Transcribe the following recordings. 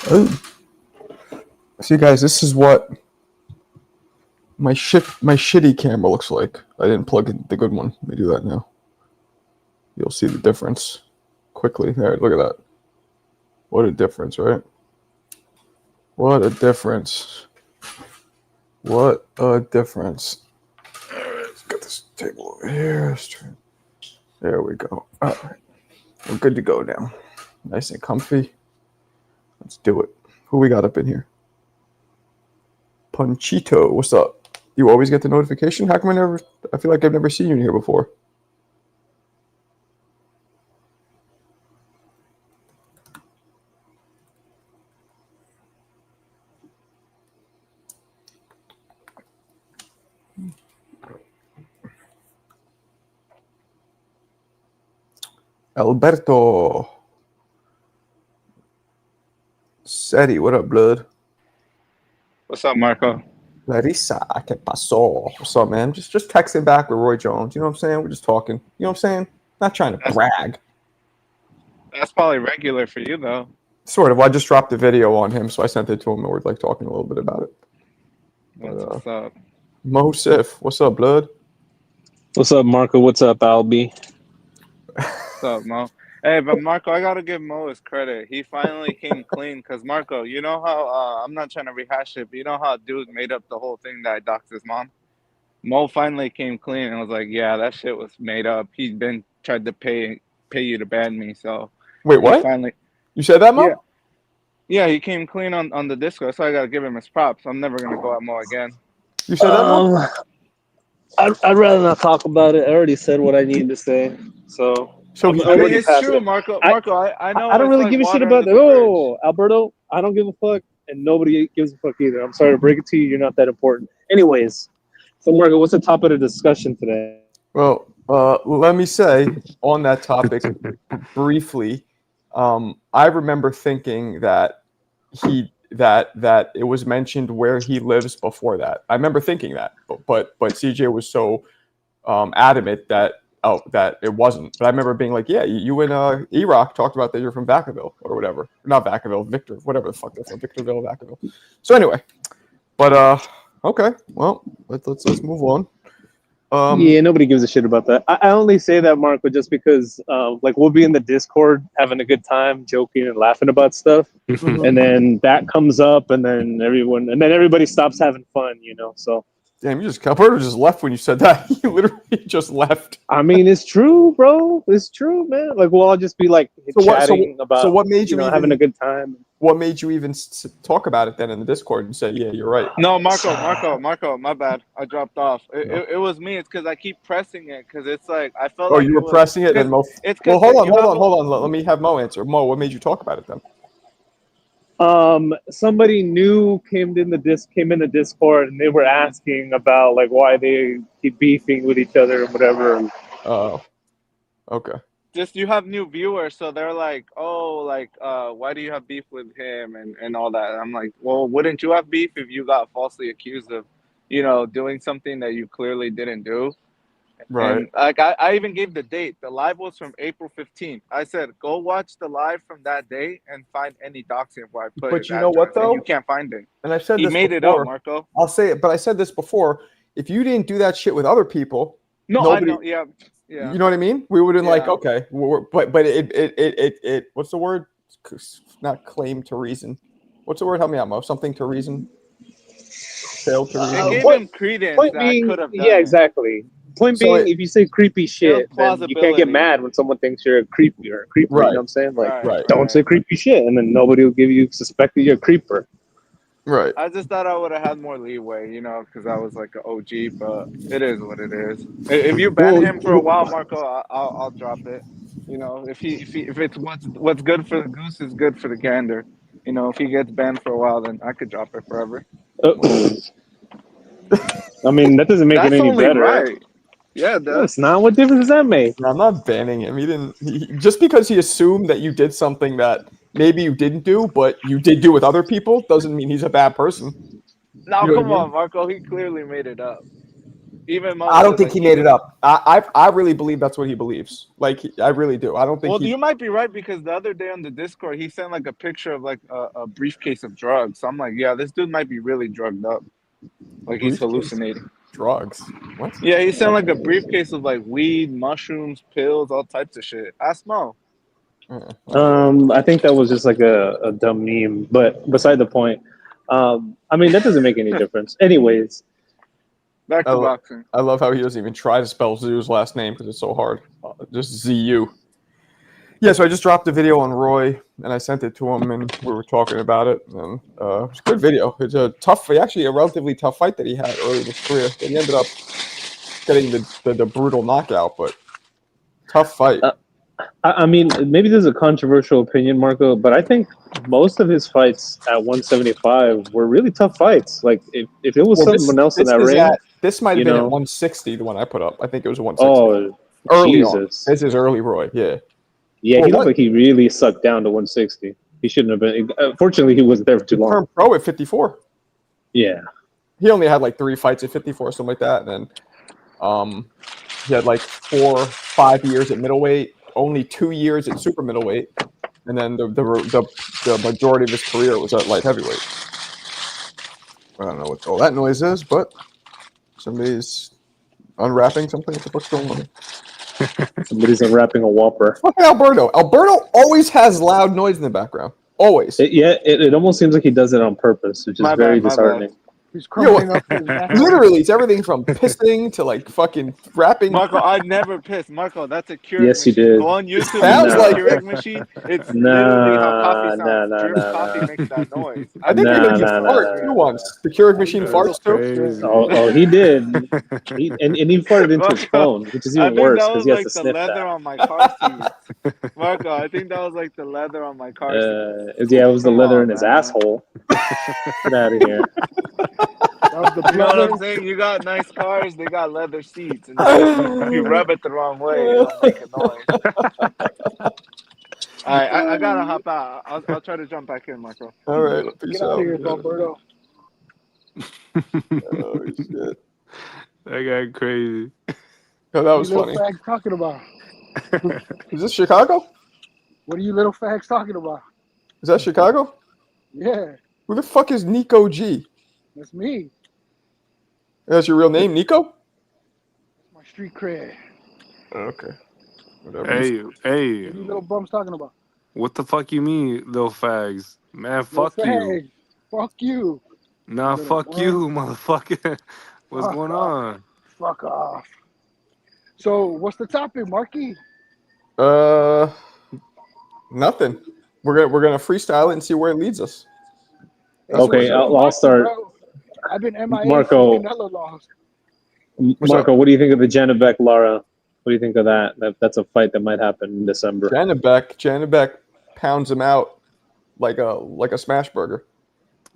Oh, see, guys, this is what my shitty camera looks like. I didn't plug in the good one. Let me do that now. You'll see the difference quickly. There, look at that. What a difference, right? What a difference. What a difference. All right, let's get this table over here. There we go. All right, we're good to go now. Nice and comfy. Let's do it. Who we got up in here? Panchito, what's up? You always get the notification? How come I feel like I've never seen you in here before. Alberto. Seti, what up, blood? What's up, Marco? Larissa, ¿qué pasó? What's up, man? Just texting back with Roy Jones. You know what I'm saying? We're just talking. You know what I'm saying? Not trying to brag. That's probably regular for you, though. Sort of. Well, I just dropped a video on him, so I sent it to him, and we're like talking a little bit about it. That's what's up. Mosif, what's up, blood? What's up, Marco? What's up, Albie? What's up, Mo? Hey, but Marco, I gotta give Mo his credit. He finally came clean. Because, Marco, you know how, I'm not trying to rehash it, but you know how dude made up the whole thing that I doxed his mom? Mo finally came clean and was like, yeah, that shit was made up. He'd been tried to pay you to ban me, so. Wait, what? Finally, you said that, Mo? Yeah, he came clean on the Discord, so I gotta give him his props. I'm never gonna go at Mo again. You said that, Mo? I'd rather not talk about it. I already said what I needed to say, so I mean, it's true, Marco. Marco, I know. I don't really like give a shit about that. Oh, Alberto, I don't give a fuck, and nobody gives a fuck either. I'm sorry to break it to you. You're not that important. Anyways, so Marco, what's the topic of discussion today? Well, let me say on that topic briefly. I remember thinking that that it was mentioned where he lives before that. I remember thinking that, but CJ was so adamant that it wasn't. But I remember being like, yeah, you and E-Rock talked about that you're from Vacaville or whatever. Not Vacaville, Victor, whatever the fuck they're from, Victorville, Vacaville. So anyway, but okay, well let's move on. Yeah, nobody gives a shit about that. I only say that, Marco, just because like we'll be in the Discord having a good time, joking and laughing about stuff, and then that comes up, and then everybody stops having fun, you know. So damn, Alberto just left when you said that. He literally just left. I mean, it's true, bro. It's true, man. Like we'll all just be like chatting about. So what made you know, even, having a good time? What made you even talk about it then in the Discord and say, yeah, you're right? No, Marco, my bad. I dropped off. It was me. It's because I keep pressing it because it's like I felt. Oh, like you were pressing it, and Mo. Well, hold on. Let me have Mo answer. Mo, what made you talk about it then? Somebody new came in the Discord and they were asking about like why they keep beefing with each other and whatever. Oh, okay. Just you have new viewers, so they're like, oh, like, why do you have beef with him and all that? And I'm like, well, wouldn't you have beef if you got falsely accused of, doing something that you clearly didn't do? Right. And like I even gave the date. The live was from April 15th. I said, go watch the live from that day and find any doxing where I put. But you know what though? And you can't find it. And I've said he this made before. It up, Marco. I'll say it, but I said this before. If you didn't do that shit with other people, nobody, I know. Yeah. You know what I mean? We wouldn't like okay, but it what's the word? Not claim to reason. What's the word? Help me out, Mo. Something to reason. Fail to reason. It gave him credence. Point being, yeah, exactly. Point being, if you say creepy shit, then you can't get mad when someone thinks you're a creepy or a creeper. Right. You know what I'm saying? Like, right. Don't say creepy shit, and then nobody will give you suspect that you're a creeper. Right. I just thought I would have had more leeway, because I was like an OG, but it is what it is. If you ban him for a while, Marco, I'll drop it. If it's what's good for the goose is good for the gander. If he gets banned for a while, then I could drop it forever. I mean, that doesn't make it any better. Right. Yeah, that's not. What difference does that make? No, I'm not banning him. He didn't. Just because he assumed that you did something that maybe you didn't do, but you did do with other people, doesn't mean he's a bad person. No, come on, Marco. He clearly made it up. even Mo I don't said, think like, he made it up. I really believe that's what he believes. Like, I really do. I don't think Well, he. you might be right because the other day on the Discord, he sent like a picture of like a briefcase of drugs. So I'm like, yeah, this dude might be really drugged up. Like he's Briefcase. hallucinating. Drugs. What? Yeah, he sent like a briefcase of like weed, mushrooms, pills, all types of shit. Ask Mo. I think that was just like a dumb meme, but beside the point. I mean, that doesn't make any difference. Anyways, Back to boxing. I love how he doesn't even try to spell Zu's last name because it's so hard. Just ZU. Yeah, so I just dropped a video on Roy, and I sent it to him, and we were talking about it. And it's a good video. It's a tough, actually a relatively tough fight that he had early in his career. He ended up getting the brutal knockout, but tough fight. I mean, maybe this is a controversial opinion, Marco, but I think most of his fights at 175 were really tough fights. Like, if it was someone else in that ring, this might have been at 160, the one I put up. I think it was 160. Oh, early Jesus. On. This is early Roy, yeah. Yeah, he looked like he really sucked down to 160. He shouldn't have been. Fortunately, he wasn't there for too long. Turned pro at 54. Yeah. He only had like 3 fights at 54, something like that. And then he had like 4, 5 years at middleweight, only 2 years at super middleweight. And then the majority of his career was at light heavyweight. I don't know what all that noise is, but somebody's unwrapping something. What the fuck's going on? Somebody's unwrapping a Whopper. Fucking Alberto. Alberto always has loud noise in the background. Always. It almost seems like he does it on purpose, which is very disheartening. He's crumbling up his literally, it's everything from pissing to like fucking rapping. Marco, I never pissed. Marco, that's a Keurig yes, machine. You did. Go on YouTube. Sounds like Keurig machine. It's literally how coffee sounds. Drip coffee makes that noise. I think he made you fart too once. The Keurig machine farts too. Oh, he did. He farted into his phone, which is even worse because he has to sniff leather that. on my car seat. Marco, I think that was like the leather on my car seat. Yeah, it was the leather in his asshole. Get out of here. You know what I'm saying? You got nice cars, they got leather seats, and if you rub it the wrong way, it'll make a noise. Alright, I gotta hop out. I'll try to jump back in, Marco. All right, get out of here, Alberto. Oh shit! That got crazy. Oh, that was what funny. What are you little fags talking about? Is this Chicago? What are you little fags talking about? Is that Chicago? Yeah. Who the fuck is Nico G? That's me. That's your real name, Nico? That's my street cred. Okay. Whatever. Hey. What are you little bums talking about? What the fuck you mean, little fags? Man, fuck you. Fags. Fuck you. Nah, fuck you, motherfucker. What's going on? Fuck off. So, what's the topic, Marky? Nothing. We're gonna freestyle it and see where it leads us. Okay, I'll start. Bro. I've been MIA. Marco. Canelo lost. Marco, what do you think of the Janabek Lara? What do you think of that? That's a fight that might happen in December. Janabek pounds him out like a smash burger.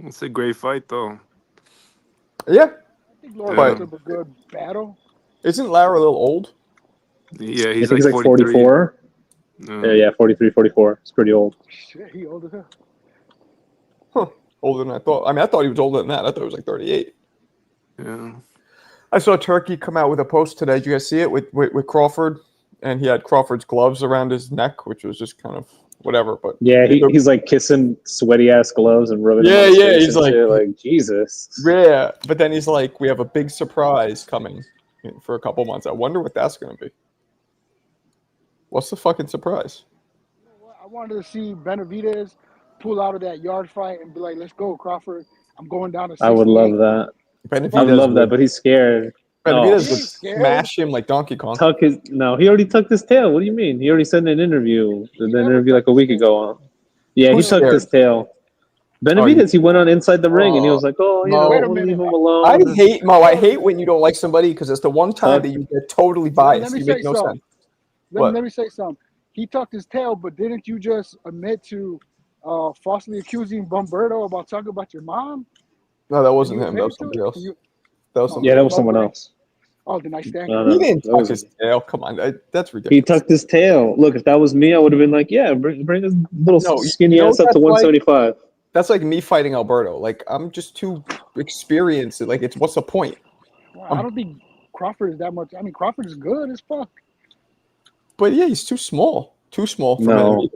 It's a great fight, though. Yeah. I think Lara was a good battle. Isn't Lara a little old? Yeah, he's like 44. Yeah, 43, 44. It's pretty old. Shit, he older than her. Huh. Older than I thought. I mean, I thought he was older than that. I thought he was like 38. Yeah. I saw Turkey come out with a post today. Did you guys see it with Crawford? And he had Crawford's gloves around his neck, which was just kind of whatever. But yeah, he's like kissing sweaty ass gloves and rubbing. Yeah, yeah. He's like Jesus. Yeah, but then he's like, we have a big surprise coming for a couple months. I wonder what that's going to be. What's the fucking surprise? I wanted to see Benavidez pull out of that yard fight and be like, "Let's go, Crawford. I'm going down to 68." I would love that. I would love that, but he's scared. Benavidez would smash him like Donkey Kong. He already tucked his tail. What do you mean? He already said in an interview, like a week ago. Yeah, he tucked his tail. Benavidez, he went on inside the ring and he was like, "Oh, leave him alone." I hate when you don't like somebody because it's the one time that you get totally biased. You make no sense. Let me say something. He tucked his tail, but didn't you just admit to falsely accusing Bomberto about talking about your mom? No, that wasn't him. That was somebody else. That was someone else. Oh, the nice stand. He didn't tuck his tail. Come on, that's ridiculous. He tucked his tail. Look, if that was me, I would have been like, "Yeah, bring his little skinny ass up to 175." That's like me fighting Alberto. Like I'm just too experienced. Like what's the point? Well, I don't think Crawford is that much. I mean, Crawford is good as fuck. But yeah, he's too small. Too small for No. Benavidez.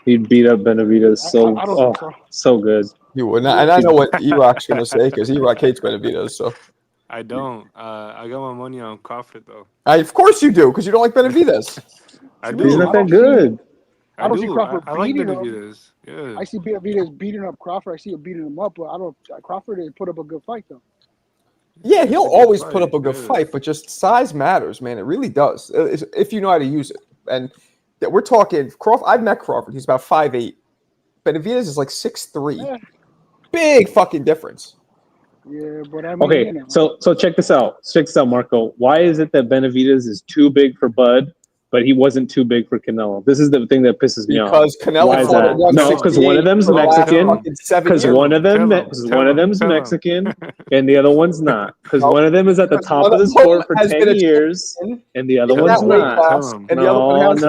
He beat up Benavidez so I don't think so. so good. You would not, and I know what E-Rock's gonna say because E-Rock hates Benavidez. So I don't. I got my money on Crawford though. of course you do because you don't like Benavidez. I See, do. He's not that good. I don't see Crawford I like beating him. Benavidez. Yeah. I see Benavidez beating up Crawford. I see him beating him up, but I don't. Crawford didn't put up a good fight though. Yeah, It's he'll a good always put fight, up a good yeah. fight, but just size matters, man. It really does if you know how to use it. And we're talking Crawford. I've met Crawford. He's about 5'8". Benavidez is like 6'3". Yeah, Big fucking difference. yeah, but I mean, Okay, so check this out. Check this out, Marco. Why is it that Benavidez is too big for Bud, but he wasn't too big for Canelo? This is the thing that pisses me off. Because Canelo Why is fought that? at No, because one of 168 them's for the last Mexican. fucking 7 Because years. one of them, Tell him, because tell one of him, them's tell him. Mexican, and the other one's not. Because No. one of them is at the Because top one of the of them sport for has 10 been a years, champion and the other in one's that weight not. class, Tell him. and the other one No, has.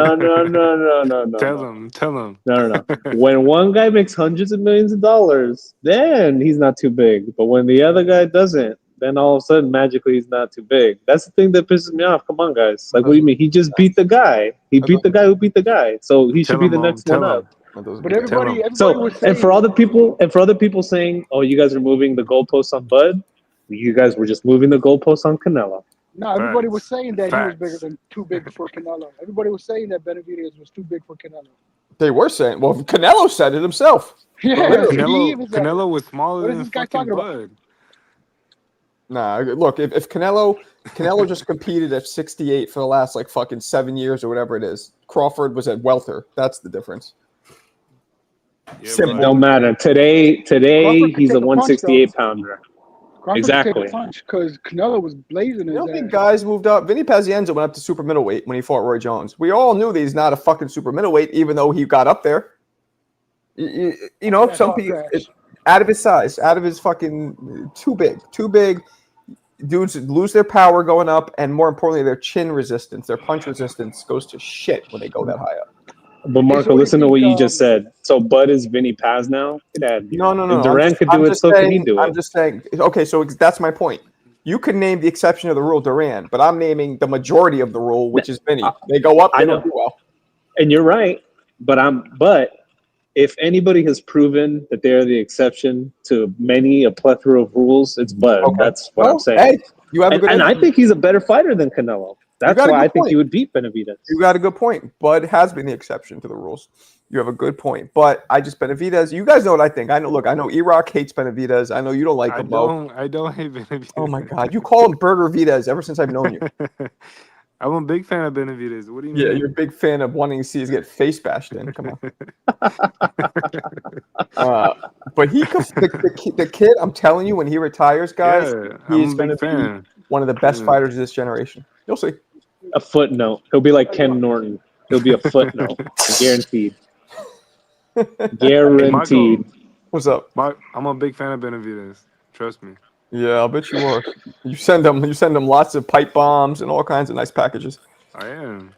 no. Tell him. Tell him. No. When one guy makes hundreds of millions of dollars, then he's not too big. But when the other guy doesn't, then all of a sudden, magically, he's not too big. That's the thing that pisses me off. Come on, guys. Like, what do you mean? He just beat the guy. He beat the guy who beat the guy. So he should Tell be him, the Mom. next one Tell up. him. but everybody was So, saying, and for other people saying, "Oh, you guys are moving the goalposts on Bud," you guys were just moving the goalposts on Canelo. no, everybody was Facts. saying that he was bigger Facts. than too big for Canelo. Everybody was saying that Benavidez was too big for Canelo. They were saying, well, Canelo said it himself. Yeah, Literally. he even said it. Canelo was smaller What is than this guy fucking talking about? Bud. Nah, look, if Canelo just competed at 68 for the last like fucking 7 years or whatever it is, Crawford was at welter. That's the difference. Yeah, Simple. It don't matter. Today Crawford could he's a take a punch, 168 pounder. Crawford Exactly. could take a punch because Canelo was blazing You his don't think ass. guys moved up? Vinny Pazienza went up to super middleweight when he fought Roy Jones. We all knew that he's not a fucking super middleweight, even though he got up there. You know, That's some all people trash. out of his size, out of his fucking too big. Dudes lose their power going up, and more importantly, their chin resistance, their punch resistance goes to shit when they go that high up. But Marco, so what do you listen to think, what you just said. So Bud is Vinny Paz now? Get out of here. No. If Duran could do it, so can he do it? I'm just saying. Okay, so that's my point. You can name the exception of the rule, Duran, but I'm naming the majority of the rule, which is Vinny. They go up, I they know. don't do well. And you're right, but if anybody has proven that they're the exception to a plethora of rules, it's Bud. Okay. That's what I'm saying. Hey, you have a good And I answer. think he's a better fighter than Canelo. That's got a why good I think point. he would beat Benavidez. You got a good point. Bud has been the exception to the rules. You have a good point. But Benavidez, you guys know what I think. I know E-Rock hates Benavidez. I know you don't like him, Mo. I don't hate Benavidez. Oh my God. You call him Burger Videz ever since I've known you. I'm a big fan of Benavidez. What do you mean? Yeah, you're a big fan of wanting to see us get face bashed in. Come on. But the kid, I'm telling you, when he retires, guys, Yeah, I'm he's a going to big fan. be one of the best Yeah. fighters of this generation. You'll see. A footnote. He'll be like Ken Norton. He'll be a footnote. Guaranteed. Guaranteed. What's up? I'm a big fan of Benavidez. Trust me. Yeah, I'll bet you are. You send them lots of pipe bombs and all kinds of nice packages. I am.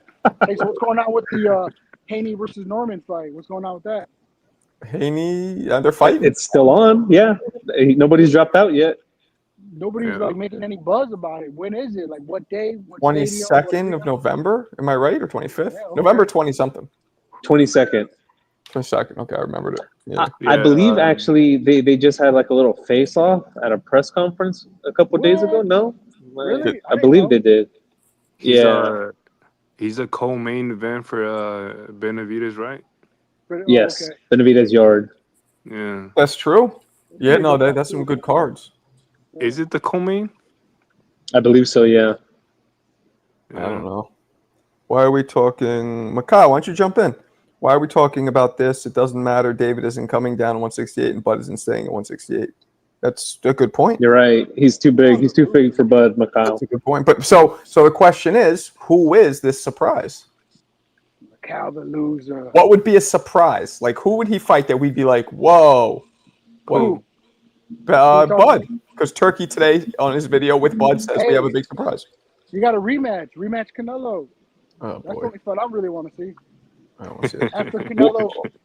Hey, so what's going on with the Haney versus Norman fight? What's going on with that? Haney, they're fighting. It's still on. Yeah. Nobody's dropped out yet. Nobody's like making any buzz about it. When is it? Like what day? What 22nd of November. Am I right? Or 25th? Yeah, okay. November 20 something. 22nd. 22nd. Okay, I remembered it. Yeah. I believe actually they just had like a little face off at a press conference a couple of days ago. No, Really? I believe they did. He's a co-main event for Benavidez, right? Yes, okay. Benavidez Yard. Yeah. That's true. Yeah, no, that's some good cards. Is it the co-main? I believe so. Yeah. I don't know. Why are we talking? Macau, why don't you jump in? Why are we talking about this? It doesn't matter. David isn't coming down at 168 and Bud isn't staying at 168. That's a good point. You're right. He's too big. He's too big for Bud Macau. That's a good point. But so the question is, who is this surprise? Macau the loser. What would be a surprise? Like, who would he fight that we'd be like, whoa? Who? Bud. Because Turkey today on his video with Bud says we have a big surprise. You got a rematch. Rematch Canelo. Oh, That's the boy. only fight I really want to see. I don't want to see it.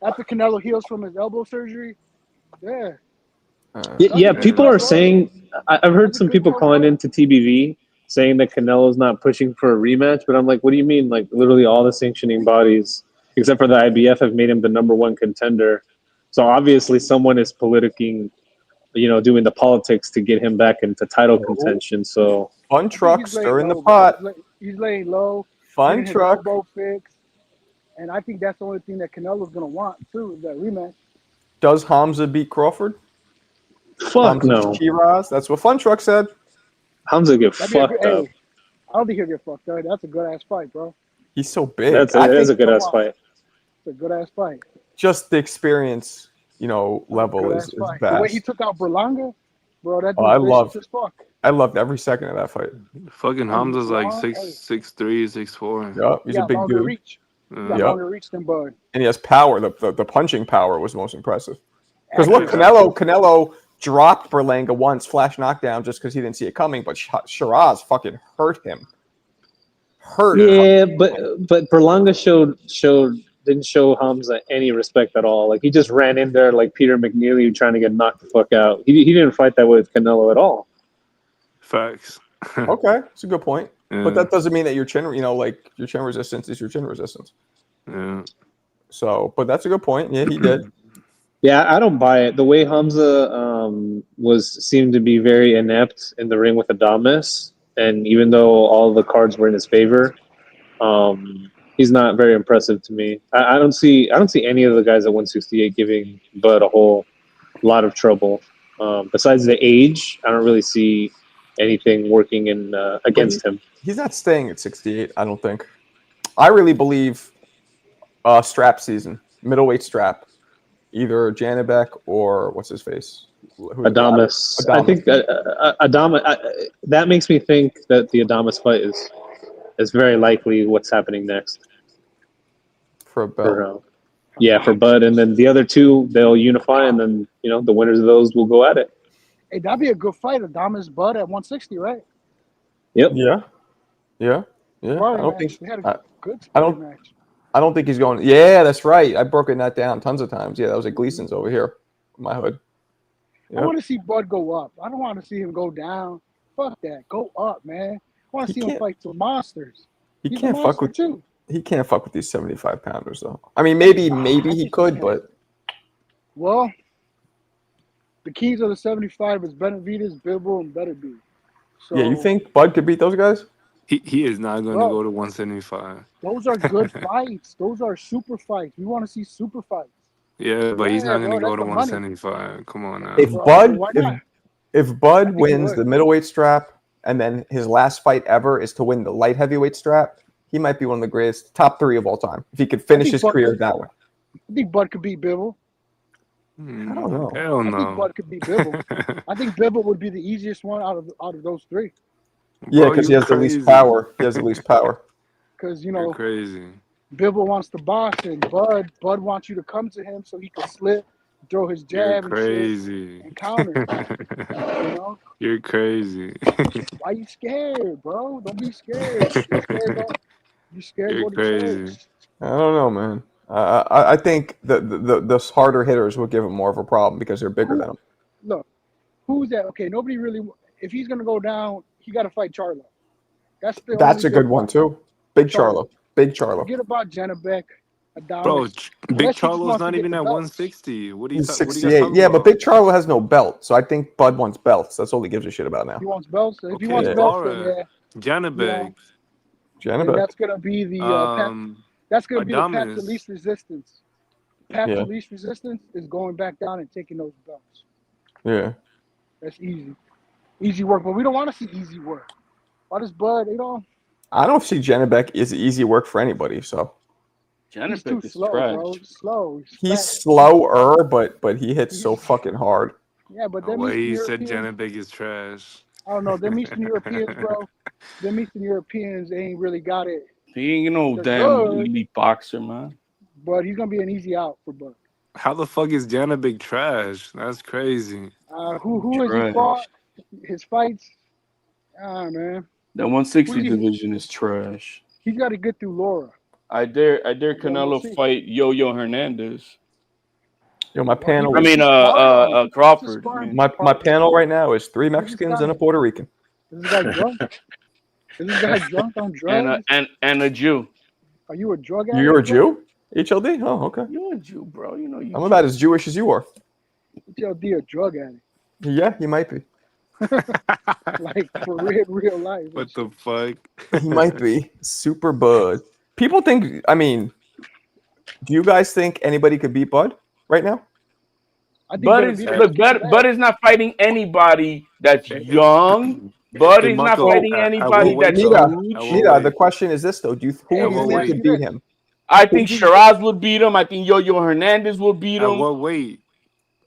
After Canelo heals from his elbow surgery, Yeah, people are saying. I've heard some people calling into TBV saying that Canelo's not pushing for a rematch, but I'm like, what do you mean? Like, literally all the sanctioning bodies, except for the IBF, have made him the #1 contender. So obviously someone is politicking, doing the politics to get him back into title contention. So Fun I think truck he's laying stirring the low, bro. pot. He's laying low, Fun getting his truck. elbow fixed, and I think that's the only thing that Canelo's gonna want too, is that rematch. Does Hamza beat Crawford? fuck Hamza no. Shiraz? That's what Fun Truck said. Hamza get That'd be a good. fucked up. Hey, I don't think he'll get fucked up. That's a good ass fight, bro. He's so big. That I is think a good Come ass on. fight. It's a good ass fight. just the experience, level Good is ass fight. vast. The way he took out Berlanga, bro, that Oh, dude's vicious as fuck. I loved every second of that fight. Fucking And Hamza's like long, hey, 6'3", 6'4". Yep, he he's a got big longer dude. reach. He got Yep. longer reach than Bud. And he has power. The punching power was most impressive. Because look, Accuracy. Canelo dropped Berlanga once, flash knockdown, just because he didn't see it coming. But Shiraz fucking hurt him. Yeah, but Berlanga didn't show Hamza any respect at all. Like, he just ran in there like Peter McNeely trying to get knocked the fuck out. He didn't fight that way with Canelo at all. Facts. Okay, that's a good point. Yeah. But that doesn't mean that your chin, your chin resistance is your chin resistance. Yeah. So, but that's a good point. Yeah, he did. Yeah, I don't buy it. The way Hamza seemed to be very inept in the ring with Adames, and even though all the cards were in his favor, he's not very impressive to me. I don't see any of the guys at 168 giving Bud a whole lot of trouble. Besides the age, I don't really see anything working in against him. He's not staying at 68, I don't think. I really believe strap season, middleweight strap, either Janibek or what's his face? Adames. I think Adames. That makes me think that the Adames fight is very likely what's happening next. For a belt. For Bud, and then the other two they'll unify, and then the winners of those will go at it. Hey, that'd be a good fight, Adames Bud at 160, right? Yep. Yeah. Sparring match. They had a good sparring match. I don't think he's going. Yeah, that's right. I've broken that down tons of times. Yeah, that was at Gleason's over here, in my hood. Yep. I want to see Bud go up. I don't want to see him go down. Fuck that. Go up, man. I want to see him fight some monsters. He can't fuck with too. He can't fuck with these 75-pounders though. I mean, maybe he could, but well, the keys of the 75 is Benavidez, Bivol, and Beterbiev. So, yeah, you think Bud could beat those guys? He is not going to go to 175. Those are good fights. Those are super fights. We want to see super fights. Yeah, but he's not going to go to 175. Money. Come on now. If Bud wins the middleweight strap and then his last fight ever is to win the light heavyweight strap, he might be one of the greatest, top 3 of all time. If he could finish his career that way. I think Bud could beat Bivol. I don't know. Hell no. I think Bud could beat Bivol. I think Bivol would be the easiest one out of those 3. Yeah, because he has the least power. He has the least power. Because You're crazy. Bivol wants to box, and Bud wants you to come to him so he can slip, throw his jab, and counter. You're crazy. Why you scared, bro? Don't be scared. You scared? You're crazy. I don't know, man. I think the harder hitters will give him more of a problem because they're bigger than him. Look, who's that? Okay, nobody really. If he's gonna go down, he got to fight Charlo. That's a good one too. Big Charlo. Forget about Janibek. Bro, Big Charlo's not even at 160. What are you He's 68. Yeah, but Big Charlo has no belt, so I think Bud wants belts. That's all he gives a shit about now. He wants belts. If he wants belts, then Janibek. That's gonna be the that's gonna be the path to least resistance. Path to least resistance is going back down and taking those belts. Yeah, that's easy work. But we don't want to see easy work. Why does Bud? I don't see Janibek is easy work for anybody. So Janibek too slow, bro. He's slow. He's slower, but he hits so fucking hard. Yeah, but the way you said Janibek is trash. I don't know. Them Eastern Europeans, bro. Them Eastern Europeans ain't really got it. He ain't no damn elite boxer, man. But he's gonna be an easy out for Bud. How the fuck is Janibek trash? That's crazy. Who has he fought? His fights? Man. That 160 division is trash. He's got to get through Laura. I dare Canelo fight Yo-Yo Hernandez. Yo, my panel. Crawford. My panel right now is 3 Mexicans and a Puerto Rican. Is this guy drunk? Is this guy drunk on drugs? and a Jew. Are you a drug addict? You're a bro? Jew? HLD? Oh, okay. You're a Jew, bro. You know you. I'm about as Jewish as you are. HLD a drug addict. Yeah, he might be. Like for real life. What the fuck? He might be. Super Bud. People think, I mean, do you guys think anybody could beat Bud right now? I think Bud is Bud is not fighting anybody that's young. Bud Hey, is not Marco, fighting I anybody will wait, that's though. huge. I will Nita, wait. the question is this though: who do you will think wait. could beat him? I think Shiraz would beat him. I think Yo-Yo Hernandez will beat I him. will wait.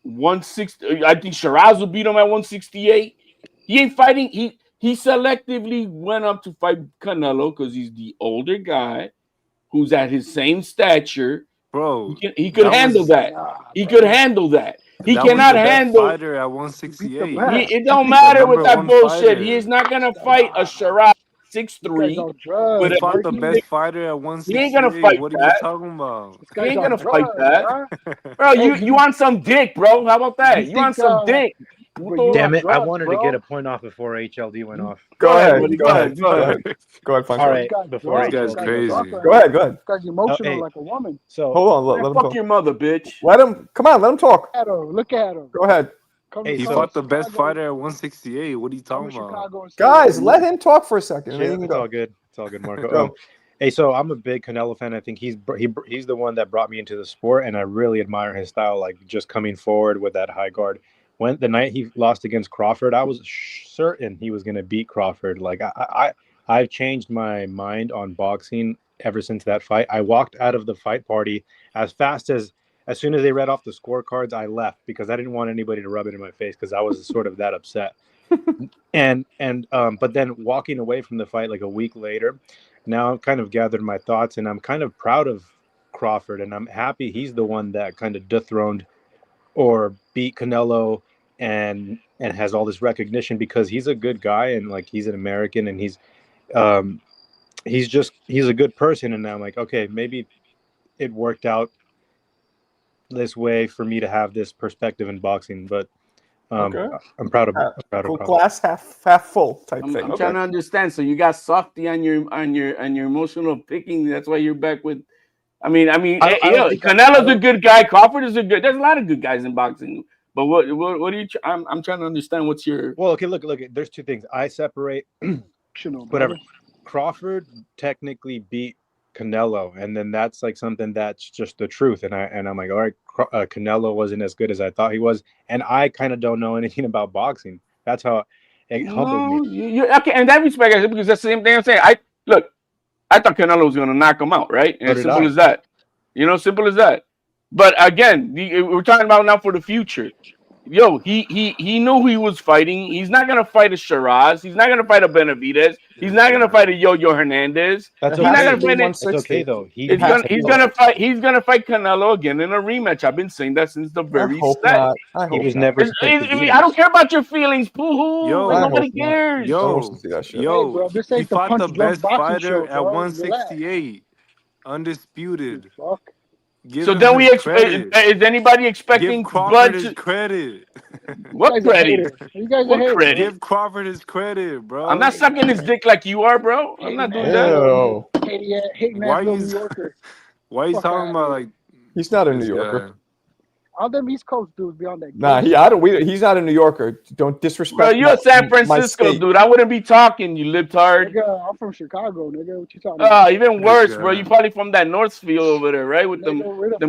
160. I think Shiraz will beat him at 168. He ain't fighting. He selectively went up to fight Canelo because he's the older guy who's at his same stature. Bro, He could handle that. He could handle that. He cannot handle. Fighter at 168. It don't matter with that bullshit. He is not gonna fight a Shiraz 6'3". He fought the best fighter at 168. He ain't gonna fight what are that. you talking about? He ain't gonna fight that. Bro, you want some dick, bro? How about that? You want some dick? Damn it! I wanted to get a point off before HLD went off. Go ahead. Go ahead. All right, before this guy's crazy. Go ahead. This guy's emotional like a woman. So hold on. Let him fuck talk. your mother, bitch. Let him. Come on. Let him talk. Look at him. Go ahead. He fought the best fighter at 168. What are you talking about? Guys, let him talk for a second. Yeah, it's all good. It's all good, Marco. Hey, so I'm a big Canelo fan. I think he's the one that brought me into the sport, and I really admire his style, like just coming forward with that high guard. When the night he lost against Crawford, I was certain he was going to beat Crawford. Like I've changed my mind on boxing ever since that fight. I walked out of the fight party as soon as they read off the scorecards. I left because I didn't want anybody to rub it in my face because I was sort of that upset. But then walking away from the fight like a week later, now I've kind of gathered my thoughts and I'm kind of proud of Crawford and I'm happy he's the one that kind of dethroned or beat Canelo and has all this recognition because he's a good guy and like he's an American and he's a good person. And I'm like, okay, maybe it worked out this way for me to have this perspective in boxing, but I'm proud of full glass half full type thing. I'm trying to understand. So you got softy on your emotional picking. That's why you're back with. I mean, Canelo's a good guy. Crawford is a good. There's a lot of good guys in boxing. But what do you? I'm trying to understand what's your. Well, okay, look. There's two things. I separate. Whatever. Crawford technically beat Canelo, and then that's like something that's just the truth. And I'm like, all right, Canelo wasn't as good as I thought he was, and I kind of don't know anything about boxing. That's how it humbled me. Okay, in that respect, I said, because that's the same thing I'm saying. I thought Canelo was going to knock him out, right? And simple as that. Simple as that. But again, we're talking about now for the future. Yo, he knew who he was fighting. He's not gonna fight a Shiraz. He's not gonna fight a Benavidez. He's not gonna fight a Yo-Yo Hernandez. That's he's not gonna fight It's okay though. He's gonna fight Canelo again in a rematch. I've been saying that since the very start. He was never. I don't care about your feelings, poo-hoo. Nobody cares. Yo, he fought the best fighter at 168, undisputed. So then we expect. Is anybody expecting Crawford his credit? What credit? What credit? Give Crawford his credit, bro. I'm not sucking his dick like you are, bro. I'm not doing that. Why are you talking about like? He's not a New Yorker. All them East Coast dudes be on that. Nah, he's not a New Yorker. Don't disrespect. Bro, you're a San Francisco dude. I wouldn't be talking, you libtard. Nigga, I'm from Chicago, nigga. What you talking about? Even worse, bro. You probably from that Northfield over there, right? With them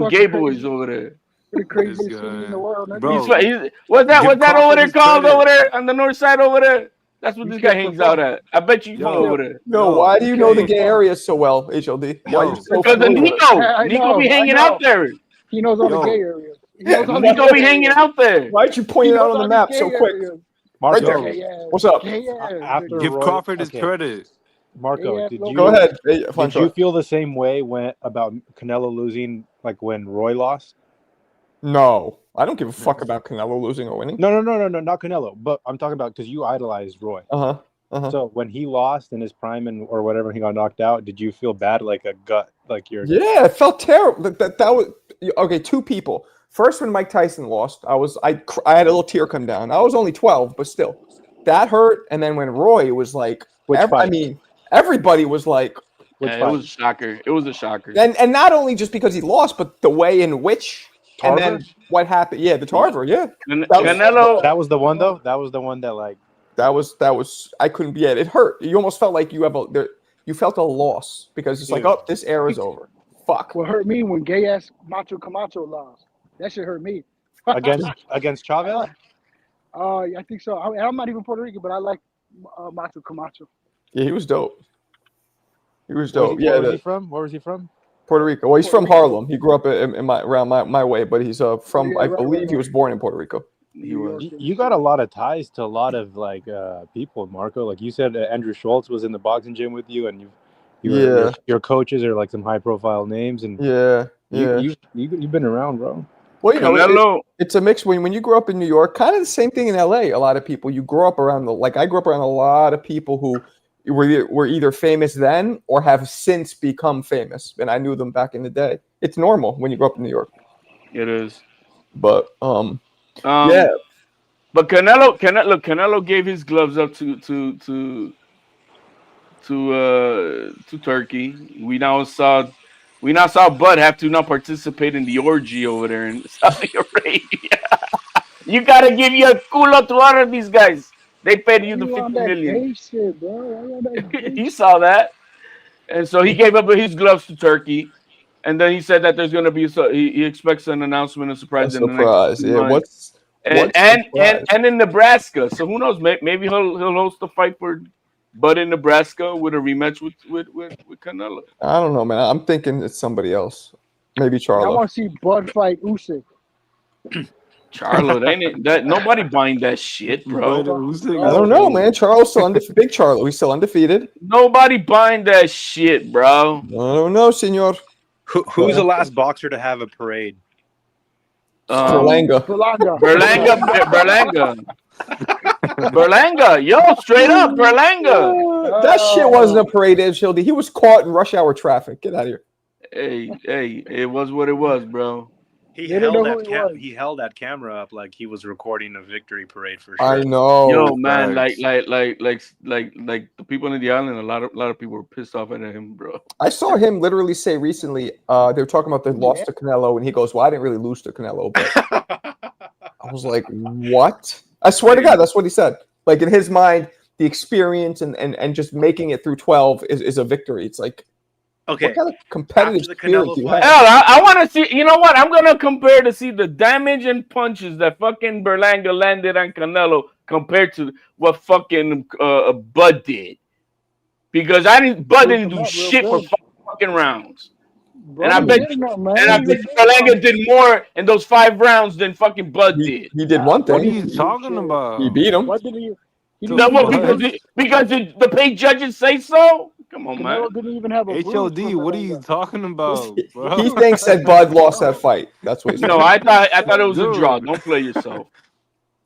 gay boys over there. The craziest city in the world, nigga. Bro, what's that over there called over there on the north side over there? That's what this guy hangs out at. I bet you from over there. No, why do you know the gay area so well, HLD? Because of Nico be hanging out there. He knows all the gay areas. Nico be hanging out there. Why'd you point it out on the map so quick? Marco, right there. What's up? Give Crawford his credit. Marco, go ahead. Did you feel the same way about Canelo losing, like when Roy lost? No, I don't give a fuck about Canelo losing or winning. No, not Canelo. But I'm talking about because you idolized Roy. So when he lost in his prime or whatever, he got knocked out. Did you feel bad, like a gut, like your? Yeah, it felt terrible. That was okay. Two people. First, when Mike Tyson lost, I had a little tear come down. I was only 12, but still, that hurt. And then when Roy was like, Which fight? I mean, everybody was like, Yeah, it was a shocker. It was a shocker. and not only just because he lost, but the way in which Tarver? and then what happened. Yeah, the Tarver. Yeah, Canelo. That was the one though. That was the one that like. that was. I couldn't be it. It hurt. You almost felt like you felt a loss because it's like, oh, this era's over. Fuck. What hurt me when gay ass Macho Camacho lost. That shit hurt me. against Chavez. I think so. I'm not even Puerto Rican, but I like Macho Camacho. Yeah, he was dope. He was dope. Where was he from? Where was he from? Puerto Rico. Well, he's from Harlem. He grew up around my way, but he's from. Yeah, I right, believe right, he was born in Puerto Rico. He was. You got a lot of ties to a lot of like people, Marco. Like you said, Andrew Schultz was in the boxing gym with you, and your coaches are like some high profile names, and you've been around, bro. Well, you know, it's a mix when you grow up in New York, kind of the same thing in LA. A lot of people, you grow up around I grew up around a lot of people who were either famous then or have since become famous, and I knew them back in the day. It's normal when you grow up in New York. It is. But yeah. But Canelo gave his gloves up to Turkey. We now saw Bud have to not participate in the orgy over there in Saudi Arabia. You gotta give your culo to all of these guys. They paid you the $50 million. Shit, bro. He saw that, and so he gave up his gloves to Turkey, and then he said that there's gonna be he expects an announcement, a surprise in the next months. And in Nebraska. So who knows? Maybe he'll host a fight for Bud in Nebraska with a rematch with Canelo. I don't know, man. I'm thinking it's somebody else. Maybe Charlo. I want to see Bud fight Usyk. Charlo, that nobody buying that shit, bro. I don't know, man. Charlo's still undefeated. Big Charlo, he's still undefeated. Nobody buying that shit, bro. I don't know, senor. Who's the last boxer to have a parade? Berlanga. Berlanga, yo, straight up, Berlanga. That shit wasn't a parade, Shildy. He was caught in rush hour traffic. Get out of here. Hey, it was what it was, bro. He held that camera up like he was recording a victory parade for sure. I know. Yo, man, like the people in the island, a lot of people were pissed off at him, bro. I saw him literally say recently, they were talking about the loss to Canelo, and he goes, "Well, I didn't really lose to Canelo." But I was like, "What?" I swear to God, that's what he said. Like in his mind, the experience and just making it through 12 is a victory. It's like, okay, what kind of competitive spirit do you have? Hell, I want to see. You know what? I'm gonna compare to see the damage and punches that fucking Berlanga landed on Canelo compared to what fucking Bud did, because Bud didn't do shit for fucking rounds. Bro, and I bet Berlanga did more in those 5 rounds than fucking Bud did. He did one thing. What are you talking about? He beat him. What did he? Because the paid judges say so. Come on, man. Didn't even have a HOD. What are you talking about, bro? He thinks that Bud lost that fight. That's what he's saying. No, I thought it was a draw. Don't play yourself.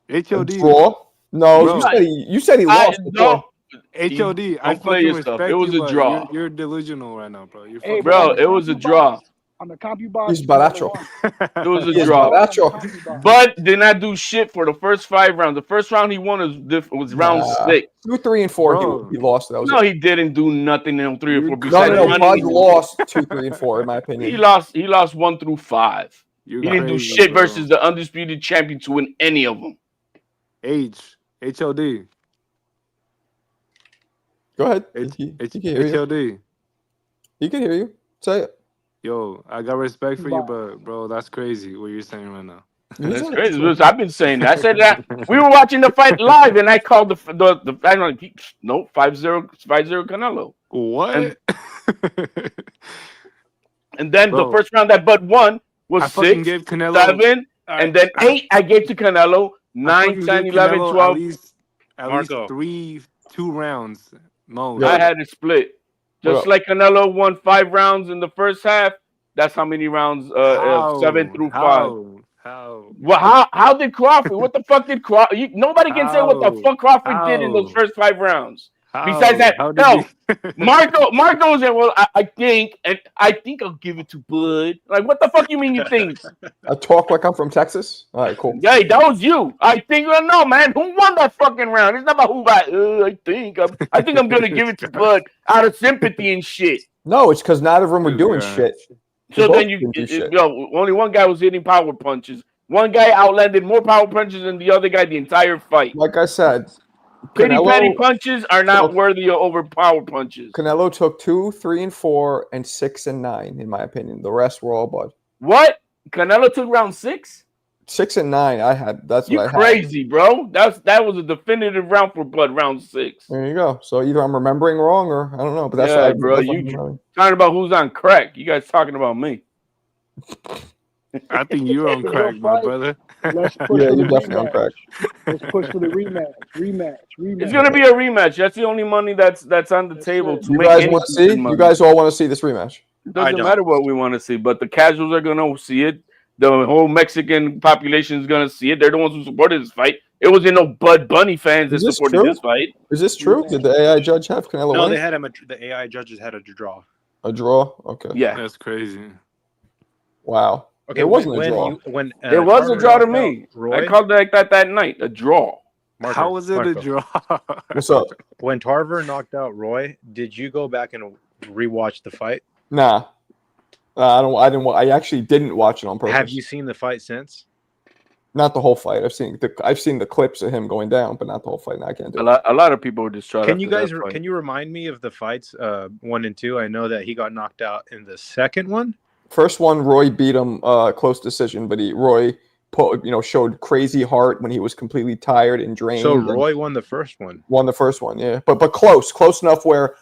HOD. Draw? No, you said he lost. No. HOD. I fucking respect it was you, a draw. You're delusional right now, bro. Bro, it was a draw. On the compu box, he's baracho. It was a draw. Bud did not do shit for the first 5 rounds. The first round he won was round 6. 2, 3, and 4. He lost. That was he didn't do nothing in 3 or 4. No. Bud lost 2, 3, and 4. In my opinion, he lost 1 through 5. He didn't do shit versus the undisputed champion to win any of them. HOD. Go ahead. HOD. He can hear you. Say it. Yo, I got respect for you, but bro, that's crazy what you're saying right now. That's crazy. I've been saying that. I said that we were watching the fight live, and I called the I don't know, 5-0 Canelo. What? And then the first round that Bud won was 6, 7, and then 8 I gave to Canelo. 9, 10, 11, 12. At least 2 rounds. Most. I had it split. Just like Canelo won 5 rounds in the first half, that's how many rounds? 7 through 5. How did Crawford? What the fuck did Crawford? Nobody can say what the fuck Crawford did in those first 5 rounds. Besides that, How did no, he? Marco said, "Well, I think, and I think I'll give it to Bud." Like, what the fuck you mean? You think? I talk like I'm from Texas. All right, cool. Hey, that was you. I think. Well, no, man. Who won that fucking round? It's not about who got. I think I'm gonna give it to Bud out of sympathy and shit. No, it's because neither of them were This doing guy. shit. So both then didn't do shit. only one guy was hitting power punches. One guy outlanded more power punches than the other guy the entire fight. Like I said, Pity patty Canelo punches are not worthy of over power punches. Canelo took 2, 3, and 4, and 6 and 9, in my opinion. The rest were all Bud. What? Canelo took round 6? 6 and 9, I had. That's You what I had. crazy, bro. That was a definitive round for Bud, round 6. There you go. So either I'm remembering wrong or I don't know. But that's Yeah, what bro. that's You what I'm remembering. talking about who's on crack. You guys talking about me. I think you're on crack, my brother. Let's push Yeah, for the you're definitely on rematch. crack. Let's push for the rematch. It's gonna be a rematch. That's the only money that's on the table to You make guys any want to see? money. You guys all want to see this rematch? It doesn't matter what we want to see, but the casuals are gonna see it. The whole Mexican population is gonna see it. They're the ones who supported this fight. It wasn't no Bud Bunny fans that Is this supported true? this fight. Is this true? Did the AI judge have Canelo No, win? they had him. The AI judges had a draw. A draw? Okay. Yeah, That's crazy. Wow. Okay, It wasn't a draw. it was a draw to knocked me. out Roy, I called it like that night. A draw. Marco, How was it a Marco. draw? What's up? When Tarver knocked out Roy, did you go back and rewatch the fight? Nah. I didn't. I actually didn't watch it on purpose. Have you seen the fight since? Not the whole fight. I've seen the clips of him going down, but not the whole fight. No, I can't do A it. lot of people were distraught. Can you after guys? that fight. Can you remind me of the fights 1 and 2? I know that he got knocked out in the second one. First one, Roy beat him close decision, but Roy showed crazy heart when he was completely tired and drained. So Roy won the first one. Won the first one, yeah, but close enough where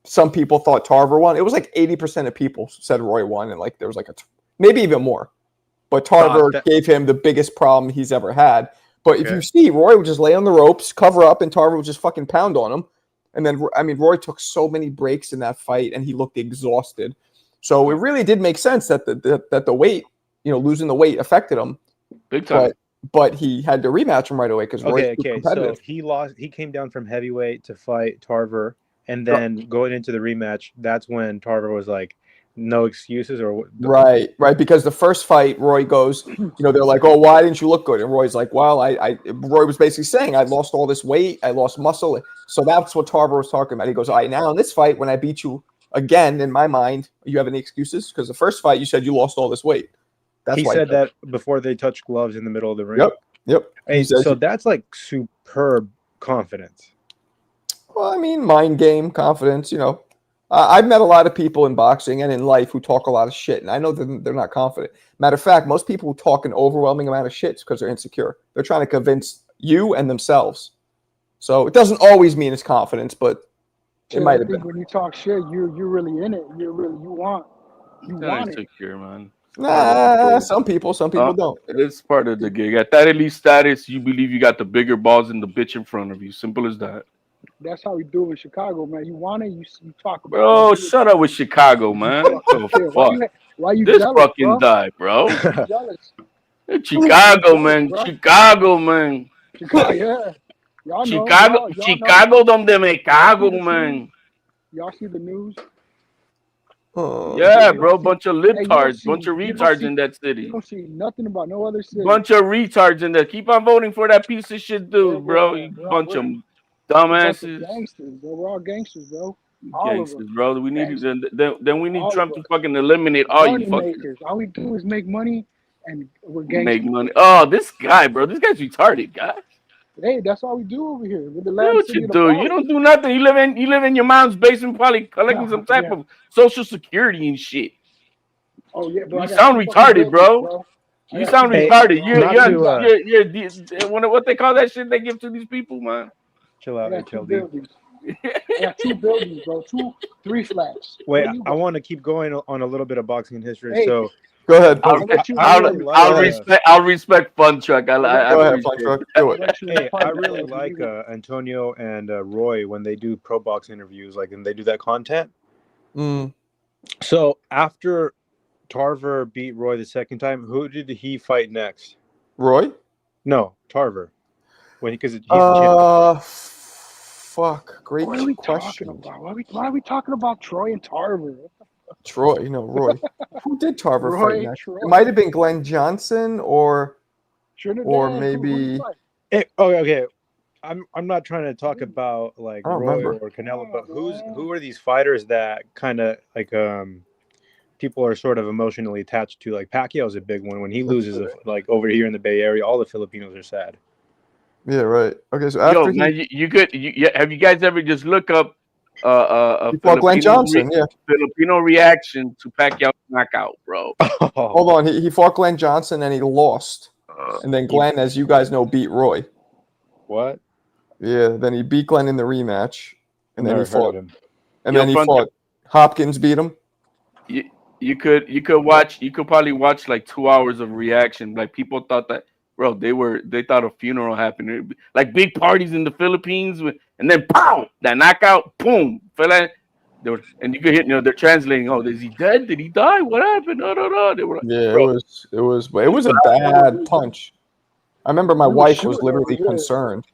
some people thought Tarver won. It was like 80% of people said Roy won, and like there was like maybe even more. But Tarver gave him the biggest problem he's ever had. But if you see, Roy would just lay on the ropes, cover up, and Tarver would just fucking pound on him. And then, I mean, Roy took so many breaks in that fight, and he looked exhausted. So it really did make sense that the weight, losing the weight affected him. Big time. But he had to rematch him right away because Roy's too competitive. So he lost. He came down from heavyweight to fight Tarver, and then going into the rematch, that's when Tarver was like, no excuses or right, because the first fight, Roy goes, they're like, oh, why didn't you look good? And Roy's like, well, Roy was basically saying I lost all this weight, I lost muscle. So that's what Tarver was talking about. He goes, all right, now in this fight, when I beat you again, in my mind, you have any excuses? Because the first fight, you said you lost all this weight. That's he why said that before they touched gloves in the middle of the ring. Yep. Hey, so that's like superb confidence. Well, I mean, mind game, confidence, I've met a lot of people in boxing and in life who talk a lot of shit, and I know that they're not confident. Matter of fact, most people who talk an overwhelming amount of shit because they're insecure. They're trying to convince you and themselves. So it doesn't always mean it's confidence, but it might have been. When you talk shit, you're really in it. You want it. Insecure, man. Nah, some people don't. It's part of the gig. At that elite status, you believe you got the bigger balls than the bitch in front of you. Simple as that. That's how we do it in Chicago, man. You want it, you talk about it. Bro, shut up with Chicago, man. Why you this jealous, fucking bro? die, bro. Jealous. Chicago, man. Chicago, man. Chicago, yeah. Y'all know. Chicago, donde me cago, man. Y'all see the news? Yeah, bro. Bunch of libtards, bunch of retards in that city. You don't see nothing about no other city. Bunch of retards in there. Keep on voting for that piece of shit dude, bro. You bunch of dumbasses. Gangsters, bro. We're all gangsters, bro. Gangsters, bro. We need then we need Trump to fucking eliminate all you fuckers. All we do is make money, and we're gangsters. Make money. Oh, this guy, bro. This guy's retarded, guy. Hey, that's all we do over here. We're the what you do? You don't do nothing. You live in your mom's basement, probably collecting some type of social security and shit. Oh yeah, bro. You sound retarded, bro. You sound retarded. You're what they call that shit they give to these people, man. Chill out, HLD. I got 2 buildings, bro. 3 flats. Wait, I want to keep going on a little bit of boxing history. Hey. So go ahead. I'll respect Fun Truck. Go ahead, Fun Truck. Do it. Hey, I really like Antonio and Roy when they do pro box interviews, like, and they do that content. So after Tarver beat Roy the second time, who did he fight next? Roy? No, Tarver. Because he's fuck? Great What are we question. talking about? Why are we talking about Troy and Tarver? Troy, Roy. Who did Tarver fight Roy, next? Troy, It might have been Glenn Johnson or Trinidad. Who'd maybe you fight? Okay. I'm not trying to talk about like I don't Roy remember. or Canelo, but man. who are these fighters that kind of like people are sort of emotionally attached to? Like Pacquiao's a big one. When he loses, like over here in the Bay Area, all the Filipinos are sad. Yeah, right. Okay, so Yo, after man, you could have you guys ever just look up he fought Glenn Johnson, yeah. Filipino reaction to Pacquiao's knockout, bro? Hold on, he fought Glenn Johnson and he lost, and then Glenn, as you guys know, beat Roy. What? Yeah, then he beat Glenn in the rematch, and then Never he heard fought, of him. and then he fought Hopkins, beat him. You could probably watch like 2 hours of reaction. Like people thought that, bro, they thought a funeral happened. Like big parties in the Philippines, and then pow, that knockout, boom, fell out. And you could hit, they're translating. Oh, is he dead? Did he die? What happened? No. They were like, Yeah, bro, it was a bad punch. I remember my wife was literally concerned.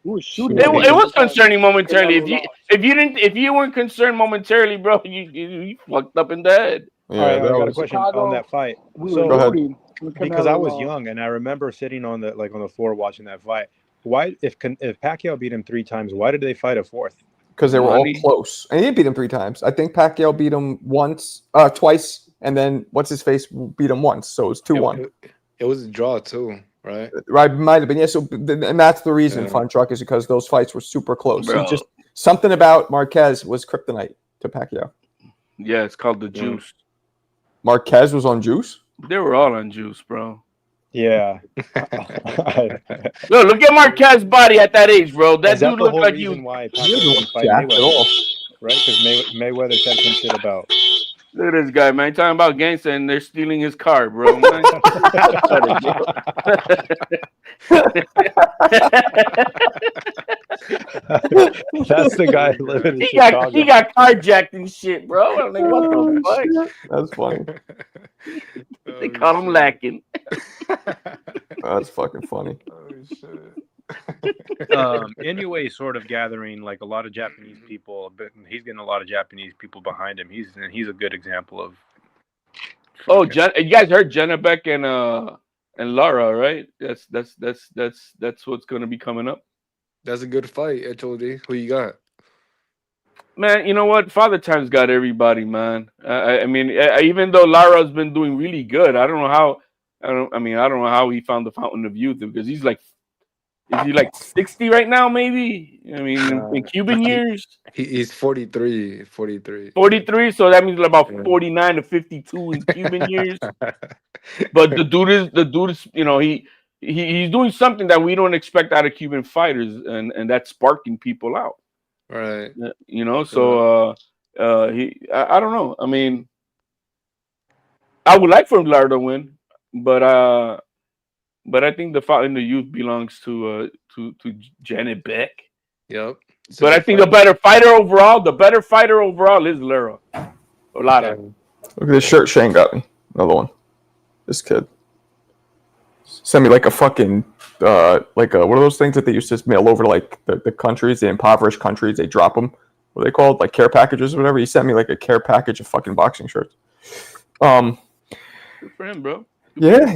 Who was shooting? it was concerning momentarily. If you weren't concerned momentarily, bro, you fucked up in the head. Yeah, all right, I got a was question Chicago, on that fight. We So, were rooting because I was young and I remember sitting on the floor watching that fight. Why, if Pacquiao beat him 3 times, why did they fight a 4th? because they were all close, and he didn't beat him 3 times. I think Pacquiao beat him twice, and then what's his face beat him once, so it was 2-1. It was a draw too, right? Right, might have been. Yeah, so and that's the reason, Fun Truck, is because those fights were super close. Bro. Just something about Marquez was kryptonite to Pacquiao. Yeah, it's called the juice. Marquez was on juice? They were all on juice, bro. Yeah. Look at Marquez's body at that age, bro. That dude looked like you. Why Pacquiao didn't fight Mayweather, right? Because Mayweather said some shit about. Look at this guy, man. He's talking about gangster and they're stealing his car, bro. Man. That's the guy living in Chicago. He got carjacked and shit, bro. I'm like, what the fuck? That's funny. They caught him lacking. That's fucking funny. Oh shit. Anyway, sort of gathering like a lot of Japanese people, but he's getting a lot of Japanese people behind him. He's a good example of. Oh, you guys heard Jenna Beck and Lara, right? That's what's gonna be coming up. That's a good fight, HOD. Who you got? Man, you know what? Father Time's got everybody, man. I mean, even though Lara's been doing really good, I don't know how. I don't know how he found the fountain of youth, because he's like. Is he like 60 right now, maybe? I mean, in Cuban years? He's 43. 43. 43, so that means about 49 to 52 in Cuban years. But the dude is, he's doing something that we don't expect out of Cuban fighters, and that's sparking people out. Right. So I don't know. I mean, I would like for Lara to win, but I think the fight in the youth belongs to Janet Beck. Yep. But I think the better fighter overall is Lara. Look at this shirt Shane got me. Another one. This kid sent me like a fucking what are those things that they used to mail over to like the countries, the impoverished countries? They drop them. What are they called? Like care packages or whatever. He sent me like a care package of fucking boxing shirts. Good for him, bro. Yeah.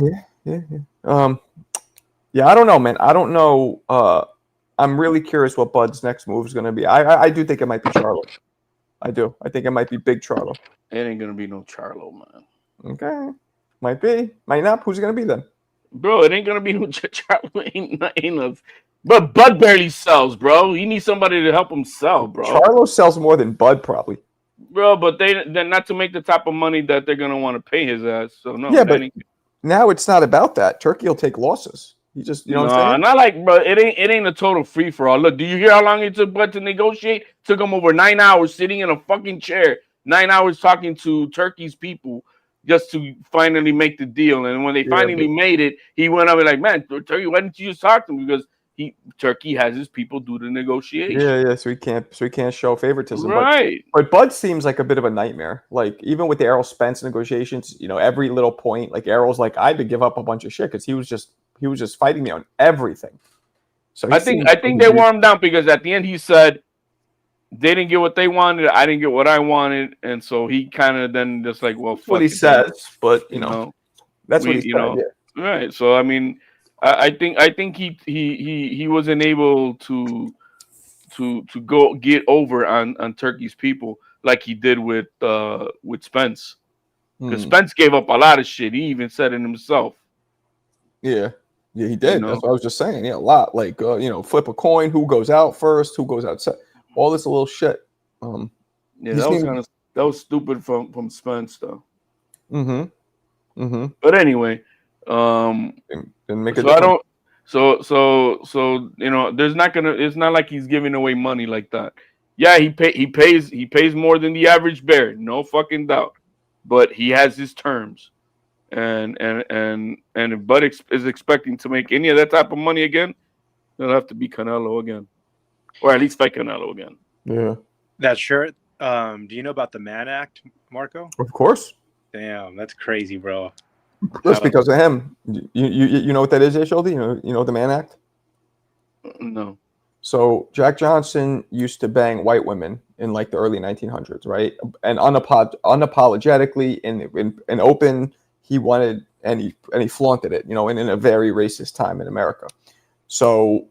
Yeah, I don't know, man. I don't know. I'm really curious what Bud's next move is going to be. I do think it might be Charlo. I do. I think it might be Big Charlo. It ain't going to be no Charlo, man. Okay. Might be. Might not. Who's it going to be then? Bro, it ain't going to be no Charlo. Ain't but Bud barely sells, bro. You need somebody to help him sell, bro. Charlo sells more than Bud, probably. Bro, but they're not to make the type of money that they're going to want to pay his ass. So, no. Yeah, but now it's not about that. Turkey will take losses. He just, what I'm saying? Not like, bro. It ain't a total free for all. Look, do you hear how long it took Bud to negotiate? Took him over 9 hours sitting in a fucking chair, 9 hours talking to Turkey's people just to finally make the deal. And when they finally made it, he went up and like, man, Turkey, why didn't you just talk to him? Because Turkey has his people do the negotiation. Yeah. So he can't show favoritism. Right. But Bud seems like a bit of a nightmare. Like even with the Errol Spence negotiations, every little point, like Errol's like, I had to give up a bunch of shit because he was just fighting me on everything. So I think they wore him down because at the end he said they didn't get what they wanted. I didn't get what I wanted, and so he kind of then just like, well, fuck what he it, says, then. but you know that's what he said. Yeah. Right. So I mean, I think he wasn't able to go get over on Turkey's people like he did with Spence, because Spence gave up a lot of shit. He even said it himself. Yeah, he did. That's what I was just saying. Yeah, a lot. Like flip a coin, who goes out first, who goes out second, all this little shit. Yeah, that was stupid from Spence though. But anyway, didn't make so I don't. So there's not gonna. It's not like he's giving away money like that. Yeah, he pays more than the average bear, no fucking doubt. But he has his terms, and if Bud is expecting to make any of that type of money again, it'll have to be Canelo again, or at least fight Canelo again. Yeah. That shirt. Do you know about the Mann Act, Marco? Of course. Damn, that's crazy, bro. Just because of him. You know what that is, HLD? You know the Mann Act? No. So Jack Johnson used to bang white women in like the early 1900s, right? And unapologetically in open, he wanted and he flaunted it, in a very racist time in America. So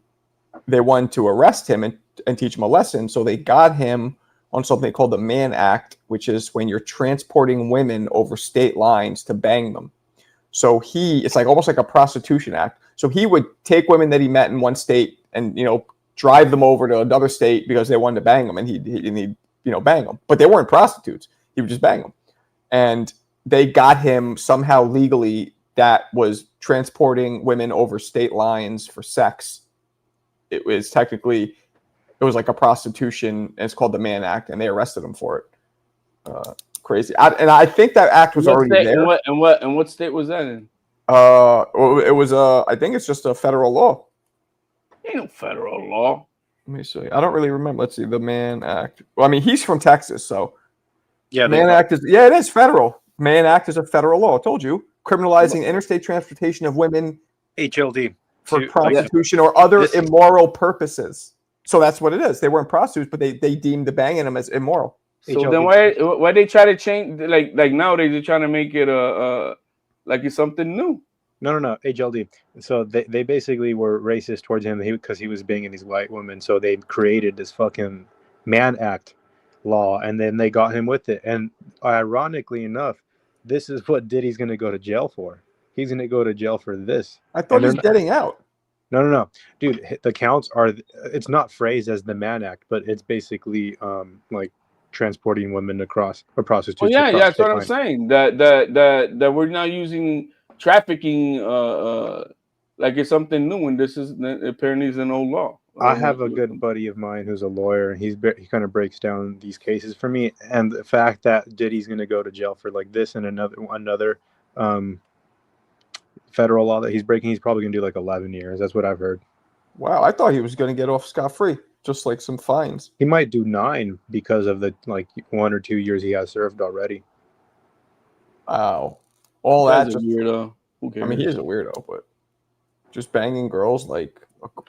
they wanted to arrest him and teach him a lesson. So they got him on something called the Mann Act, which is when you're transporting women over state lines to bang them. So it's like almost like a prostitution act. So he would take women that he met in one state and drive them over to another state because they wanted to bang them, and he'd bang them. But they weren't prostitutes. He would just bang them. And they got him somehow legally that was transporting women over state lines for sex. It was like a prostitution, and it's called the Mann Act, and they arrested him for it. Crazy. And I think that act was already there. And what state was that in? It was I think it's just a federal law. Ain't no federal law. Let me see. I don't really remember. Let's see. The Mann Act. Well, I mean, he's from Texas, so yeah. Mann Act is it is federal. Mann Act is a federal law. I told you, criminalizing interstate transportation of women, HLD, for prostitution or other immoral purposes. So that's what it is. They weren't prostitutes, but they deemed the banging them as immoral. So HLD. Then why they try to change like nowadays they're trying to make it like it's something new. No, HLD. So they basically were racist towards him because he was banging these white women. So they created this fucking Mann Act law, and then they got him with it. And ironically enough, this is what Diddy's going to go to jail for. He's going to go to jail for this. I thought he's getting out. No, dude. The counts are. It's not phrased as the Mann Act, but it's basically like transporting women across or prostitutes. Oh yeah, that's what I'm saying. That we're now using trafficking like it's something new, and this is apparently is an old law. I have a good buddy of mine who's a lawyer, and he kind of breaks down these cases for me, and the fact that Diddy's going to go to jail for like this and another federal law that he's breaking, he's probably going to do like 11 years. That's what I've heard. Wow, I thought he was going to get off scot-free, just like some fines. He might do 9 because of the 1 or 2 years he has served already. Wow. All that's a weirdo. I mean, he is a weirdo, but just banging girls like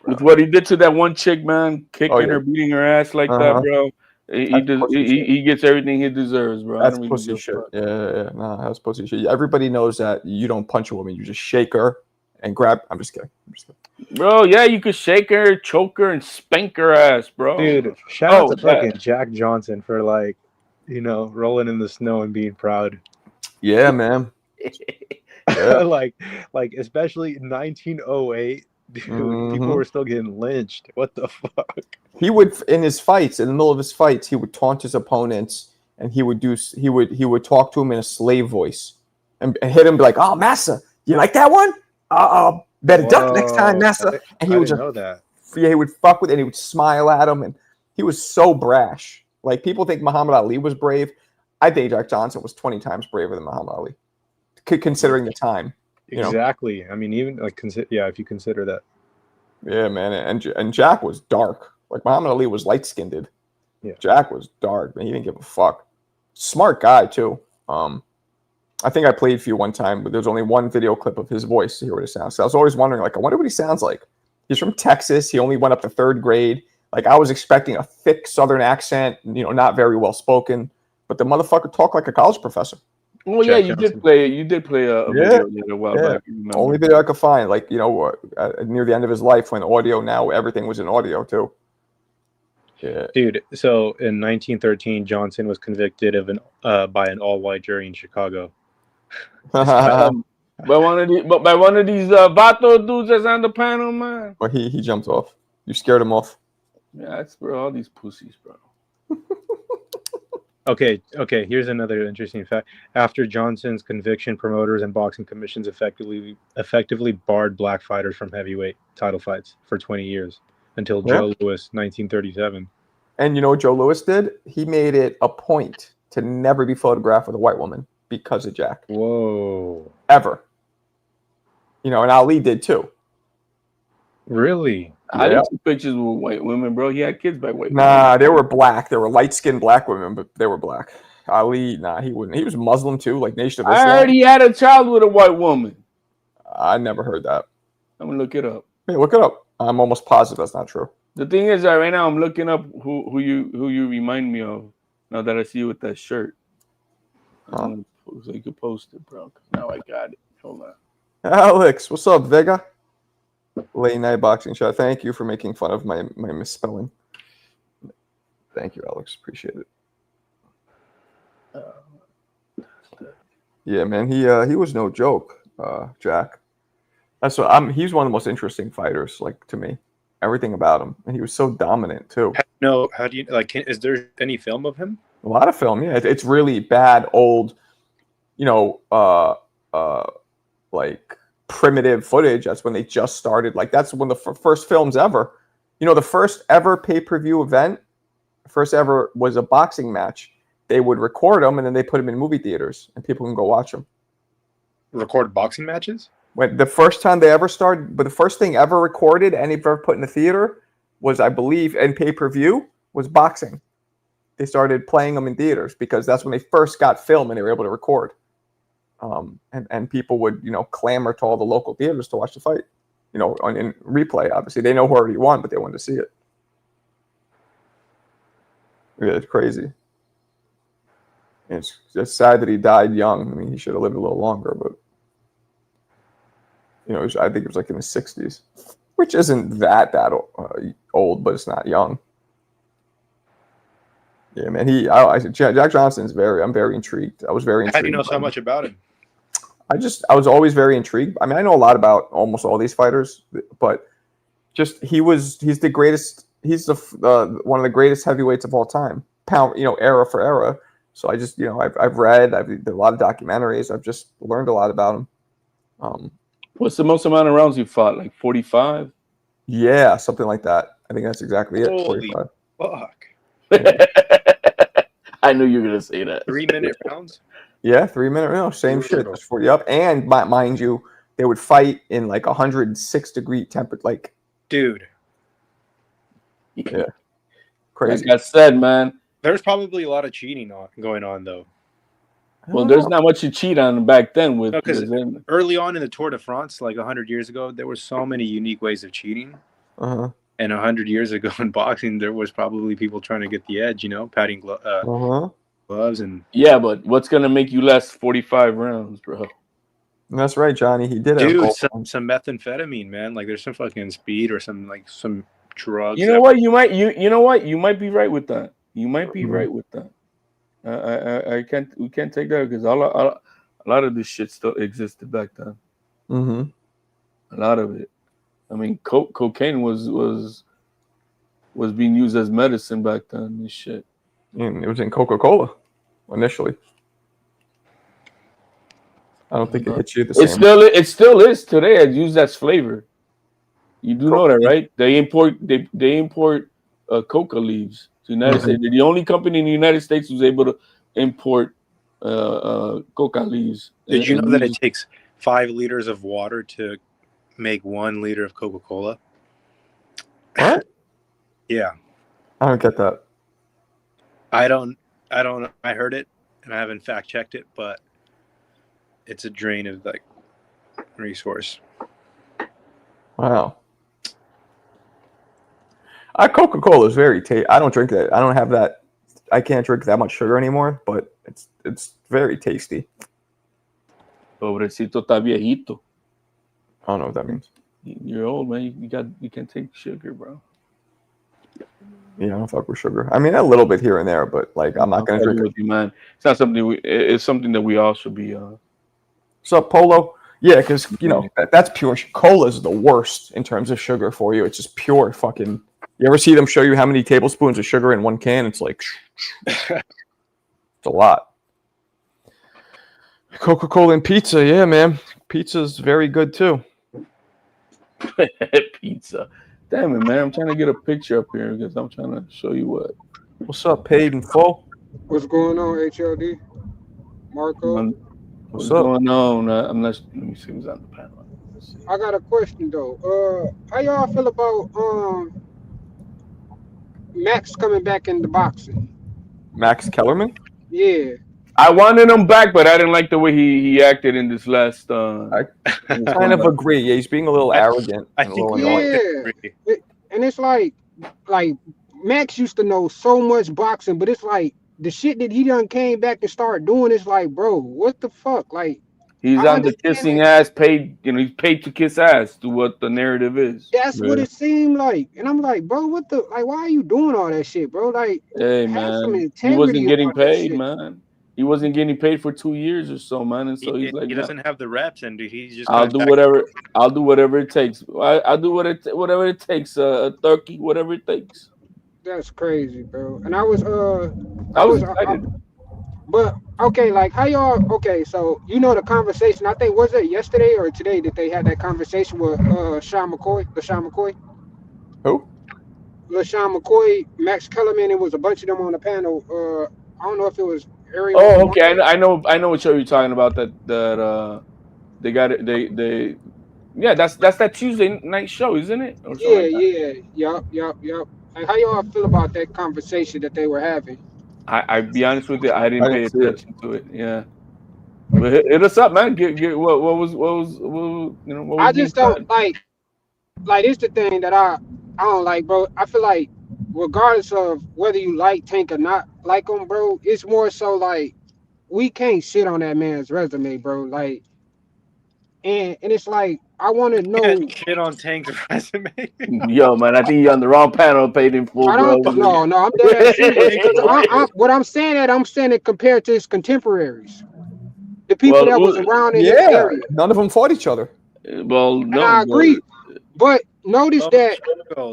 with what he did to that one chick, man, kicking her, beating her ass like that, bro. He gets everything he deserves, bro. That's pussy shit. Yeah. No, that's pussy shit. Everybody knows that you don't punch a woman; you just shake her and grab. I'm just kidding. Bro, yeah, you could shake her, choke her, and spank her ass, bro. Dude, shout out to fucking Jack Johnson for rolling in the snow and being proud. Yeah, man. Yeah. like especially in 1908, dude, people were still getting lynched. What the fuck? He would, in his fights, in the middle of his fights, he would taunt his opponents, and he would talk to him in a slave voice and hit him, be like, "Oh, massa, you like that one? Better duck next time, massa." And he would just know that. Yeah, he would fuck with it, and he would smile at him, and he was so brash. Like, people think Muhammad Ali was brave. I think Jack Johnson was 20 times braver than Muhammad Ali, considering the time. Exactly. I mean, even if you consider that. Yeah, man. And Jack was dark. Like, Muhammad Ali was light-skinned. Yeah. Jack was dark, man. He didn't give a fuck. Smart guy, too. I think I played for you one time, but there's only one video clip of his voice to hear what it sounds. So I was always wondering, like, I wonder what he sounds like. He's from Texas. He only went up to 3rd grade. Like, I was expecting a thick Southern accent, not very well spoken, but the motherfucker talked like a college professor. Oh yeah, you did play. You did play a video a while back. Only video I could find. Like, near the end of his life, when audio, now everything was in audio too. Yeah, dude. So in 1913, Johnson was convicted of by an all-white jury in Chicago. By one of these Vato dudes that's on the panel, man. Well, he jumped off. You scared him off. Yeah, that's bro. All these pussies, bro. Okay. Here's another interesting fact. After Johnson's conviction, promoters and boxing commissions effectively barred black fighters from heavyweight title fights for 20 years until Joe Louis, 1937. And you know what Joe Louis did? He made it a point to never be photographed with a white woman because of Jack. Whoa. Ever. And Ali did too. Really? I didn't see pictures with white women, bro. He had kids by white women. Nah, they were black. They were light-skinned black women, but they were black. Ali, nah, he wouldn't. He was Muslim too, like Nation of Islam. I heard he had a child with a white woman. I never heard that. I'm gonna look it up. Hey, look it up. I'm almost positive that's not true. The thing is that right now I'm looking up who you remind me of. Now that I see you with that shirt, so you could post it, bro. Now I got it. Hold on. Alex, what's up, Vega? Late night boxing shot. Thank you for making fun of my misspelling. Thank you, Alex. Appreciate it. Yeah, man. He was no joke, Jack. That's what he's one of the most interesting fighters, like, to me. Everything about him, and he was so dominant too. No, how do you like? Is there any film of him? A lot of film, yeah. It's really bad, old, like primitive footage. That's when they just started. Like, that's when the first films ever. The first ever pay-per-view event, first ever was a boxing match. They would record them and then they put them in movie theaters, and people can go watch them. Record boxing matches? When the first time they ever started, but the first thing ever recorded and ever put in the theater was, I believe, in pay-per-view, was boxing. They started playing them in theaters because that's when they first got film and they were able to record. And people would, clamor to all the local theaters to watch the fight, in replay. Obviously, they know who already won, but they wanted to see it. Yeah, it's crazy. And it's sad that he died young. I mean, he should have lived a little longer, but I think it was like in his 60s, which isn't that old, but it's not young. Yeah, man. Jack Johnson's I'm very intrigued. I was very intrigued. How do you know so much about him? I was always very intrigued. I mean, I know a lot about almost all these fighters, but just he's the greatest. He's one of the greatest heavyweights of all time, era for era. So I just, I've read, I've did a lot of documentaries. I've just learned a lot about him. What's the most amount of rounds you fought? Like 45? Yeah, something like that. I think that's exactly it. Holy 45. Fuck. I knew you were gonna say that. 3-minute rounds? Yeah, 3-minute rounds. Same shit. Just for you up. And mind you, they would fight in like 106-degree temperature. Like, dude. Yeah. Crazy. Like I said, man. There's probably a lot of cheating going on though. Well, there's not much to cheat on back then. Because early on in the Tour de France, like 100 years ago, there were so many unique ways of cheating. Uh-huh. And 100 years ago in boxing, there was probably people trying to get the edge, patting gloves and. Yeah, but what's gonna make you last 45 rounds, bro? That's right, Johnny. He did. Dude, some methamphetamine, man. Like there's some fucking speed or some drugs. You know what? You might be right with that. You might be right with that. We can't take that because a lot of this shit still existed back then. Mm-hmm. A lot of it. I mean, cocaine was being used as medicine back then. This shit. And it was in Coca-Cola initially. I don't think it hits you the same. It still is today. It's used as flavor. You do know that, right? They import coca leaves to the United States. They're the only company in the United States who's able to import coca leaves. Did you know that it takes 5 liters of water to make 1 liter of Coca-Cola? What? Yeah. I don't get that. I don't know. I heard it and I haven't fact checked it, but it's a drain of like resource. Wow. Coca-Cola is very tasty. I don't drink that. I don't have that. I can't drink that much sugar anymore, but it's very tasty. Pobrecito está viejito. I don't know what that means. You're old, man. You can't take sugar, bro. Yeah, I don't fuck with sugar. I mean, a little bit here and there, but like I'm not gonna drink it. With you, man. It's not something it's something that we all should be. What's up, Polo? Yeah, because that's pure. Cola is the worst in terms of sugar for you. It's just pure fucking. You ever see them show you how many tablespoons of sugar in one can? It's like it's a lot. Coca-Cola and pizza, yeah, man. Pizza's very good too. Pizza. Damn it, man. I'm trying to get a picture up here because I'm trying to show you what. What's up, Paid in Full? What's going on, HLD? Marco? What's going on? I'm not. Let me see who's on the panel. I got a question though. How y'all feel about Max coming back into boxing? Max Kellerman? Yeah. I wanted him back, but I didn't like the way he acted in this last. I kind of agree. Yeah, he's being a little arrogant. I think we all agree. And it's like Max used to know so much boxing, but it's like the shit that he done came back and started doing is like, bro, what the fuck? Like he's on the kissing ass, paid. He's paid to kiss ass. To what the narrative is. That's what it seemed like, and I'm like, bro, what the like? Why are you doing all that shit, bro? Like, hey man, he wasn't getting paid, man. He wasn't getting paid for 2 years or so, man. And so he's like, he doesn't have the reps, and he's just. I'll do whatever it takes. I'll do whatever it takes. A turkey, whatever it takes. That's crazy, bro. And I was excited. But okay, like how y'all? Okay, so the conversation. I think was it yesterday or today that they had that conversation with LaShawn McCoy. Who? LaShawn McCoy, Max Kellerman. It was a bunch of them on the panel. I don't know if it was. Oh, okay. I know what show you're talking about. That they got it. They yeah. That's that Tuesday night show, isn't it? Or Yup. Like, how y'all feel about that conversation that they were having? I be honest with you, I didn't pay attention to it. Yeah, but hit us up, man. Get what was I just don't like it's the thing that I don't like, bro. I feel like regardless of whether you like Tank or not like him, bro, it's more so like we can't shit on that man's resume, bro. Like, and it's like I want to know shit on Tank's resume. Yo, man, I think you're on the wrong panel. Paid in full. I don't. Bro. No, I'm dead serious. What I'm saying it compared to his contemporaries, the people that was around in his area. None of them fought each other. Well, no, I agree, but notice that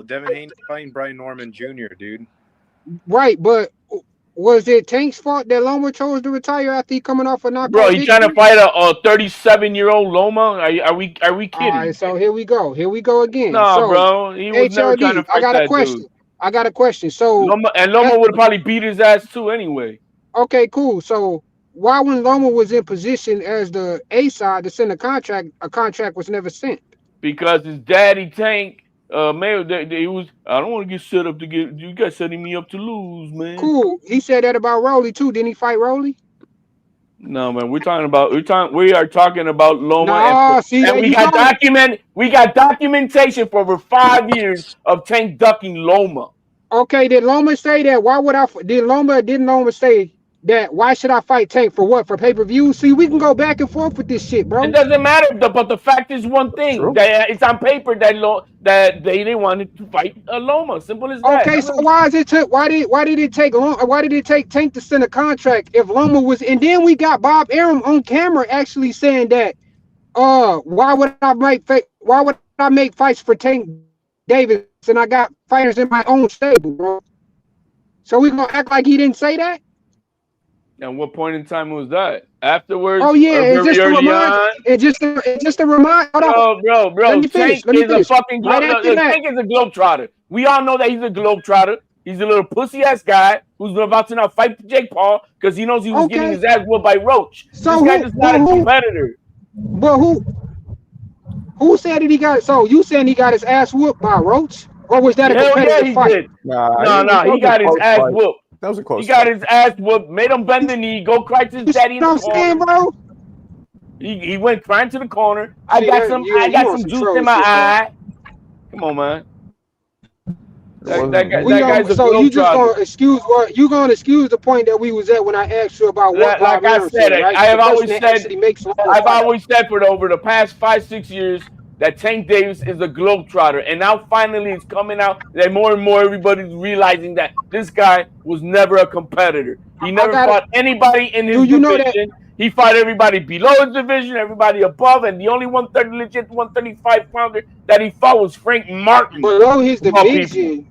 Devin Haney fighting Brian Norman Jr., dude. Right, but was it Tank's fault that Loma chose to retire after he coming off a knockout? Bro, he trying to fight a 37-year-old Loma? Are we kidding? All right, so here we go again. No, bro, he was never trying to fight that dude. I got a question. So Loma would probably beat his ass too anyway. Okay, cool. So why, when Loma was in position as the A side to send a contract was never sent? Because his daddy Tank. Man, he was. I don't want to get set up to get. You guys setting me up to lose, man. Cool. He said that about Rolly too. Didn't he fight Rolly? No, man. We are talking about Loma. And we got documentation for over 5 years of Tank ducking Loma. Okay. Did Loma say that? Didn't Loma say that? Why should I fight Tank for what? For pay-per-view? See, we can go back and forth with this shit, bro. It doesn't matter, but the fact is one thing. That it's on paper that they didn't want to fight Loma. Simple as that. Okay, so why did it take Tank to send a contract if Loma was? And then we got Bob Arum on camera actually saying that why would I make fights for Tank Davis and I got fighters in my own stable, bro? So we gonna act like he didn't say that? And what point in time was that? Afterwards? Oh yeah, it's just a reminder. Bro. Tank is a fucking globetrotter. We all know that he's a globetrotter. He's a little pussy ass guy who's about to now fight Jake Paul because he knows he was getting his ass whooped by Roach. So this guy is not a competitor. But who said that he got? So you saying he got his ass whooped by Roach, or was that a competitive fight? Did. No, he got his ass whooped. That was a close. He got his ass whooped, made him bend the knee, go cry to his daddy in the corner. Bro? He went crying to the corner. I got some juice in my eye. Come on, man. That We guy's a so you just globetrotter. gonna excuse what you gonna excuse the point that we was at when I asked you about what Like Bob I Arum said, said, right? I The have person always that said, actually makes law I've fight. always said for over the past 5-6 years that Tank Davis is a globetrotter, and now finally it's coming out that more and more everybody's realizing that this guy was never a competitor. He never fought anybody in his Do you know that? division. He fought everybody below his division, everybody above, and the only 130 legit 135 pounder that he fought was Frank Martin. Below his of all people. division.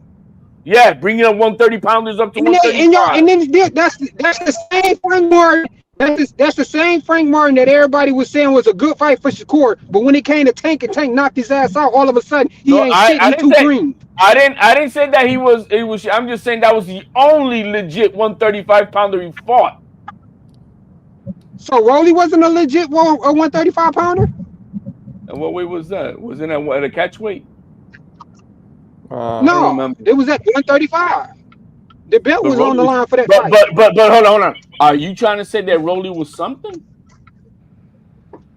Yeah, bringing up 130 pounders up to 135. And then that's the same Frank Martin. That's the same Frank Martin that everybody was saying was a good fight for Shakur. But when it came to Tank and Tank knocked his ass out, all of a sudden he ain't shit. He too green. I didn't say that he was. I'm just saying that was the only legit 135 pounder he fought. So Rolly wasn't a legit 135 pounder. And what weight was that? Wasn't that at a catch weight? No, it was at 135. The belt was on the line for that fight. But hold on. Are you trying to say that Rolly was something?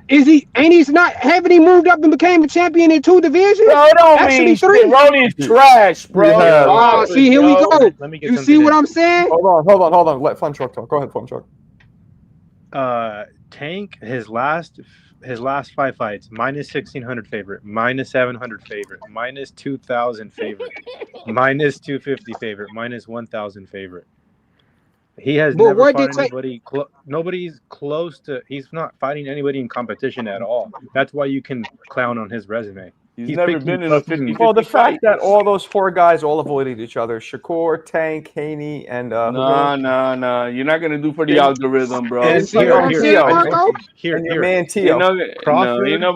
Is he? And he's not. Haven't he moved up and became a champion in 2 divisions? Bro, it don't actually mean 3. Shit. Rolly is trash, bro. Yeah. See, here we go. You see what I'm saying? Hold on. Let Fun Truck talk. Go ahead, Fun Truck. Tank, his last 5 fights, minus 1,600 favorite, minus 700 favorite, minus 2,000 favorite, minus 250 favorite, minus 1,000 favorite. He has never fought anybody. Nobody's close to. He's not fighting anybody in competition at all. That's why you can clown on his resume. He's never been in a 50. Well, the fact that all those 4 guys all avoided each other: Shakur, Tank, Haney, and No. You're not gonna do for the algorithm, bro. And your man Tio. You're not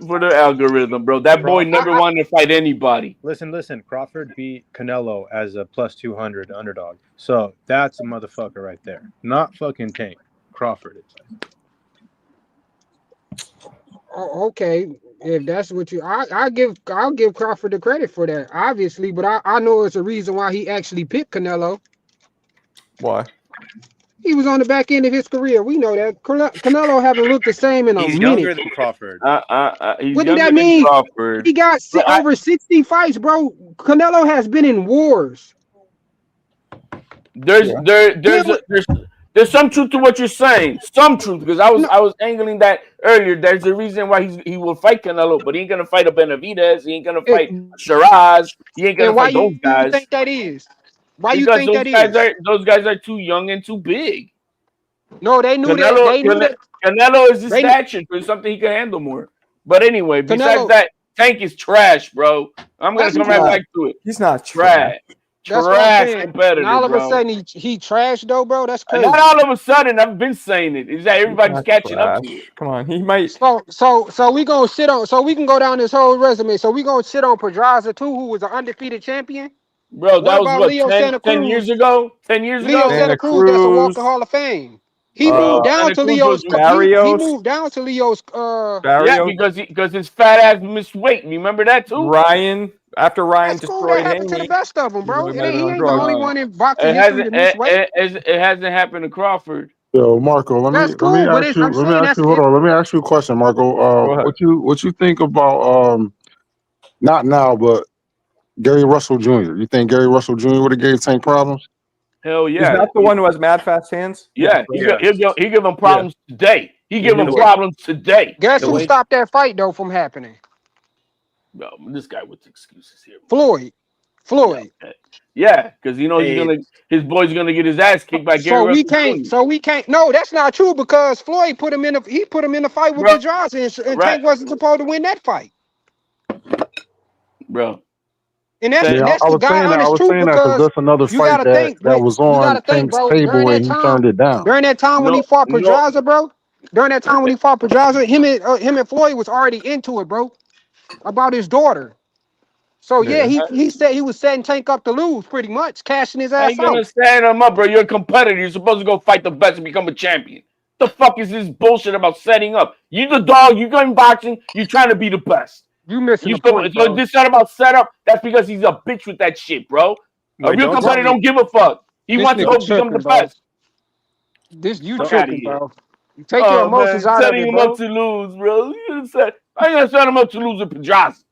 for the algorithm, bro. That boy never wanted to fight anybody. Listen. Crawford beat Canelo as a plus 200 underdog. So that's a motherfucker right there. Not fucking Tank. Crawford is. Oh, okay. If that's what you, I'll give Crawford the credit for that, obviously. But I know it's a reason why he actually picked Canelo. Why? He was on the back end of his career. We know that. Canelo haven't looked the same in a minute. He's younger than Crawford. What did that mean? Crawford. He got over 60 fights, bro. Canelo has been in wars. There's some truth to what you're saying. Some truth, because I was angling that earlier. There's a reason why he will fight Canelo, but he ain't gonna fight a Benavidez. He ain't gonna fight Shiraz. He ain't gonna fight those guys. Why you think that is? Why because you think that is? Those guys are too young and too big. No, they knew that. They knew that. Canelo is his stature. It's something he can handle more. But anyway, besides that, Tank is trash, bro. I'm gonna come right back to it. He's not trash. Trash competitor, all of a bro. sudden he trash though, bro. That's crazy. Not all of a sudden. I've been saying it. Is that everybody's catching up to it? Come on, he might. So we gonna shit on. So we can go down this whole resume. So we gonna shit on Pedraza too, who was an undefeated champion. Bro, that was what 10 years ago. 10 years ago. Leo Santa Cruz, that's a Walk of Hall of Fame. He moved down to Leo's. He moved down to Leo's. Yeah, because his fat ass missed weight. Remember that too? Ryan. After Ryan that's destroyed cool. That happened to the best of them, bro. He ain't the only one in boxing history to miss weight. It hasn't happened to Crawford. Yo, Marco, let me ask you a question, Marco. What you think about not now, but Gary Russell Jr.? You think Gary Russell Jr. would have gave Tank problems? Hell yeah. Is that the one who has mad fast hands? Yeah, he give him problems today. He give him problems today. Guess who stopped that fight though from happening? No, this guy with excuses here. Floyd. Yeah, because you know his boy's gonna get his ass kicked by Gary Russell. So we can't. No, that's not true because Floyd put him in the fight with Pedraza, and Tank wasn't supposed to win that fight. Bro. And that's the guy honest truth because that's another fight that was on Tank's table and he turned it down. During that time when he fought Pedraza, bro. During that time when he fought Pedraza, him and Floyd was already into it, bro. About his daughter. So yeah, he said he was setting Tank up to lose pretty much, cashing his ass out. How you gonna set him up, bro? You're a competitor. You're supposed to go fight the best and become a champion. The fuck is this bullshit about setting up? You the dog, you going boxing, you trying to be the best. You missing the point, so this not about setup. That's because he's a bitch with that shit, bro. A real competitor don't give a fuck. He wants to go become the best. This you tripping, bro. You take your emotions out of it, bro. Setting him up to lose, bro. I ain't gonna set him up to lose with Pedraza.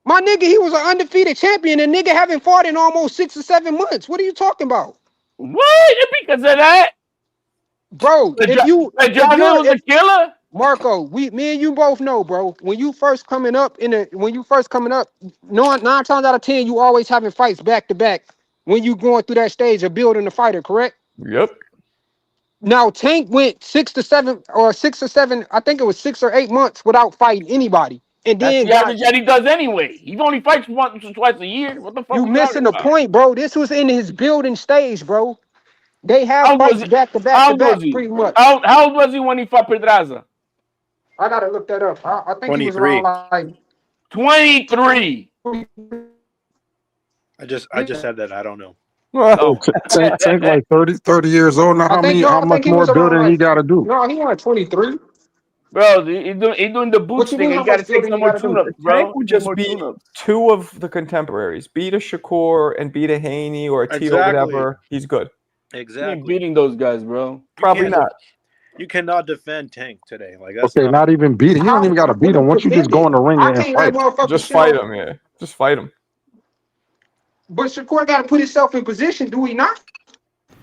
My nigga, he was an undefeated champion, and nigga haven't fought in almost 6 or 7 months. What are you talking about? What? Because of that, bro? If you're was a killer. Marco, me and you both know, bro. When you first coming up, no 9 times out of 10, you always having fights back to back. When you going through that stage of building the fighter, correct? Yep. Now Tank went 6 or 7, I think it was 6 or 8 months without fighting anybody, and That's then the average that he does anyway. He only fights once or twice a year. What the fuck? You missing the point, bro. This was in his building stage, bro. They have fights back to back to back, pretty much. How old was he when he fought Pedraza? I gotta look that up. I think he was 23. around like 23. I just said that. I don't know. Well, Tank like 30 years old now. How much more building he got to do? No, he only 23. Bro, he's doing the boots thing. He got to take some more tune-ups, bro. Tank would just beat two of the contemporaries. Beat a Shakur and beat a Haney or a Tito, whatever. He's good. Exactly. He beating those guys, bro. Probably not. You cannot defend Tank today. Like that's okay, not even beat him. You don't even got to beat him. Once you just go in the ring and fight, just fight him. Yeah, just fight him. But Shakur got to put himself in position, do he not?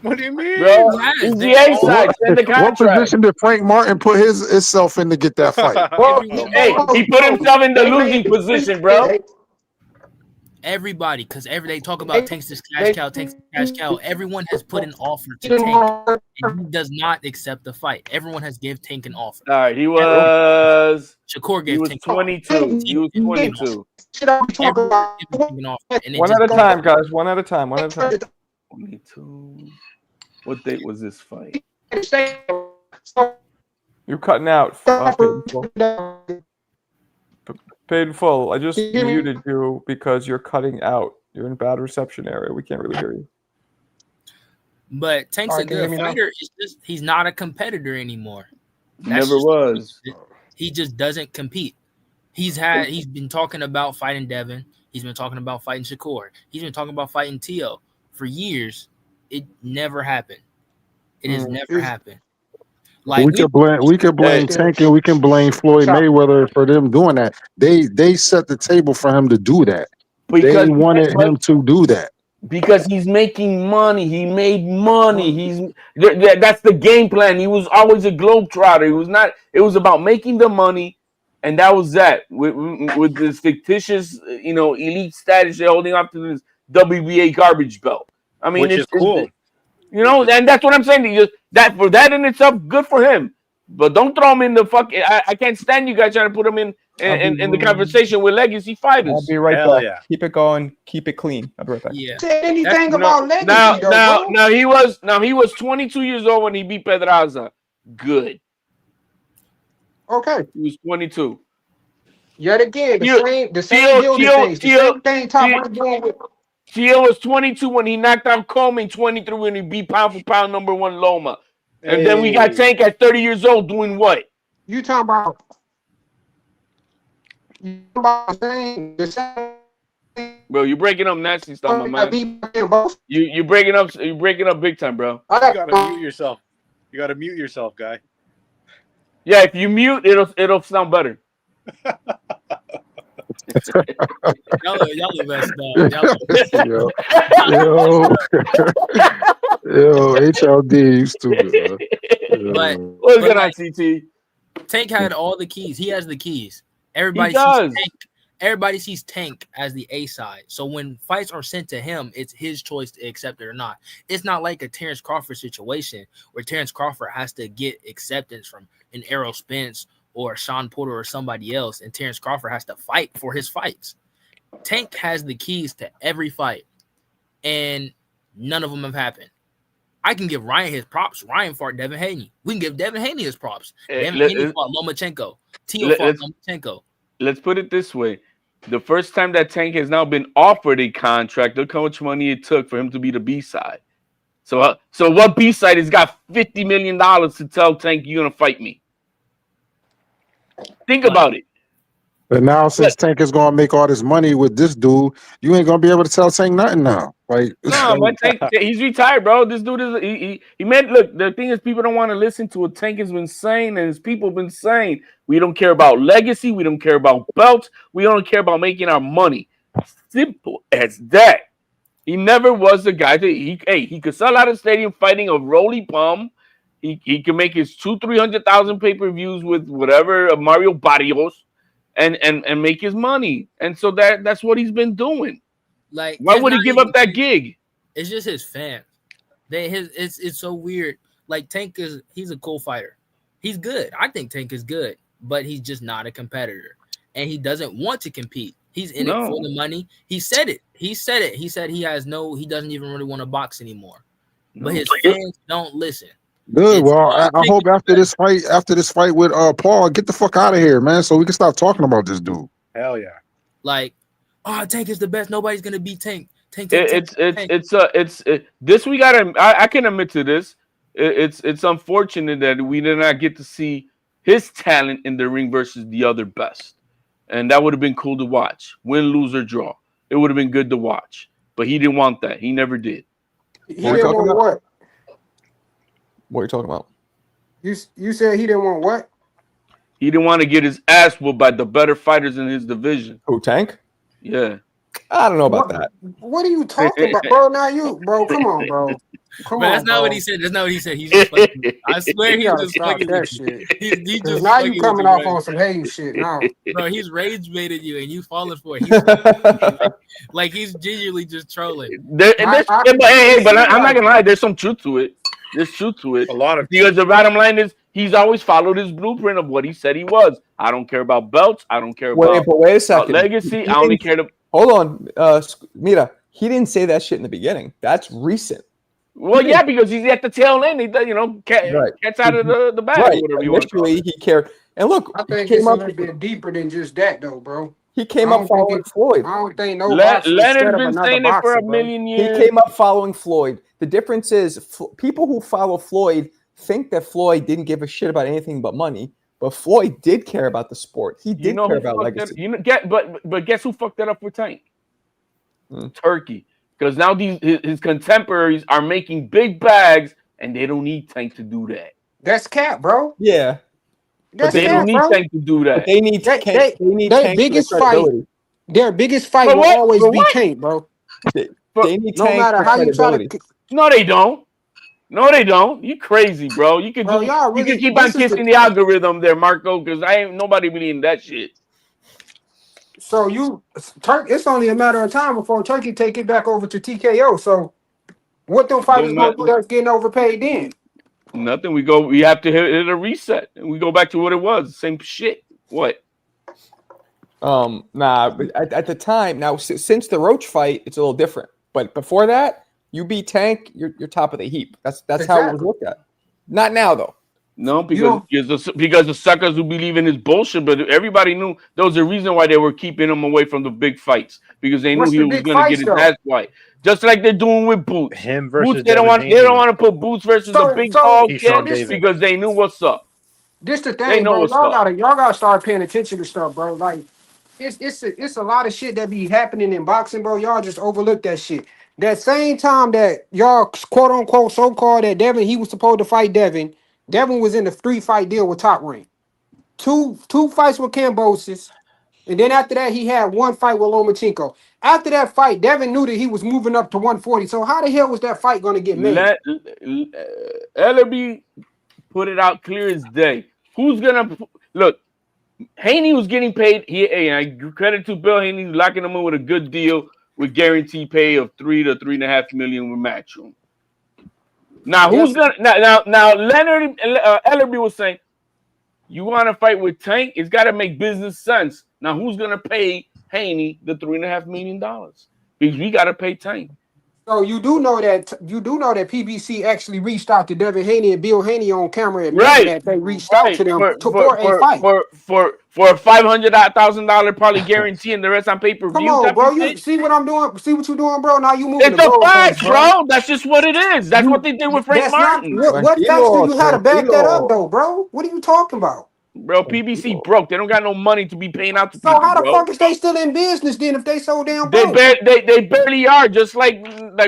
What do you mean? Bro, he's the A side. Send the contract. What position did Frank Martin put himself in to get that fight? Hey, he put himself in the losing position, bro. Everybody, because they talk about Tank's this cash cow. Everyone has put an offer to Tank, and he does not accept the fight. Everyone has gave Tank an offer. All right, Shakur gave Tank 22. He was 22. One at a time, guys. One at a time. 22. What date was this fight? You're cutting out. Paid in full. I just muted you because you're cutting out. You're in a bad reception area. We can't really hear you. But Tank's a good fighter. It's just he's not a competitor anymore. Never was. He just doesn't compete. He's been talking about fighting Devin. He's been talking about fighting Shakur. He's been talking about fighting Tio for years. It never happened. It has never happened. Like we could blame Tank and we can blame Floyd Mayweather for them doing that. They set the table for him to do that. They wanted him to do that. Because he's making money. He made money. That's the game plan. He was always a globetrotter. He was not. It was about making the money, and that was that. With this fictitious, elite status, they're holding up to this WBA garbage belt. I mean, which is cool. And that's what I'm saying. That for that in itself, good for him. But don't throw him in the fucking. I can't stand you guys trying to put him in the conversation with legacy fighters. I'll be right back. Yeah. Keep it going. Keep it clean. I'll be right back. Yeah. Say anything about legacy? Now he was 22 years old when he beat Pedraza. Good. Okay. He was 22. Yet again, the same building phase. The same thing. Top one doing with. Tio was 22 when he knocked out Coleman, 23 when he beat pound for pound number 1 Loma. And then we got Tank at 30 years old doing what? You talking about the same. Bro, you're breaking up nasty stuff, my man. You're breaking up big time, bro. You gotta mute yourself. You gotta mute yourself, guy. Yeah, if you mute, it'll sound better. Y'all are messed up. Yo, HLD, you stupid, man. But what's going on, CT? Tank had all the keys. He has the keys. Everybody sees Tank as the A side. So when fights are sent to him, it's his choice to accept it or not. It's not like a Terrence Crawford situation where Terrence Crawford has to get acceptance from an Errol Spence or Sean Porter or somebody else, and Terrence Crawford has to fight for his fights. Tank has the keys to every fight, and none of them have happened. I can give Ryan his props. Ryan fought Devin Haney. We can give Devin Haney his props. Devin Haney fought Lomachenko. Tio fought Lomachenko. Let's put it this way. The first time that Tank has now been offered a contract, look how much money it took for him to be the B-side. So what B-side has got $50 million to tell Tank, you're going to fight me? Think about it. And now, since Tank is gonna make all this money with this dude, you ain't gonna be able to tell Tank nothing now. Like, No, but Tank, he's retired, bro. This dude is he made. Look, the thing is, people don't want to listen to what Tank has been saying, and his people have been saying. We don't care about legacy. We don't care about belts. We don't care about making our money. Simple as that. He never was the guy that he could sell out a stadium fighting a roly bum. He can make his 300,000 pay-per-views with whatever Mario Barrios and make his money. And so that's what he's been doing. Like, why would he give up that gig? It's just his fans. It's so weird. Like, Tank he's a cool fighter. He's good. I think Tank is good, but he's just not a competitor. And he doesn't want to compete. He's in it for the money. He said it. He said he doesn't even really want to box anymore. But his fans don't listen. Good. Well, I hope after this fight with Paul, get the fuck out of here, man, so we can stop talking about this dude. Hell yeah. Like, Tank is the best. Nobody's gonna beat Tank. Tank. This we gotta. I can admit to this. It's unfortunate that we did not get to see his talent in the ring versus the other best, and that would have been cool to watch. Win, lose, or draw. It would have been good to watch, but he didn't want that. He never did. He didn't want what? What are you talking about? You said he didn't want what? He didn't want to get his ass whooped by the better fighters in his division. Who, Tank? Yeah. I don't know about that. What are you talking about, bro? Come on, bro. That's not what he said. That's not what he said. He's just fucking. I swear he's just fucking that shit. He just now you coming off on some hating shit now. Bro, he's rage baited you and you falling for it. He's like he's genuinely just trolling. But I'm not gonna lie. There's some truth to it. There's truth to it. A lot of because the bottom line is he's always followed his blueprint of what he said he was. I don't care about belts. I don't care about wait a second. Legacy. I only care to. Hold on, Mira. He didn't say that shit in the beginning. That's recent. Well, yeah, because he's at the tail end. He does, gets out of the bag. Right. Or whatever you want to call it. He cared. And look, I think it's a little bit deeper than just that, though, bro. He came up following Floyd. I don't think no Leonard's been saying it for a million years. He came up following Floyd. The difference is people who follow Floyd think that Floyd didn't give a shit about anything but money. But Floyd did care about the sport. He did care about legacy. But guess who fucked that up with Tank? Turkey. Because now his contemporaries are making big bags, and they don't need Tank to do that. That's cap, bro. Yeah. But they don't need Tank to do that. But they need Tank. They need their Tank biggest fight. Their biggest fight will always be Tank, bro. They need no Tank matter how you try to. No, they don't. No, they don't. You crazy, bro. You can keep on kissing the algorithm there, Marco, because I ain't nobody believing that shit. So it's only a matter of time before Turkey take it back over to TKO. So what them fighters gonna do that's getting overpaid then? Nothing. We have to hit a reset and we go back to what it was. Same shit. What? Nah, but at the time, now since the Roach fight, it's a little different. But before that, you beat Tank, you're top of the heap. That's exactly how it was looked at. Not now though. No, because the suckers who believe in his bullshit, but everybody knew there was a reason why they were keeping him away from the big fights because they knew he was going to get his ass wiped. Just like they're doing with Boots. Him versus Boots, they don't want to put Boots versus the big dog because they knew what's up. This the thing, bro. Y'all gotta start paying attention to stuff, bro. Like it's a lot of shit that be happening in boxing, bro. Y'all just overlook that shit. That same time that y'all quote unquote so called that Devin, he was supposed to fight Devin. Devin was in the 3-fight deal with Top Rank. Two fights with Kambosos. And then after that, he had one fight with Lomachenko. After that fight, Devin knew that he was moving up to 140. So how the hell was that fight going to get made? Ellerby put it out clear as day. Who's going to... Look, Haney was getting paid. I credit to Bill Haney locking him in with a good deal with guaranteed pay of $3 to $3.5 million with Matchroom. Now who's gonna now Leonard Ellerby was saying, you want to fight with Tank? It's got to make business sense. Now who's gonna pay Haney the $3.5 million? Because we got to pay Tank. So you do know that PBC actually reached out to Devin Haney and Bill Haney on camera, and that they reached out to them for a fight for a $500,000 probably guarantee, and the rest on pay-per-view. Come on, bro. You see what I'm doing? See what you're doing, bro? Now you moving. It's a fact, bro. That's just what it is. That's what they did with Frank Martin. What facts do you have to back that up, though, bro? What are you talking about? Bro, PBC broke. They don't got no money to be paying out to So people, how the bro. fuck is they still in business then if they so damn They broke? they barely are. Just like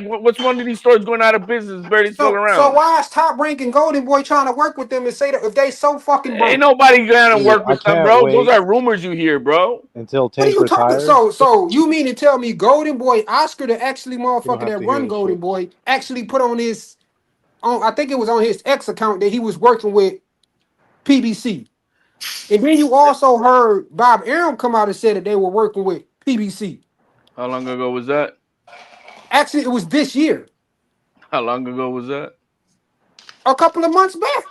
what's one of these stores going out of business, barely still around. So why is Top Rank and Golden Boy trying to work with them and say that if they so fucking broke? Ain't nobody gonna work with them, bro. Those are rumors you hear, bro. Until What are Tank you talking? retires. So you mean to tell me Golden Boy Oscar, the actually motherfucker have that to hear run this Golden shit. Boy, actually put on his I think it was on his X account that he was working with PBC. And then you also heard Bob Arum come out and said that they were working with PBC. How long ago was that? Actually, it was this year. How long ago was that? A couple of months back.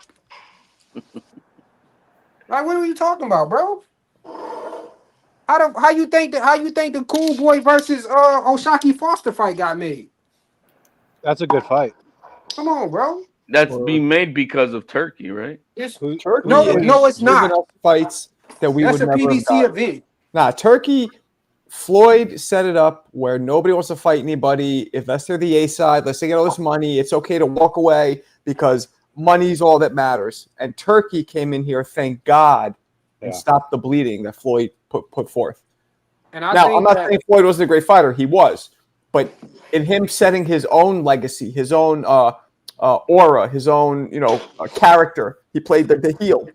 Like, what are you talking about, bro? How you think the Cool Boy versus Oshaki Foster fight got made? That's a good fight. Come on, bro. That's being made because of Turkey, right? Turkey No, it's giving not. us fights that we That's would a never have PBC gotten. event. Nah, Turkey. Floyd set it up where nobody wants to fight anybody. Unless they're the A side, unless they get all this money, it's okay to walk away because money's all that matters. And Turkey came in here, thank God, and stopped the bleeding that Floyd put forth. And I'm not saying Floyd wasn't a great fighter. He was. But in him setting his own legacy, his own aura, his own character, he played the heel.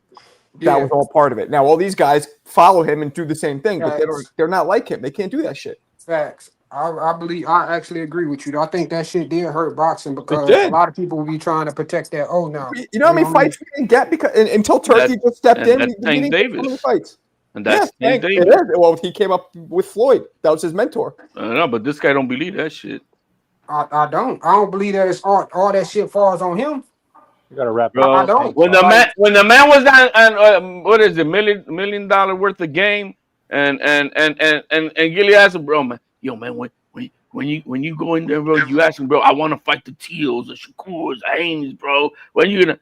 That was all part of it. Now all these guys follow him and do the same thing, but they're not like him. They can't do that shit. Facts. I actually agree with you. I think that shit did hurt boxing because a lot of people will be trying to protect that. Oh no, you know how many fights we didn't get because until Turkey just stepped in. That's Tank Davis. Fights. And that's Tank Davis. It is. Well, he came up with Floyd. That was his mentor. I don't know, but this guy don't believe that shit. I don't believe that it's all that shit falls on him. You gotta wrap it Bro, I don't. when the man was on what is it, $1 million worth of game, and Gilly asked him, bro, man, when you go in there, bro, you ask him, bro, I want to fight the Teals, the Shakurs, the Haynes, bro. When you gonna?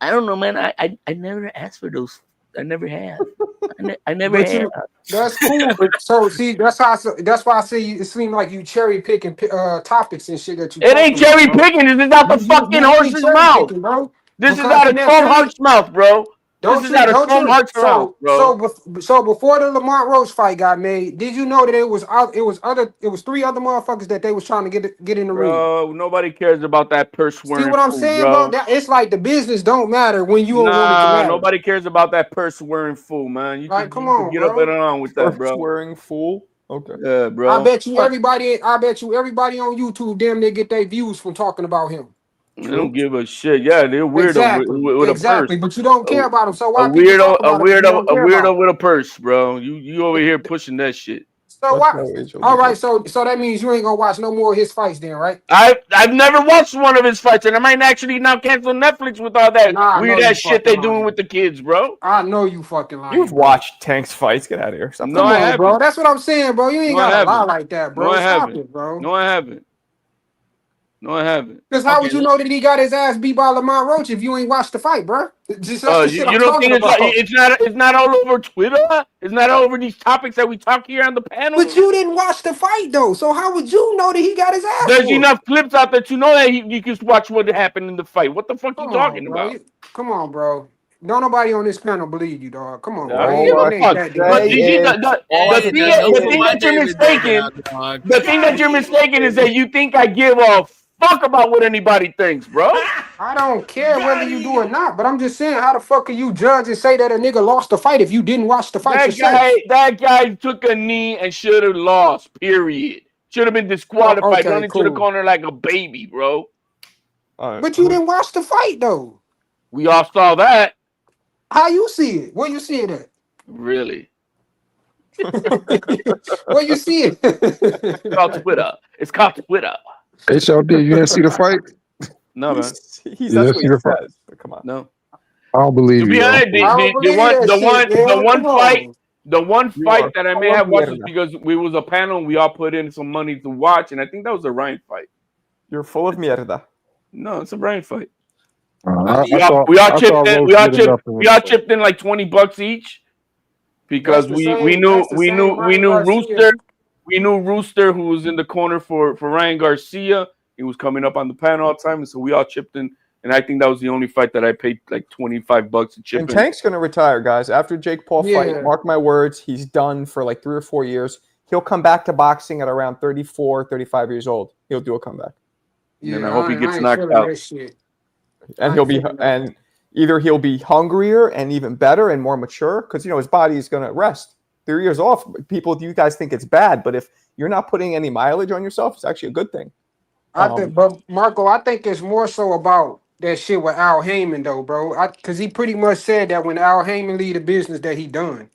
I don't know, man. I never asked for those. I never have. I never have. That's cool, but so see, that's why I say it seems like you cherry picking topics and shit that you. It ain't cherry picking. This is out the fucking horse's mouth, bro. This is out of Tom Hart's mouth, bro. This is out of Tom Hart's mouth, bro. So before the Lamont Roach fight got made, did you know that it was 3 other motherfuckers that they was trying to get in the ring? Bro, nobody cares about that purse wearing. See what I'm saying, bro? It's like the business don't matter when you don't want it to matter. Nobody cares about that purse wearing fool, man. You come on, get bro. up and on with that, bro. Purse wearing fool. Okay. Yeah, bro. I bet you everybody on YouTube damn near get their views from talking about him. They don't give a shit. Yeah, they're weirdo with a purse. But you don't care about them. So why a weirdo with a purse, bro? You over here pushing that shit. So why? All right, so that means you ain't gonna watch no more of his fights, then, right? I've never watched one of his fights, and I might actually now cancel Netflix with all that weird ass shit they doing with the kids, bro. I know you fucking lying. You've watched Tank's fights. Get out of here. Come on, bro. That's what I'm saying, bro. You ain't gotta lie like that, bro. Stop it, bro. No, I haven't. Because how would you know that he got his ass beat by Lamont Roach if you ain't watched the fight, bro? You don't think it's not all over Twitter? It's not all over these topics that we talk here on the panel? But you didn't watch the fight, though. So how would you know that he got his ass There's enough clips out there to know that you can watch what happened in the fight. What the fuck you talking about? Come on, bro. Don't nobody on this panel believe you, dog. Come on, bro. The thing that you're mistaken is that you think I give a fuck about what anybody thinks, bro. I don't care whether you do or not, but I'm just saying, how the fuck can you judge and say that a nigga lost the fight if you didn't watch the fight That guy took a knee and should have lost, period. Should have been disqualified, running to the corner like a baby, bro. But you didn't watch the fight, though. We all saw that. How you see it? Where you see it at? Really? Where you see it? It's called Twitter. It's called Twitter. HLD, you didn't see the fight? No, man. That's what he says. Come on. No. I don't believe you. To be honest, the one fight that I may have watched is because we was a panel and we all put in some money to watch, and I think that was a Ryan fight. You're full of mierda. No, it's a Ryan fight. We all chipped in like $20 each because we knew Rooster. We knew Rooster, who was in the corner for Ryan Garcia. He was coming up on the panel all the time, and so we all chipped in and I think that was the only fight that I paid like $25 to chip And in. Tank's gonna retire, guys. After Jake Paul fight, Yeah. mark my words, he's done for like 3 or 4 years. He'll come back to boxing at around 34, 35 years old. He'll do a comeback. And then Yeah, I hope he I gets ain't knocked feeling out. that shit. And I he'll ain't be feeling that. and either he'll be hungrier and even better and more mature because his body is gonna rest. 3 years off, you guys think it's bad, but if you're not putting any mileage on yourself, it's actually a good thing. I think, but Marco, I think it's more so about that shit with Al Heyman though, bro. Because he pretty much said that when Al Heyman leave the business, that he done.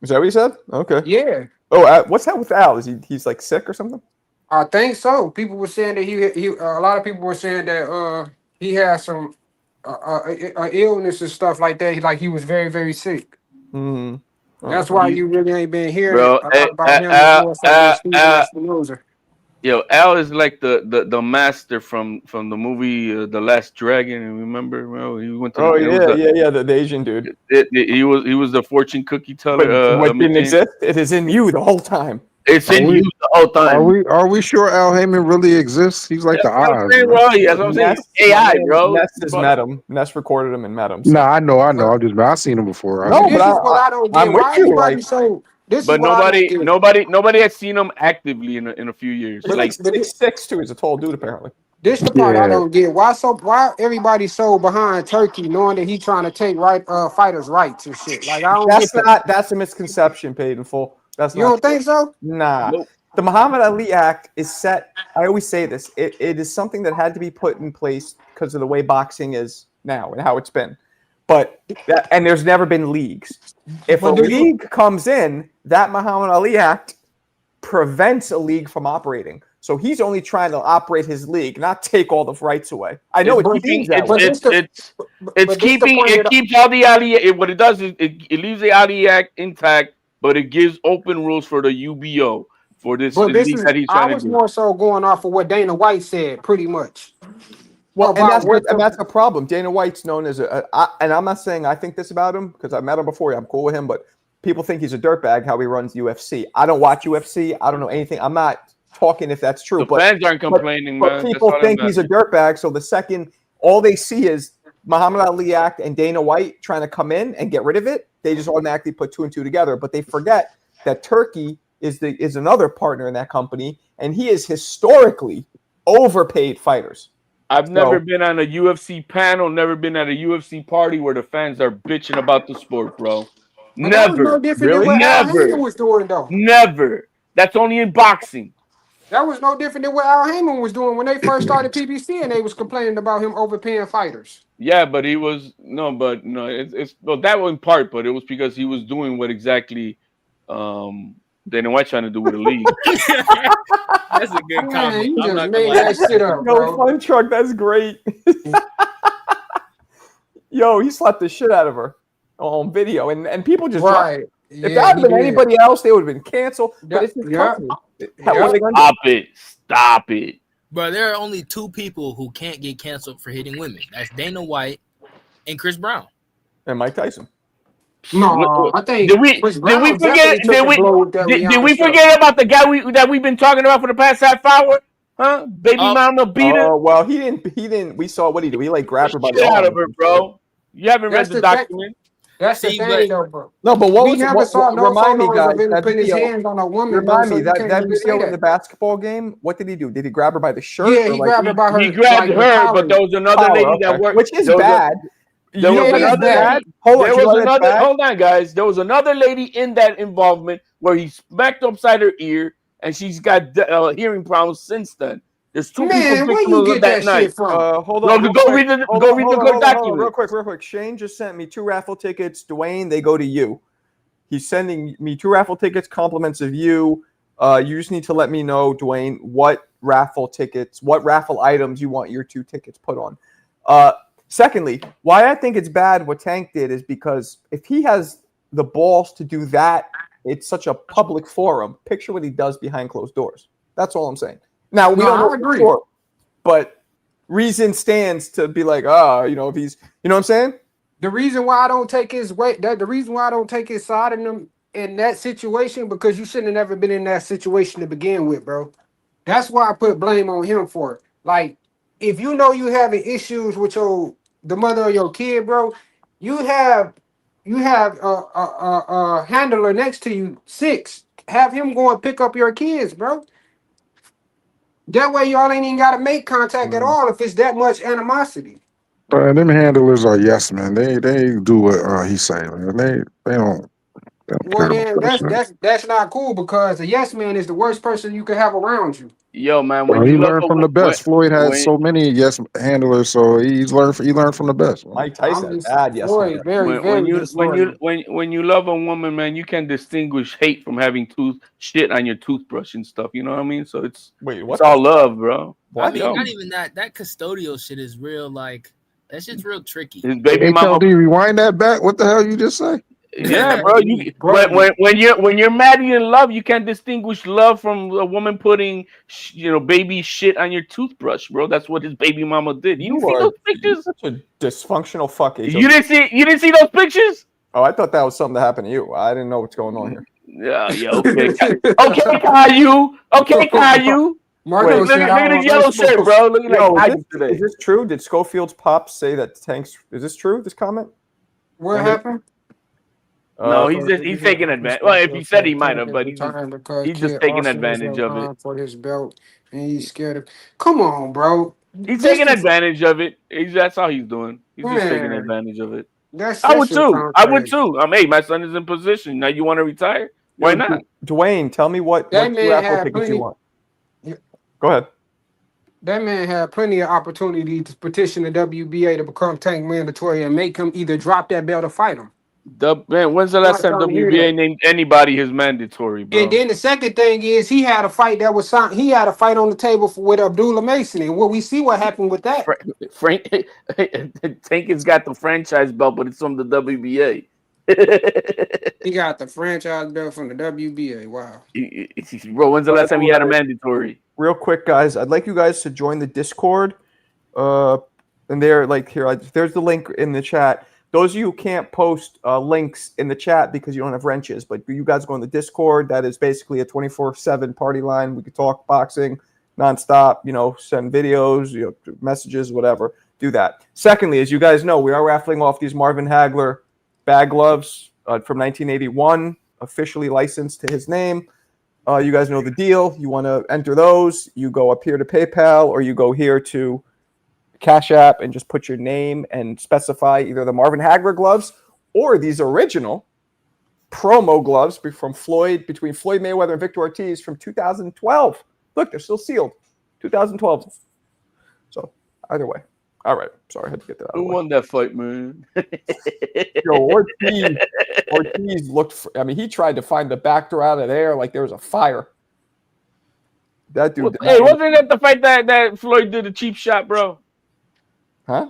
Is that what he said? Okay. Yeah, Oh, what's that with Al? Is he's like sick or something? I think so. People were saying that he a lot of people were saying that he had some illness and stuff like that. He was very very sick. Mm-hmm. That's why you really ain't been hearing Bro, a lot about him. It's more so than Steven Espinosa. Yo, Al is like the master from the movie The Last Dragon. Remember, bro? He went to. Oh yeah, the Asian dude. He was the fortune cookie teller. But what didn't exist? It is in you the whole time. It's in you the whole time. Are we sure Al Heyman really exists? He's like the eyes. That's what I'm saying. AI, bro. Ness has met him. Ness recorded him and met him. So. No, I know. I've seen him before. No, but this is what I don't get. I'm with Why you, everybody so? This but is what I don't get. nobody has seen him actively in a few years. He's like 6'6" too. He's a tall dude apparently. This the part I don't get. Why everybody so behind Turkey, knowing that he trying to take fighters' rights and shit? Like I don't get that. That's a misconception, paid in full. That's you don't think so? Nah. Nope. The Muhammad Ali Act is set. I always say this. It is something that had to be put in place because of the way boxing is now and how it's been. But and there's never been leagues. If a league comes in, that Muhammad Ali Act prevents a league from operating. So he's only trying to operate his league, not take all the rights away. I know it keeps all the Ali. What it does is it leaves the Ali Act intact, but it gives open rules for the UBO for this league that he's trying to do. I was more so going off of what Dana White said, pretty much. Well, and that's a problem. Dana White's known as and I'm not saying I think this about him because I've met him before. I'm cool with him, but people think he's a dirtbag how he runs UFC. I don't watch UFC. I don't know anything. I'm not talking if that's true. The fans aren't complaining, but people think he's a dirtbag. So the second all they see is Muhammad Ali Act and Dana White trying to come in and get rid of it, they just automatically put 2 and 2 together. But they forget that Turkey is another partner in that company, and he is historically overpaid fighters. I've never been on a UFC panel, never been at a UFC party where the fans are bitching about the sport, bro. Never. That was no different than what Al Heyman was doing, though. Never. That's only in boxing. That was no different than what Al Heyman was doing when they first started PBC and they was complaining about him overpaying fighters. Yeah, but he was it's that was in part, but it was because he was doing what exactly Dana White trying to do with the league. That's a good comment. You just made that shit up, bro. Fun truck, that's great. Yo, he slapped the shit out of her on video, and people just if that had been anybody else, they would have been canceled. But it's his company. Stop it. But there are only 2 people who can't get canceled for hitting women. That's Dana White and Chris Brown. And Mike Tyson. No, I think did we forget about the guy that we've been talking about for the past half hour? Huh? Baby mama beat her. Oh well, he didn't. We saw what he did. He like grabbed her by the arm. Out of her, bro. You haven't read the document. That's the thing, though, bro. No, but what was remind me, guys? That video, hands on a woman, remind me that video in the basketball game. What did he do? Did he grab her by the shirt? Yeah, he grabbed her by her. He grabbed her, but there was another lady that worked, which is bad. There was another. Hold on, guys. There was another lady in that involvement where he smacked upside her ear, and she's got hearing problems since then. There's 2 people victims of that night. Hold on. Go read the document. Real quick. Shane just sent me 2 raffle tickets. Dwayne, they go to you. He's sending me 2 raffle tickets, compliments of you. You just need to let me know, Dwayne, what raffle items you want your 2 tickets put on. Secondly, why I think it's bad what Tank did is because if he has the balls to do that, it's such a public forum. Picture what he does behind closed doors. That's all I'm saying. Now, we don't know for sure, but reason stands to be like, if he's, you know what I'm saying? The reason why I don't take his weight, the reason why I don't take his side in that situation, because you shouldn't have never been in that situation to begin with, bro. That's why I put blame on him for it. Like, if you know you having issues with the mother of your kid, bro, you have a handler next to you, 6. Have him go and pick up your kids, bro. That way y'all ain't even gotta make contact at all if it's that much animosity. Them handlers are yes, man. They do what he say, man. They don't care Well, about then that shit. that's not cool because a yes man is the worst person you can have around you. Yo, man, Well, when he you love learned from the best. Floyd had when so many yes handlers, so he learned from the best. Man. Mike Tyson, I'm just bad yes man. Floyd, very, very disloyal. when you love a woman, man, you can distinguish hate from having shit on your toothbrush and stuff. You know what I mean? So it's all love, bro. I mean, not even that. That custodial shit is real. Like that shit's real tricky. His baby mama. HLD, rewind that back. What the hell you just say? Yeah, bro. When you're mad and in love, you can't distinguish love from a woman putting baby shit on your toothbrush, bro. That's what his baby mama did. You see those pictures? Such a dysfunctional fuck. HLD. You didn't see those pictures? Oh, I thought that was something that happened to you. I didn't know what's going on here. Yeah. Okay, Caillou. Okay, Caillou. Marco look at his yellow shirt, bro. Look at that today. Is this true? Did Schofield's pops say that Tank's? Is this true? This comment? What happened? No, he's taking advantage. Well, if he said he might have, but he's just taking advantage of it for his belt, and he's scared of. Come on, bro. He's taking advantage of it. That's all he's doing. He's just taking advantage of it. I would too. Hey, my son is in position. Now you want to retire? Why not? Dwayne, tell me what raffle tickets you want. Go ahead. That man had plenty of opportunity to petition the WBA to become Tank mandatory and make him either drop that belt or fight him. Man, when's the last time WBA named anybody his mandatory, bro? And then the second thing is he had a fight that was signed. He had a fight on the table with Abdullah Mason, and we see what happened with that. Tank has got the franchise belt, but it's from the WBA. He got the franchise belt from the WBA. Wow. Bro, when's the last time he had a mandatory? Real quick, guys, I'd like you guys to join the Discord. And there, there's the link in the chat. Those of you who can't post links in the chat because you don't have wrenches, but you guys go in the Discord. That is basically a 24/7 party line. We could talk boxing nonstop, send videos, messages, whatever. Do that. Secondly, as you guys know, we are raffling off these Marvin Hagler bag gloves from 1981, officially licensed to his name. You guys know the deal. You want to enter those, you go up here to PayPal or you go here to Cash App and just put your name and specify either the Marvin Hagler gloves or these original promo gloves between Floyd Mayweather and Victor Ortiz from 2012. Look, they're still sealed. 2012. So either way. All right. Sorry, I had to get that out. Who won that fight, man? Ortiz looked he tried to find the back door out of there like there was a fire. That dude. Hey, wasn't that the fight that Floyd did the cheap shot, bro? Huh?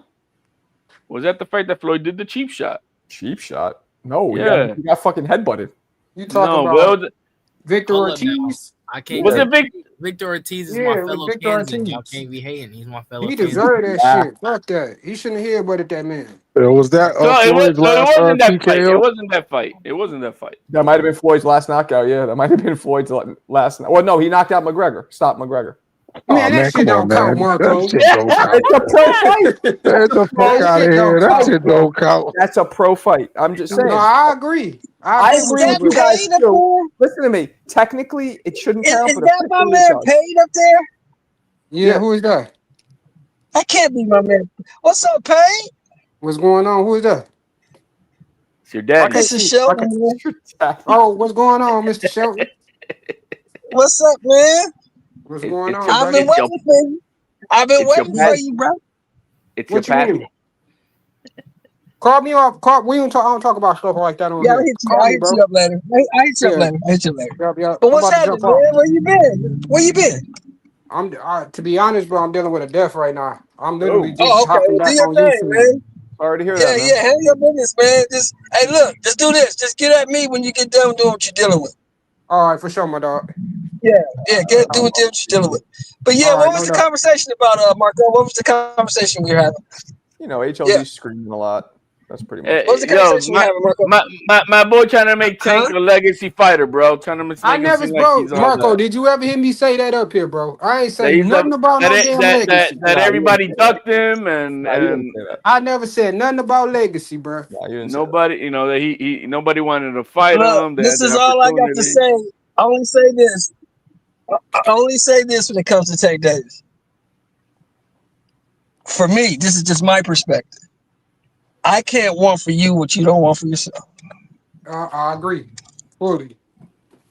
Was that the fight that Floyd did the cheap shot? Cheap shot? No, yeah. He got fucking headbutted. You talking about Victor Ortiz? I can't. Was it Victor Ortiz is my fellow Kansan. Y'all can't be hating. He's my fellow. He deserved that shit. Fuck that. He shouldn't have headbutted that man. Was that Floyd's last TKO? It wasn't that fight. That might have been Floyd's last knockout. Yeah, that might have been Floyd's last. Well, no, he knocked out McGregor. Stopped McGregor. Man, that shit don't count, Marco. It's a pro fight. Get the fuck out of here. That shit don't count. That's a pro fight. I'm just saying. No, I agree. I agree with you guys too. Listen to me. Technically, it shouldn't count. Is that my man Paid up there? Yeah, who is that? That can't be my man. What's up, Paid? What's going on? Who is that? It's your dad. This is Shelton. Oh, what's going on, Mr. Shelton? What's up, man? What's going on? I've been waiting for you. I've been waiting for you, bro. It's your pappy. Call me off. We don't talk about stuff like that on here. I'll hit you up later. I hit you up later. But what's happening, man? Where you been? Where you been? I'm to be honest, bro. I'm dealing with a death right now. I'm literally just hopping back on YouTube. Man. Sorry to hear that. Yeah, handle your business, man. Hey, look, just do this. Just get at me when you get done doing what you're dealing with. All right, for sure, my dog. Yeah, do what you're dealing with. But yeah, what was the conversation about, Marco? What was the conversation we were having? HLD's screaming a lot. That's pretty much. What's the conversation we having, Marco? My boy trying to make Tank a legacy fighter, bro. Trying to make him seem like he's all Marco, that. did you ever hear me say that up here, bro? I ain't say That nothing about no damn legacy. that everybody ducked him and I never said nothing about legacy, bro. nobody, you know, that he nobody wanted to fight Look, him. They this had is the all I got to opportunity. say. I only say this. I only say this when it comes to Tank Davis. For me, this is just my perspective. I can't want for you what you don't want for yourself. I agree fully.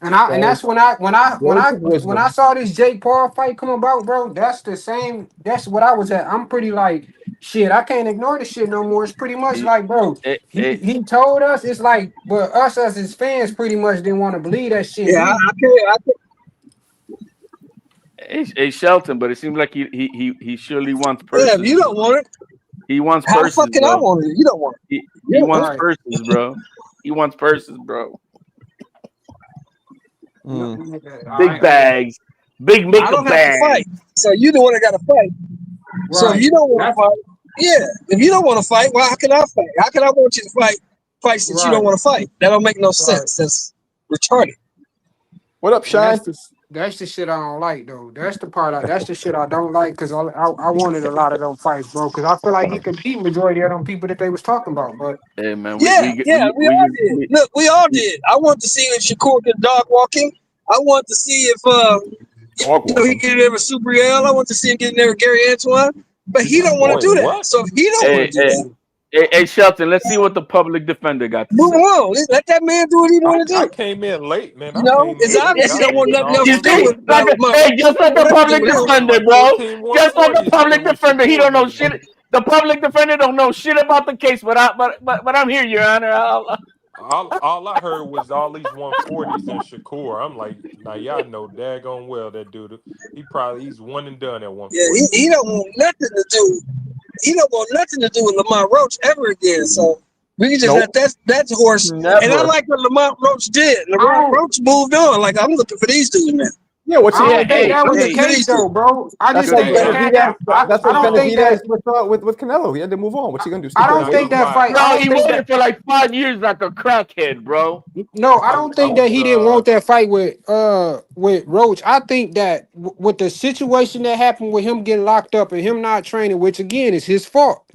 And that's when I saw this Jake Paul fight come about, bro. That's the same. That's what I was at. I'm pretty like shit. I can't ignore the shit no more. It's pretty much like, bro. He told us it's like, but us as his fans pretty much didn't want to believe that shit. Yeah, I can't. Hey Shelton, but it seems like he surely wants Yeah, purses. if you don't want it, he wants how purses. the fuck can I want it? You don't want it. He wants purses, bro. He wants purses, bro. Big bags, big makeup I don't have bags. to fight. So you the one that got to fight. Right. So if you don't want to fight, if you don't want to fight, well, how can I fight? How can I want you to fight fights that you don't want to fight? That don't make no sense. That's retarded. What up, Shine? That's the shit I don't like, though. That's the part. That's the shit I don't like because I wanted a lot of them fights, bro. Because I feel like he could beat majority of them people that they was talking about. But hey, man, we all did. Look, we all did. I want to see if Shakur could dog walk him. I want to see if he could ever Super L. I want to see him get in there with Gary Antoine. But he don't want to do that. So if he don't want to do that. Hey, Shelton, let's see what the public defender got to move say. on. Let that man do what he want to do. I came in late, man. You know, it's obvious he don't want nothing else to do with Hey, just like the public defender, bro. Just like the public defender, he don't know shit. The public defender don't know shit about the case, but I'm here, Your Honor. All I heard was all these 140s and Shakur. I'm like, now y'all know daggone well that dude. He's one and done at 140. Yeah, he don't want nothing to do. He don't want nothing to do with Lamont Roach ever again. So we can just let that horse. Never. And I like what Lamont Roach did. Lamont Roach moved on. Like, I'm looking for these dudes now. Yeah, what's I don't think that was the case, though, bro. I just think that's what Benavidez with Canelo. He had to move on. What's he gonna do? I don't think that fight. Bro, he waited for like 5 years like a crackhead, bro. No, I don't think that he didn't want that fight with Roach. I think that with the situation that happened with him getting locked up and him not training, which again is his fault.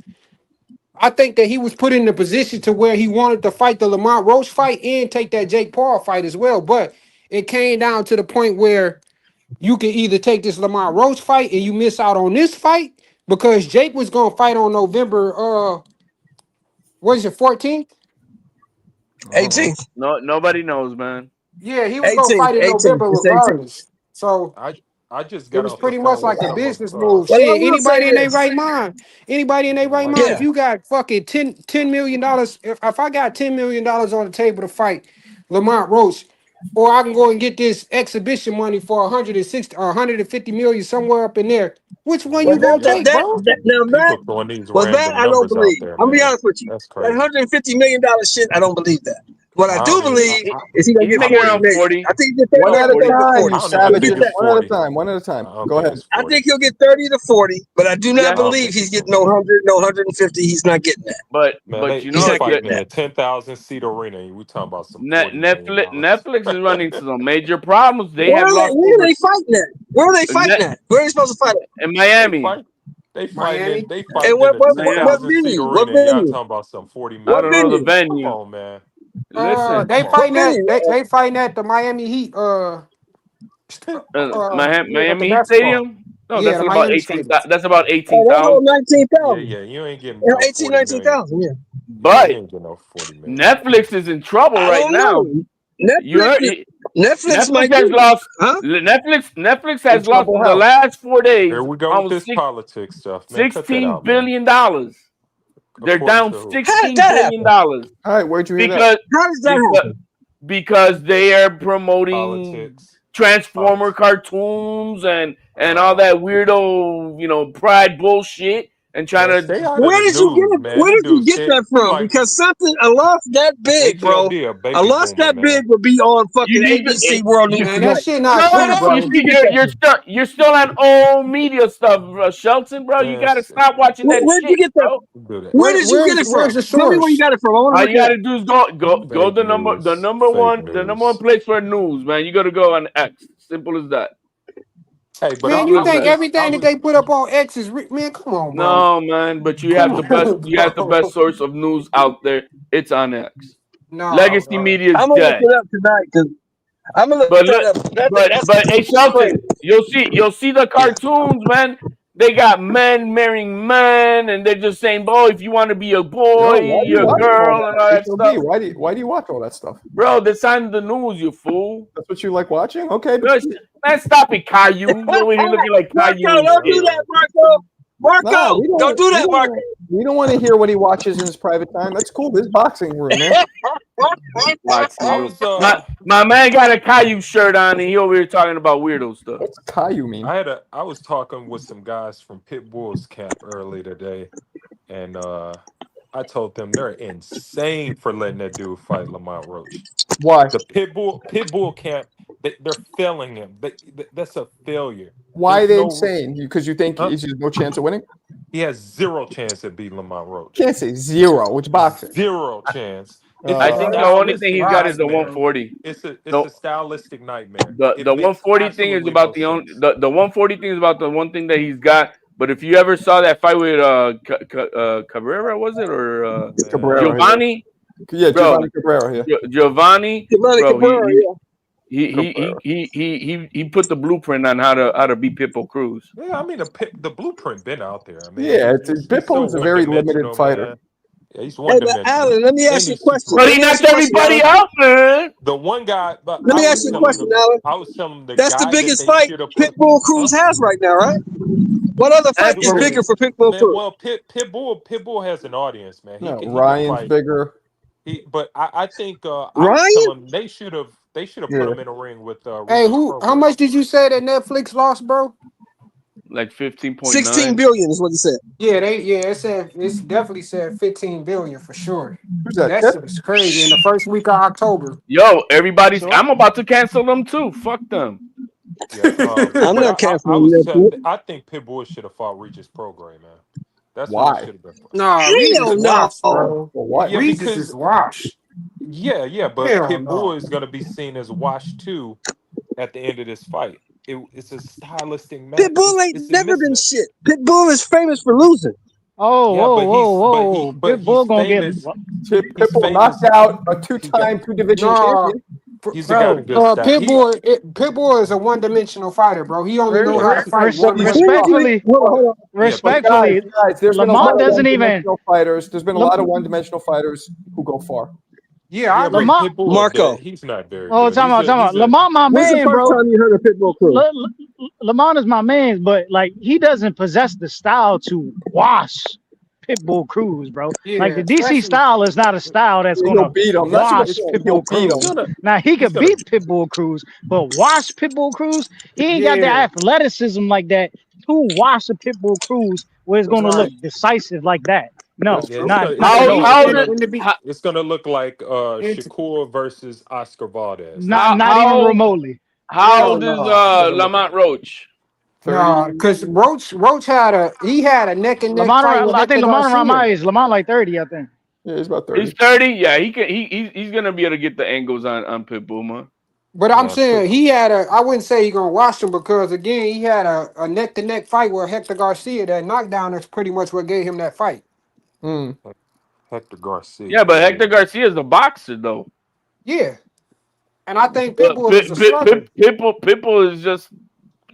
I think that he was put in the position to where he wanted to fight the Lamont Roach fight and take that Jake Paul fight as well. But it came down to the point where you can either take this Lamont Roach fight and you miss out on this fight because Jake was gonna fight on November what is it, 14th? 18th. No, nobody knows, man. Yeah, he was gonna fight in November regardless. So I just it was pretty much like a business move. Well, Shit, anybody in their right mind, if you got fucking $10 million, if I got $10 million on the table to fight Lamont Roach, or I can go and get this exhibition money for 160 or 150 million somewhere up in there. Which one you gonna take, bro? That I don't believe. I'm gonna be honest with you. That $150 million shit, I don't believe that. What I do believe is he gonna get 40. I think he get 30 one at a 40 time, to 40. you savages. One at a time. Go ahead. I think he'll get 30 to 40, but I do not believe he's getting no 100, no 150. He's not getting that. But you know, he's fighting in a 10,000 seat arena. We talking about some Netflix is running into some major problems. Where are they fighting at? Where are they fighting at? Where are they supposed to fight at? In Miami. They fighting in what a 10,000 venue? seat What arena. Y'all venue? talking about some 40 million. I don't know the venue. Come on, man. Listen, they fighting at the Miami Heat. Miami Heat Stadium. No, Yeah, that's the about Miami 18. Stadium. That's about 18,000. That's about 19,000. Yeah, you ain't getting 18, 19,000. Yeah. But you ain't getting no 40 million. Netflix is in trouble right now. Netflix has lost. Huh? Netflix has lost in the last 4 days. Here we go with this politics stuff, man. $16 billion. They're down $16 billion. All right, where'd you hear that? How does that happen? Because they are promoting politics. Transformer cartoons and all that weirdo, pride bullshit. and trying to stay out of Where the did you get news, it? man. Where That did you dude get scared. that He from? like Because a loss that big, bro, HLD, a a baby loss boomer, that man. big would be on You fucking need to. ABC World News Man, that tonight. shit not true, No, you bro. see, you're still on old media stuff, Shelton, bro. You Man, gotta stop watching that Where'd you shit, get that? bro. do that. Where did you get it Where's from? the Tell me where you source? got it from. I want to All look you it up. gotta do is go Fake the news. number Fake one news. place for news, man. You gotta go on X. Simple as that. Hey, but Man, Simple you as think that. everything that they put up on X is man? Come on, bro. No, man, but you have Come the best. on, You have the bro. best source of news out there. It's on X. No, Legacy bro. media is I'm gonna look dead. it up tonight because I'm gonna look But that look, up. That's but hey, crazy. Shelton, you'll see the cartoons, man. They got men marrying men, and they're just saying, "Boy, if you want to be a boy, Yo, why do you you're a watch all girl, and all that? that HOB, stuff." why do you watch all that stuff? Bro, that's on the news, you fool. That's what you like watching? Okay, but Man, stop it, Caillou. You over here looking like Caillou Marco, and don't do shit. that, Marco. nah, Marco, don't do that, Marco. we don't want to hear what he watches in his private time. That's cool. This boxing room, man. Boxing I room. was My man got a Caillou shirt on, and he over here talking about weirdo stuff. What's Caillou mean? I was talking with some guys from Pitbull's camp earlier today, and I told them they're insane for letting that dude fight Lamont Roach. Why? The Pitbull camp, they're failing him. That's a failure. Why are There's they no insane? Because you think he's no chance of winning? he has zero chance at beating Lamont Roach. Can't say zero. It's boxing. Zero chance. It's I a think the only thing stylistic he's got is the nightmare. 140. It's a No, stylistic nightmare. the It makes 140 thing is absolutely about no the only sense. the 140 thing is about the one thing that he's got. But if you ever saw that fight with Cabrera, was it, or Cabrera, Giovanni? Yeah, Bro, Giovanni Cabrera. Yeah, Giovanni, bro, Cabrera, he put the blueprint on how to beat Pitbull Cruz. Yeah, I mean the blueprint been out there. I mean, yeah. he's Pitbull is a very limited one-dimensional, fighter. man. Yeah, he's Hey, but one-dimensional. Alan, let me ask And you a he's question. super But Let he me ask knocked you a question, everybody Alan. out, man. the one guy, but Let me ask you a question, Alan. I was telling them the That's the guy that biggest they fight should have put. Pitbull Cruz has right now, right? What other fight is Absolutely. bigger for Pitbull Man, Cruz? well, Pitbull has an audience, man. No, He can Ryan's fight. bigger. But I think I was Ryan? telling them they should have put Yeah. him in a ring with Hey, Regis how Prograis. much did you say that Netflix lost, bro? Like 15.9. 16 billion is what he said. Yeah, it's definitely said 15 billion for sure. Who's that? That shit is crazy. In the first week of October. Yo, I'm about to cancel them too. Fuck them. Yeah, I'm not canceling that. I think Pitbull should have fought Regis Prograis, man. That's Why? what he should have been. No, Regis Hell is no. washed, bro. For what? Yeah, Regis because is washed. yeah, but Hell Pitbull no. is going to be seen as washed too at the end of this fight. It's a stylistic match. Pitbull ain't never been shit. Pitbull is famous for losing. Oh, Yeah, whoa. but Pitbull gonna famous. get Pitbull knocked out a two-time two-division champion. He's got a good style. Pitbull is a one-dimensional fighter, bro. He only know how to fight one man. respectfully, guys, there's been a Lamont lot of doesn't even. one-dimensional fighters. There's been a lot of one-dimensional fighters who go far. Yeah, I agree. But Pitbull, Marco. he's not very Oh, good. talking about Lamont, my When's the man, first bro. time you heard of Pitbull Cruz? Lamont is my man, but like he doesn't possess the style to wash Pitbull Cruz, bro. Yeah, like the DC especially- style is not a style that's He'll gonna beat him. That's what wash I'm saying. He'll Pitbull beat Cruz. him. Now he he's could gonna- beat Pitbull Cruz, but wash Pitbull Cruz, he ain't got the Yeah. athleticism like that to wash a Pitbull Cruz where it's gonna look decisive like that. No, That's true. not It's gonna look like Shakur versus Oscar Valdez. not even remotely. How old is Lamont Roach? No, because Roach had a neck and neck Lamont, fight with I think Hector Lamont around Garcia. my age. Lamont like 30, I think. Yeah, he's about 30. He's 30. Yeah, he's gonna be able to get the angles on Pitbull, man. But I'm saying I wouldn't say he's gonna watch him because again he had a neck to neck fight with Hector Garcia. That knockdown is pretty much what gave him that fight. Hector Garcia. Yeah, but Hector Garcia is a boxer though. Yeah, and I think Pitbull is a slugger. Pitbull is just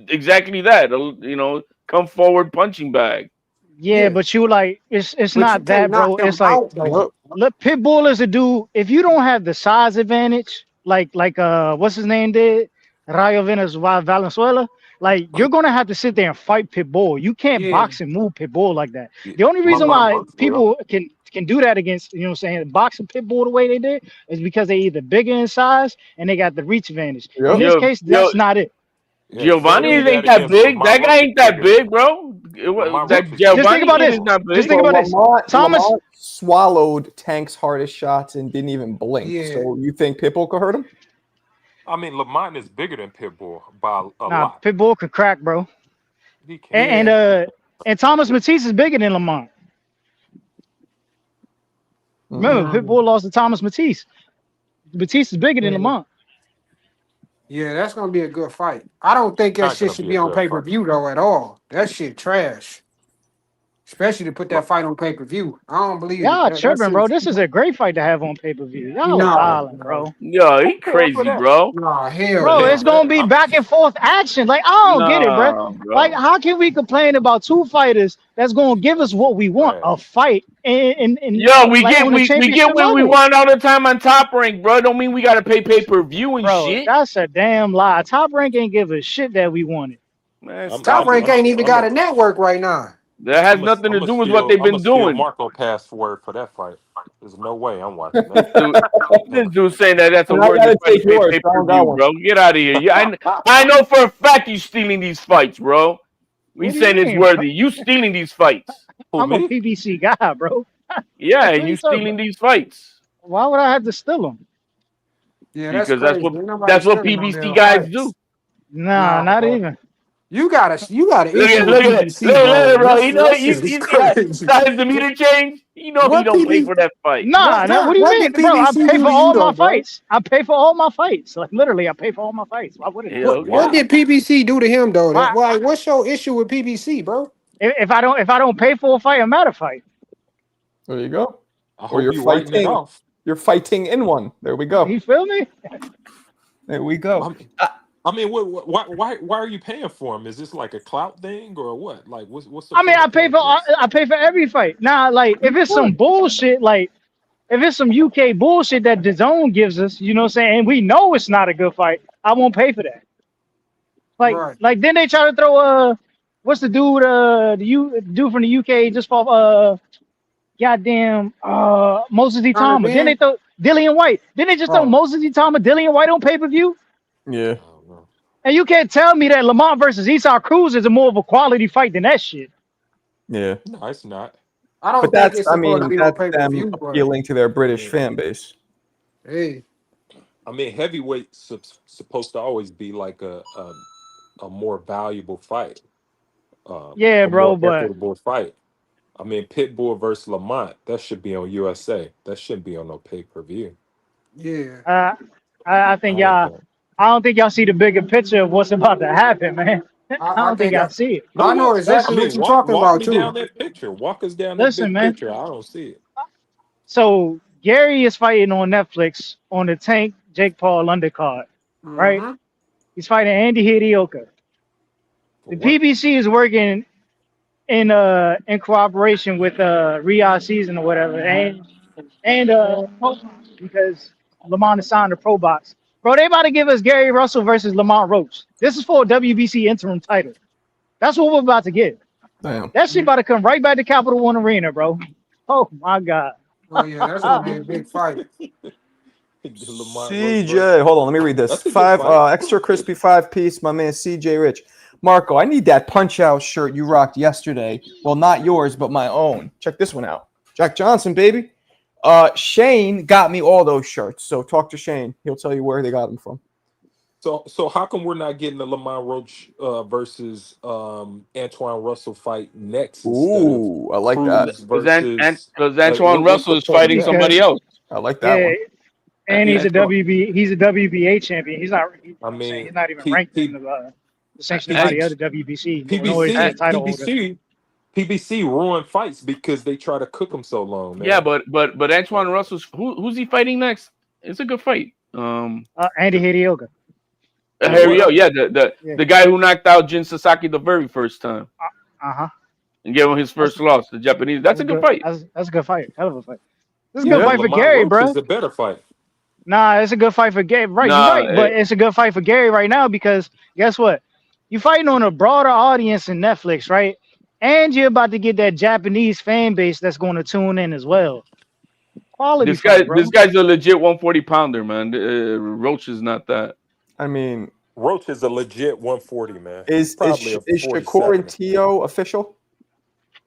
exactly that. You know, come forward punching bag. Yeah, but you like it's But not you that, can't bro. knock them It's like out, though. look, Pitbull is a dude. If you don't have the size advantage, like what's his name did, Rayo Valenzuela, like you're gonna have to sit there and fight Pitbull. You can't box and move Pitbull like that. The only reason why people can do that against, you know what I'm saying, boxing Pitbull the way they did is because they either bigger in size and they got the reach advantage. In this case, that's not it. Giovanni ain't that big. That guy ain't that big, bro. That Just think about this. is not big. Just think about this. Lamont swallowed Tank's hardest shots and didn't even blink. Yeah. So you think Pitbull could hurt him? I mean, Lamont is bigger than Pitbull by a Nah, lot. Pitbull could crack, bro. He can. And Thomas Matisse is bigger than Lamont. Remember, Pitbull lost to Thomas Matisse. Matisse is bigger than Lamont. Yeah, that's gonna be a good fight. I don't think that Not shit gonna should be be a on good pay per view though at all. That shit trash. Especially to put that fight on pay per view. I don't believe Y'all that tripping, bro. shit's- This is a great fight to have on pay per view. Y'all Nah, violent, bro. Yo, he crazy, bro. Nah, hell Bro, no. it's gonna be back and forth action. Like I don't get it, bro. Like, how can we complain about two fighters that's gonna give us what we want? A fight and Yo, we like, get on the we get championship what we level. want all the time on Top Rank, bro. Don't mean we gotta pay per view and Bro, shit. that's a damn lie. Top Rank ain't give a shit that we wanted. Man, Top Rank ain't even got a network right now. That has nothing to do with what they've been doing. Marco password for that fight. There's no way I'm watching that. This dude saying that's a And I word gotta to take yours, pay I per don't got view, one. bro. Get out of here. I know for a fact you stealing these fights, bro. We What do you saying it's mean, worthy. You stealing these fights. I'm a PBC guy, bro. Yeah, What and are you you talking stealing about? these fights. Why would I have to steal them? Yeah, Because crazy. Ain't nobody that's what stealing no PBC damn guys fights. do. Nah, not bro. even. You got an Look issue at with it. PBC, Look at it, bro. bro. You know That shit is you crazy. saw his demeanor change. You know he What don't pay PB for that fight. Nah, what do you what mean, did bro? I PBC pay do for to you all though, my bro? fights. I pay for all my fights. Like literally, I pay for all my fights. Why wouldn't I? What did PBC do to him though? Why? What's your issue with PBC, bro? If I don't pay for a fight, I'm not a fight. There you go. I Or hope you're you writing it fighting. off. You're fighting in one. There we go. You feel me? There we go. I mean, why are you paying for him? Is this like a clout thing or what? Like, what's the I mean, point of paying for this? I pay for every fight. Now, like if it's some bullshit, like if it's some UK bullshit that DAZN gives us, you know what I'm saying, and we know it's not a good fight, I won't pay for that. Like then they try to throw what's the dude dude from the UK just for goddamn Moses E. Conor Thomas. Then they Benn? throw Dillian White. Then they just throw Moses E. Thomas, Dillian White on pay-per-view. Yeah. And you can't tell me that Lamont versus Esau Cruz is a more of a quality fight than that shit. Yeah. No, it's not. I don't But think that's it's supposed to be on that's pay per them view, but appealing to their British fan base. hey, I mean, heavyweight's supposed to always be like a more valuable fight. Yeah, a bro, more but equitable fight. I mean, Pitbull versus Lamont, that should be on USA. That shouldn't be on no pay-per-view. yeah. I think y'all. I don't think y'all see the bigger picture of what's about to happen, man. I don't think y'all see it. I know exactly what you're talking walk about me too. down that picture. Walk us down that Listen, big man. picture. I don't see it. So Gary is fighting on Netflix on the Tank Jake Paul undercard, right? Mhm. He's fighting Andy Hidioka. The PBC is working in cooperation with Riyadh Season or whatever, and because Lamont is signed to Pro Box. Bro, they about to give us Gary Russell versus Lamont Roach. This is for a WBC interim title. That's what we're about to get. Damn. That shit about to come right back to Capital One Arena, bro. Oh my God. Oh yeah, that's gonna be a big fight. CJ, hold on, let me read this. That's a good 5 fight. extra crispy 5-piece, my man CJ Rich. Marco, I need that punch out shirt you rocked yesterday. Well, not yours, but my own. Check this one out. Jack Johnson, baby. Shane got me all those shirts. So talk to Shane. He'll tell you where they got them from. So how come we're not getting the Lamont Roach versus Antoine Russell fight next? Ooh, I like that. Because Antoine Russell is fighting somebody else. I like that one. And he's a WBA champion. He's not. I mean, he's not even ranked in the sanctioned body of the WBC. Nor is he a title holder. PBC ruined fights because they try to cook them so long, man. Yeah, but Antoine Russell's who's he fighting next? It's a good fight. Andy Hidioka. The guy who knocked out Jin Sasaki the very first time. And gave him his first loss, the Japanese. That's a good fight. That's a good fight. Hell of a fight. This is a good fight for Gary, bro. It's a better fight. Nah, it's a good fight for Gary. Right, you're right. But it's a good fight for Gary right now because guess what? You're fighting on a broader audience in Netflix, right? And you're about to get that Japanese fan base that's going to tune in as well. Quality. This guy's a legit 140-pounder, man. Roach is not that. I mean, Roach is a legit 140, man. Is Shakur and Tio official?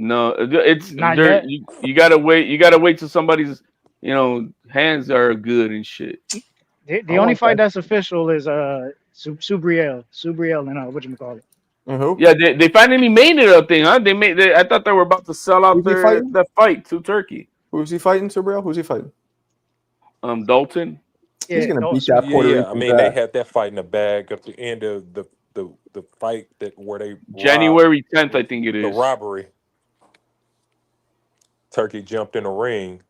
No, it's Not there. yet. You gotta wait. You gotta wait till somebody's hands are good and shit. The only fight that's official is Subriel and whatchamacallit. Who? Yeah, they finally made it a thing, huh? I thought they were about to sell out Who's he fighting? that fight to Turkey. Who's he fighting, Subriel? Who's he fighting? Dalton. He's gonna beat Dalton. that Puerto Yeah. Rican. I mean, they had that fight in the bag at the end of the fight where they January 10th, I think it the is. robbery. Turkey jumped in the ring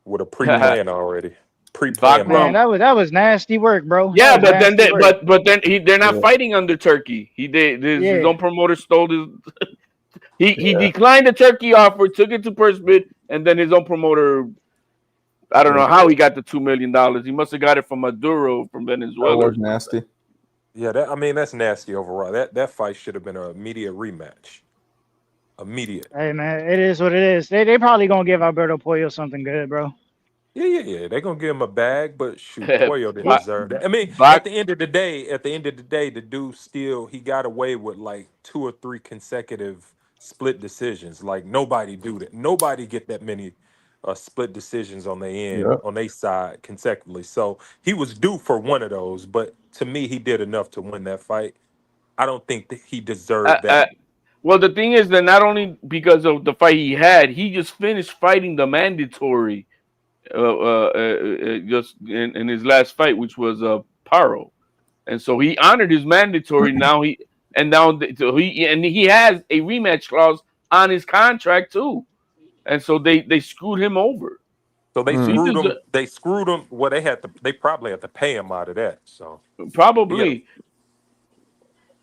with a pre-plan already. Pre-plan. Man, that was nasty work, bro. Yeah, but then they're not fighting under Turkey. His own promoter stole his. He declined the Turkey offer, took it to purse bid, and then his own promoter. I don't know how he got the $2 million. He must have got it from Maduro from Venezuela. That was nasty. Yeah, that's nasty overall. That fight should have been an immediate rematch. Immediate. Hey man, it is what it is. They probably gonna give Alberto Pollo something good, bro. Yeah. They're gonna give him a bag, but shoot, Pollo didn't deserve that. I mean, at the end of the day, the dude he got away with like 2 or 3 consecutive split decisions. Like nobody do that. Nobody get that many split decisions on their end, on their side consecutively. So he was due for one of those, but to me, he did enough to win that fight. I don't think that he deserved that. Well, the thing is that not only because of the fight he had, he just finished fighting the mandatory just in his last fight, which was Paro, and so he honored his mandatory. Now he has a rematch clause on his contract too, and so they screwed him over. So they screwed him. They screwed him. Well, they probably had to pay him out of that. So probably.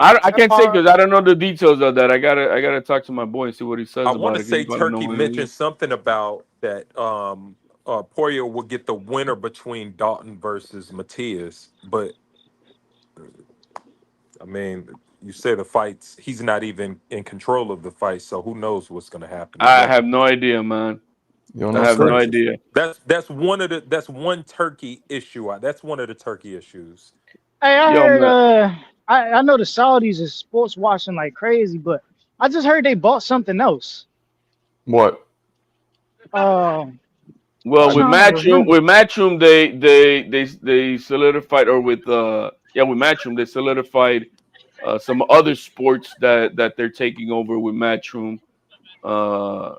I can't say because I don't know the details of that. I gotta talk to my boy and see what he says about it. I want to say Turkey mentioned something about that. Poirier will get the winner between Dalton versus Matias, but I mean, you say the fights. He's not even in control of the fight, so who knows what's going to happen? I have no idea, man. I have no idea. That's one Turkey issue. That's one of the Turkey issues. Hey, I heard. I know the Saudis is sports watching like crazy, but I just heard they bought something else. What? Well, with Matchroom, they solidified, or with Matchroom, they solidified some other sports that they're taking over with Matchroom. So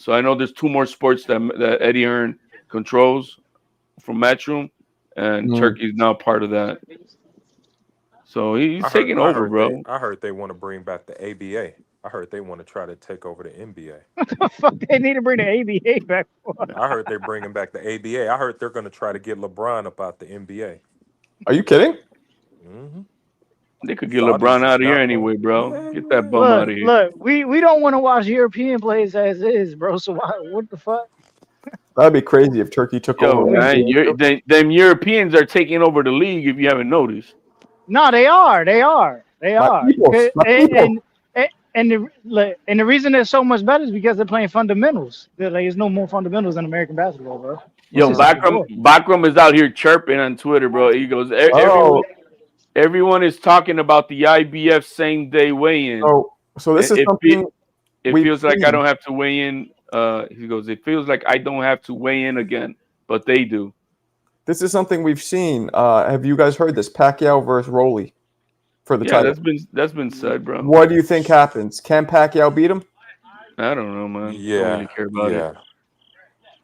I know there's 2 more sports that Eddie Hearn controls from Matchroom, and Turkey's now part of that. So he's taking over, bro. I heard they want to bring back the ABA. I heard they want to try to take over the NBA. What the fuck they need to bring the ABA back for? I heard they're bringing back the ABA. I heard they're going to try to get LeBron about the NBA. Are you kidding? Mm-hmm. They could get LeBron out of here anyway, bro. Get that bum out of here. Look, we don't want to watch European plays as is, bro. So what the fuck? That'd be crazy if Turkey took over. Man, them Europeans are taking over the league. If you haven't noticed. No, they are. And the reason they're so much better is because they're playing fundamentals. There's no more fundamentals in American basketball, bro. Yo, Bakram is out here chirping on Twitter, bro. He goes, everyone is talking about the IBF same day weigh-in. So this is something. It feels like I don't have to weigh in. He goes, it feels like I don't have to weigh in again, but they do. This is something we've seen. Have you guys heard this? Pacquiao versus Rolly for the title. That's been said, bro. What do you think happens? Can Pacquiao beat him? I don't know, man. Yeah. I don't really care about it.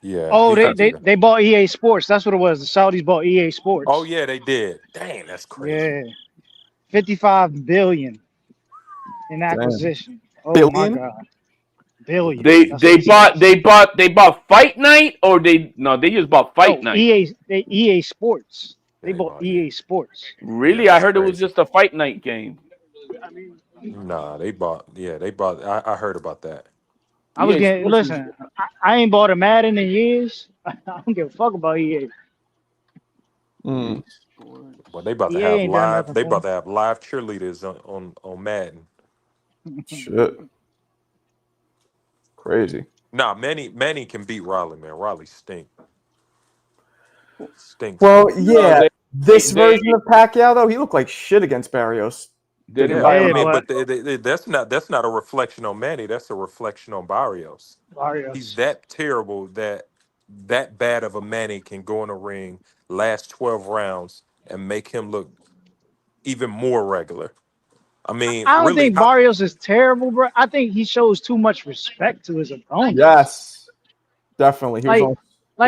Yeah. Oh, they bought EA Sports. That's what it was. The Saudis bought EA Sports. Oh yeah, they did. Dang, that's crazy. Yeah, $55 billion in acquisition. Damn. Oh my god. Billion. They bought Fight Night, or they just bought Fight Night. EA Sports. They bought EA Sports. Really? I heard it was just a Fight Night game. Nah, they bought. I heard about that. I was getting. Listen, I ain't bought a Madden in years. I don't give a fuck about EA. Well, they about to have live. They about to have live cheerleaders on Madden. Shit. Crazy. Nah, Manny can beat Raleigh, man. Raleigh stinks. Well, yeah. This version of Pacquiao, though, he looked like shit against Barrios. They didn't Yeah, buy I him mean, out. but that's not a reflection on Manny. That's a reflection on Barrios. He's Barrios. that terrible that bad of a Manny can go in a ring, last 12 rounds, and make him look even more regular. I mean, I don't really, think Barrios is terrible, bro. I think he shows too much respect to his opponents. Yes, definitely. He was Like, on.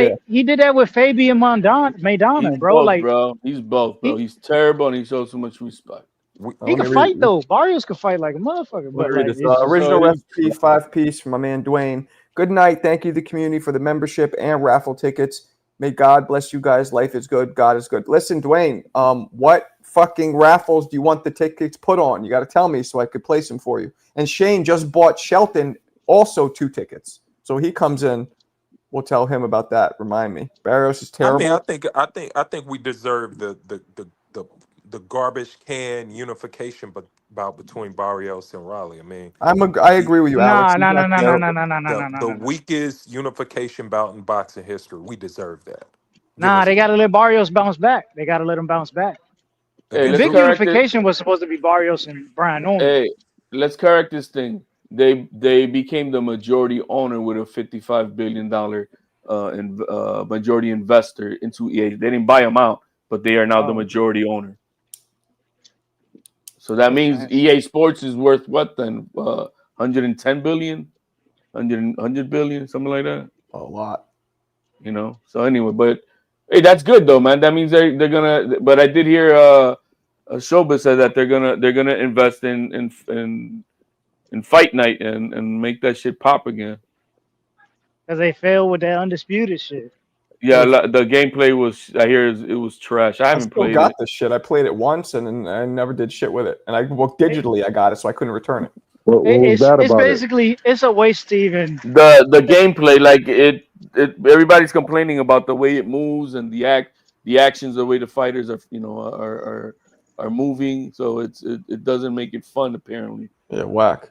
Yeah. he did that with Fabian Maidana, He's bro. both, Like, bro. He's both, bro. he He's terrible and he shows so much respect. he Let me can read. fight though. Barrios can fight like a motherfucker, Let but me read like this. it's just Original So he's recipe, 5-piece from my man Dwayne. Good night. Thank you, the community, for the membership and raffle tickets. May God bless you guys. Life is good. God is good. Listen, Dwayne, what fucking raffles do you want the tickets put on? You got to tell me so I could place them for you. And Shane just bought Shelton also 2 tickets. So he comes in. We'll tell him about that. Remind me. Barrios is I mean, terrible. I think we deserve the garbage can unification, but about between Barrios and Raleigh. I mean, I agree with you, Alex. nah, He's nah, nah, not nah, nah, terrible. nah, nah, nah, nah, nah, the nah, nah. weakest unification bout in boxing history. We deserve that. Give Nah, us they a gotta let Barrios bounce back. They gotta let him bounce back. Hey, The against let's big who? correct it. unification was supposed to be Barrios and Brian Norman. Hey, let's correct this thing. They became the majority owner with a $55 billion majority investor into EA. They didn't buy him out, but they are now the Oh, majority owner. So that that's means nasty. EA Sports is worth what then? 110 billion, 100 billion, something like that. A lot. You know. So anyway, but hey, that's good though, man. That means they're gonna. But I did hear Showbiz said that they're gonna invest in fight night and make that shit pop again. Because they failed with that undisputed shit. Yeah, the gameplay was. I hear it was trash. I I haven't still played got it. this shit. I played it once and then I never did shit with it. And digitally I got it, so I couldn't return it. What was bad It's about it? basically it's a waste to even. The gameplay, like everybody's complaining about the way it moves and the actions, the way the fighters are, are moving. So it doesn't make it fun apparently. Yeah, whack.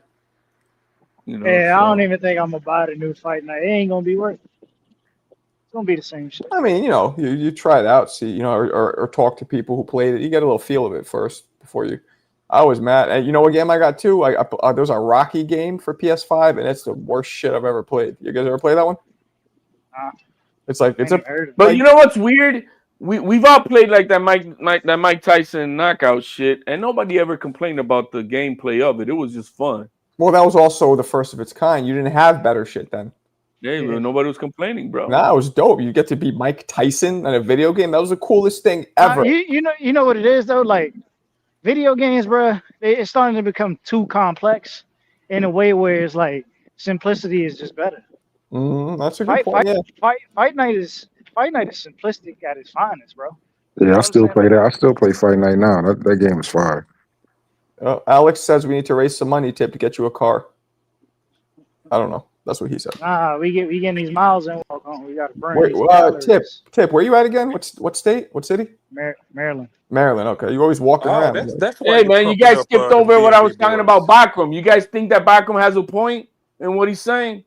Yeah, I don't So even think I'm gonna buy the new fight night. It ain't gonna be worth it. It's gonna be the same shit. I mean, you try it out, see, or talk to people who played it. You get a little feel of it first before you. I was mad. And you know what game I got too? There's a Rocky game for PS5, and it's the worst shit I've ever played. You guys ever play that one? It's like it's a. But like, you know what's weird? We've all played like that Mike Tyson knockout shit, and nobody ever complained about the gameplay of it. It was just fun. Well, that was also the first of its kind. You didn't have better shit then. Yeah, but nobody was complaining, bro. Nah, it was dope. You get to be Mike Tyson in a video game. That was the coolest thing ever. You know what it is though? Like video games, bro, it's starting to become too complex in a way where it's like simplicity is just better. That's a good point. Fight night is simplistic at its finest, bro. Yeah, I still play that. I still play Fight Night now. That game is fire. Alex says we need to raise some money, Tip, to get you a car. I don't know. That's what he said. Nah, we getting these miles in. We got to burn these calories. Tip, where you at again? What state? What city? Maryland. Maryland. Okay, you always walking around. That's why hey man, you guys skipped over what I was talking about Bakram. You guys think that Bakram has a point in what he's saying?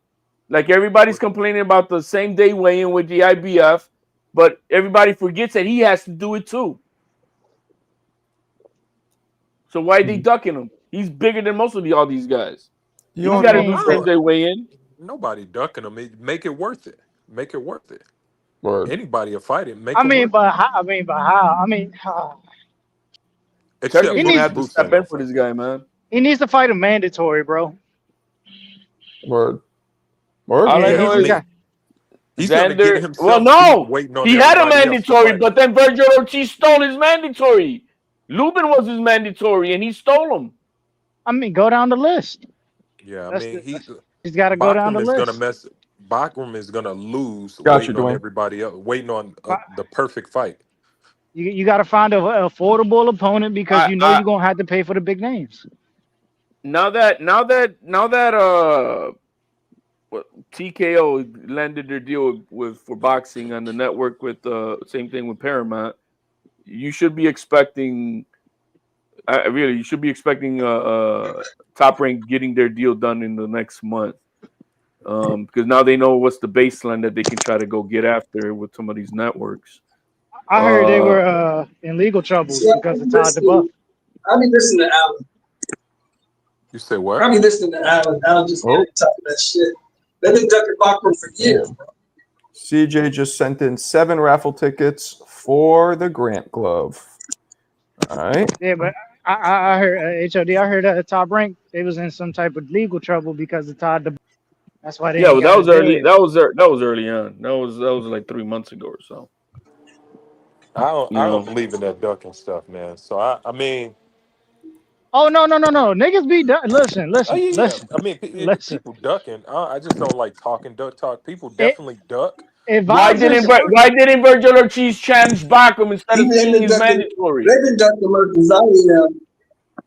Like everybody's complaining about the same day weigh-in with the IBF, but everybody forgets that he has to do it too. So why are they ducking him? He's bigger than most of all these guys. He's got to do same day weigh-in. Nobody ducking him. Make it worth it. Make it worth it. Word. Anybody will fight it. But how? Turkey's gonna have to step in for this guy, man. He needs to fight a mandatory, bro. Word. All I know is he's gonna get himself. Well, no, waiting on he had a everybody else to mandatory, fight. but then Virgil Ortiz stole his mandatory. Lubin was his mandatory, and he stole him. I mean, go down the list. Yeah, he's got to go down the list. Bakram is gonna lose Gotcha, waiting on Dwayne. everybody else, waiting on the perfect fight. You got to find an affordable opponent because you're gonna have to pay for the big names. Now that TKO landed their deal for boxing on the network with same thing with Paramount, you should be expecting. You should be expecting Top Rank getting their deal done in the next month, because now they know what's the baseline that they can try to go get after with some of these networks. I heard they were in legal trouble because of Todd DeBuff. I be listening to Alan. You say what? I be listening to Alan. Alan just talking that shit. They've been ducking Bachman for years, bro. CJ just sent in 7 raffle tickets for the Grant Glove. All right. Yeah, but I heard HOD. I heard Top Rank. They was in some type of legal trouble because of Todd. That's why they Yeah, ain't well, that got a was deal early. yet. That was early on. That was like 3 months ago or so. I don't believe in that ducking stuff, man. So I mean. Oh no. Niggas be listen. Oh yeah. Listen. I mean, Listen. people ducking. I just don't like talking duck talk. People definitely duck. If Why I didn't just Virgil Ortiz challenge Bachman instead of They've seeing been his ducking. mandatory? They've been ducking Marcus Zaliev.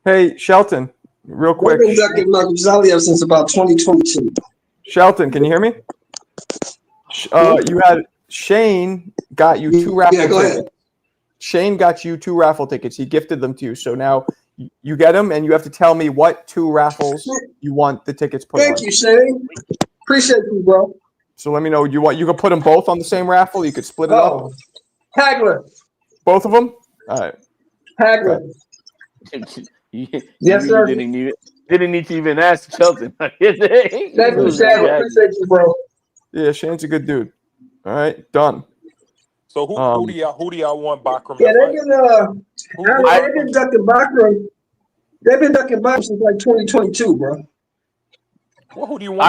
Hey, Shelton, real quick. They've been ducking Marcus Zaliev since about 2022. Shelton, can you hear me? You had Shane got you 2 raffle Yeah, go tickets. ahead. Shane got you 2 raffle tickets. He gifted them to you. So now you get them, and you have to tell me what 2 raffles you want the tickets put on. Thank you, Shane. Appreciate you, bro. So let me know. You can put them both on the same raffle. You could split it up. Hagler. Both of them. All right. Hagler. Yes, sir. Didn't need to even ask Shelton. Thank you, Shane. Appreciate you, bro. Yeah, Shane's a good dude. All right, done. So who do y'all want Bachman Yeah, to fight? they've been ducking Bachman. They've been ducking Bachman since like 2022, bro. Well, who do you want?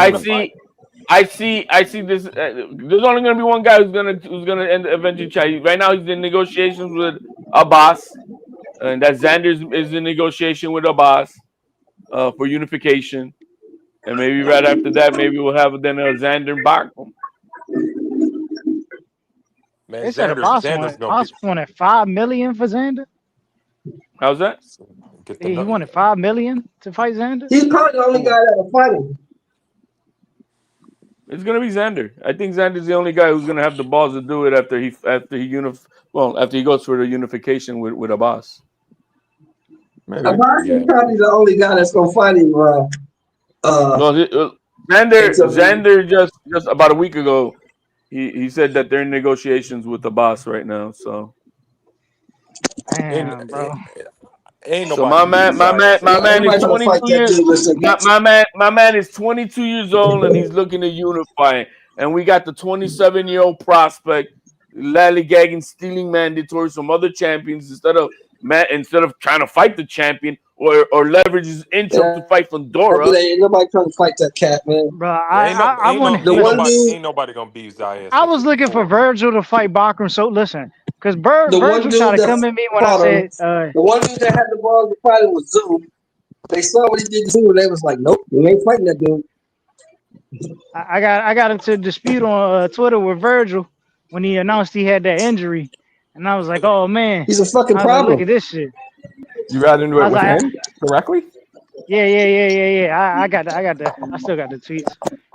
I see this. There's only going to be one guy who's gonna end eventually try. Right now, he's in negotiations with Abbas, and that Xander is in negotiation with Abbas for unification, and maybe right after that, maybe we'll have then a Xander and Bachman. Man, they said Abbas wanted $5 million for Xander. How's that? He wanted $5 million to fight Xander. He's probably the only guy that'll fight him. It's gonna be Xander. I think Xander's the only guy who's gonna have the balls to do it after he goes for the unification with Abbas. Abbas is probably the only guy that's gonna fight him. Xander just about a week ago, he said that they're in negotiations with Abbas right now. So, damn, bro. Ain't so nobody. my man is 22 years. My man is 22 years old, and he's looking to unify. And we got the 27-year-old prospect, lollygagging, stealing mandatories from other champions instead of trying to fight the champion or leverage his interim to fight Fundora. Ain't nobody trying to fight that cat, man. Bro, ain't nobody gonna beat Zayas. I was looking for Virgil to fight Bachman. So listen, because Virgil tried to come at me when I said the one dude that had the balls to fight him was Zoom. They saw what he did to Zoom, and they was like, "Nope, we ain't fighting that dude." I got into a dispute on Twitter with Virgil when he announced he had that injury, and I was like, "Oh man, he's a fucking problem." Like, look at this shit. You got into it with him directly? Yeah. I still got the tweets.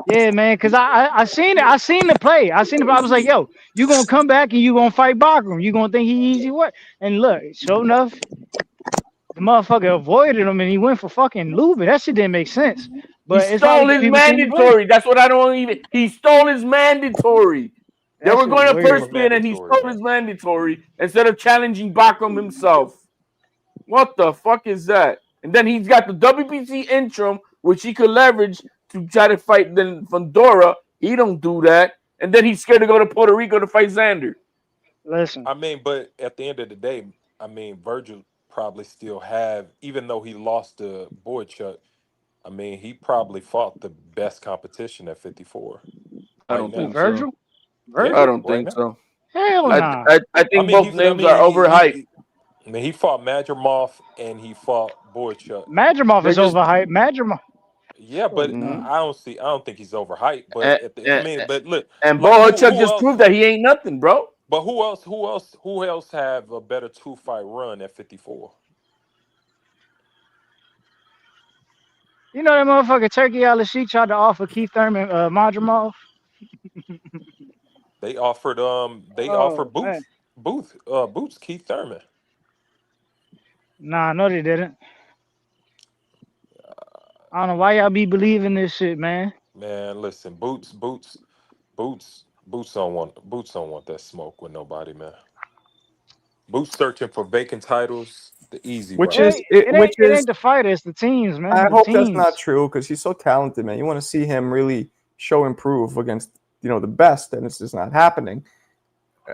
Yeah, man, cause I seen it. I seen the play. I was like, yo, you gonna come back and you gonna fight Bachman. You gonna think he easy what? And look, sure enough, the motherfucker avoided him and he went for fucking Lubin. That shit didn't make sense. But He stole his mandatory. That's what I don't even. He stole his mandatory. They were going to first spin and he stole his mandatory instead of challenging Bachman himself. What the fuck is that? And then he's got the WBC interim, which he could leverage to try to fight then Fundora. He don't do that. And then he's scared to go to Puerto Rico to fight Xander. Listen. I mean, but at the end of the day, I mean, Virgil probably still have, even though he lost to Boychuk, I mean, he probably fought the best competition at 54. I don't think Virgil? so. I don't think so. Hell nah. I think both names are overhyped. I mean, he fought Madrimov and he fought Boychuk. Madrimov is overhyped. Madrimov. Yeah, but I don't think he's overhyped. But but look, and Boychuk just proved that he ain't nothing, bro. But who else have a better 2-fight run at 54? You know that motherfucker Turkey Al-Sheikh tried to offer Keith Thurman Madrimov? They offered Boots Keith Thurman. Nah, no they didn't. I don't know why y'all be believing this shit, man. Man, listen, Boots don't want that smoke with nobody, man. Boots searching for vacant titles. The easy Which route. is It which ain't is. the fighter, it's the teams, man. I The hope that's not teams. true because he's so talented, man. You want to see him really show improve against the best, and it's just not happening.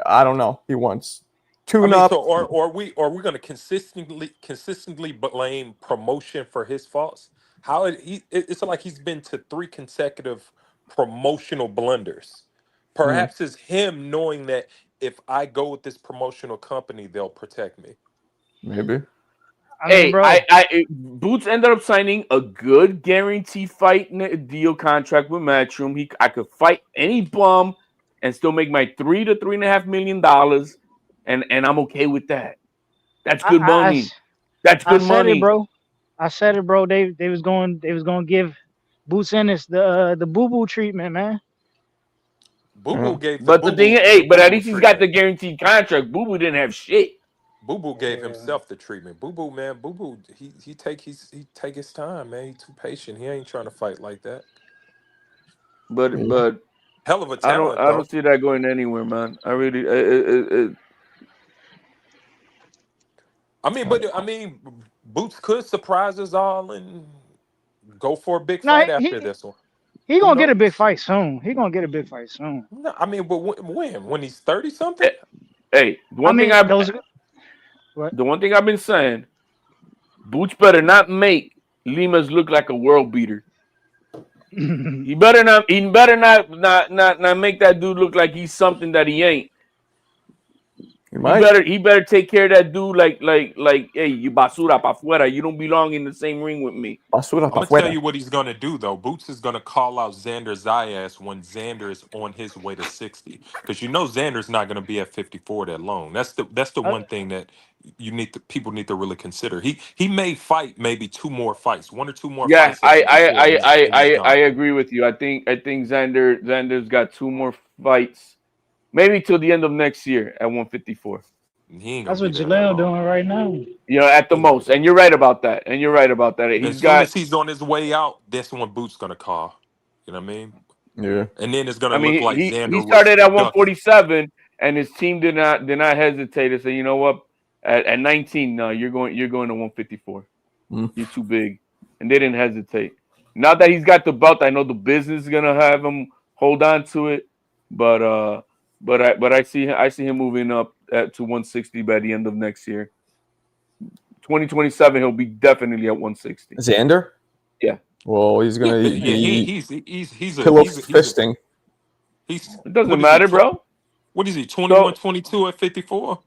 I don't know. He wants tune up. So are we going to consistently blame promotion for his faults? It's like he's been to 3 consecutive promotional blunders. Perhaps it's him knowing that if I go with this promotional company, they'll protect me. Maybe. I mean, bro. Boots ended up signing a good guarantee fight deal contract with Matchroom. I could fight any bum and still make my $3 to $3.5 million, and I'm okay with that. That's good money. That's good money. I said it, bro. They was going to give Boots Ennis the boo boo treatment, man. Boo Boo gave but the thing is, but at least he's got the guaranteed contract. Boo Boo didn't have shit. Boo Boo gave himself the treatment. Boo Boo, man, Boo Boo, he take his time, man. He too patient. He ain't trying to fight like that. But hell of a talent. I don't see that going anywhere, man. I really. I mean, Boots could surprise us all and go for a big fight after this one. He gonna get a big fight soon. He gonna get a big fight soon. No, I mean, but when he's 30 something. Hey, the one thing I've been saying, Boots better not make Limas look like a world beater. He better not make that dude look like he's something that he ain't. He better take care of that dude like hey, you basura pa fuera. You don't belong in the same ring with me. I'm gonna tell you what he's gonna do though. Boots is gonna call out Xander Zayas when Xander is on his way to 60, because Xander's not gonna be at 54 that long. That's the one thing that people need to really consider. He may fight maybe 2 more fights, 1 or 2 more fights. I agree with you. I think Xander's got 2 more fights. Maybe till the end of next year at 154. That's what Jaleel doing right now. At the most. And you're right about that. As soon as he's on his way out, that's when Boots gonna call. You know what I mean? Yeah. And then it's gonna look like Xander. He started at 147, and his team did not hesitate to say, you know what? At 19, no, you're going to 154. You're too big, and they didn't hesitate. Now that he's got the belt, I know the business is gonna have him hold on to it, but I see him moving up to 160 by the end of next year. 2027, he'll be definitely at 160. Xander? Yeah. Well, he's gonna. He's fisting. It doesn't matter, bro. What is he? 21, 22 at 54?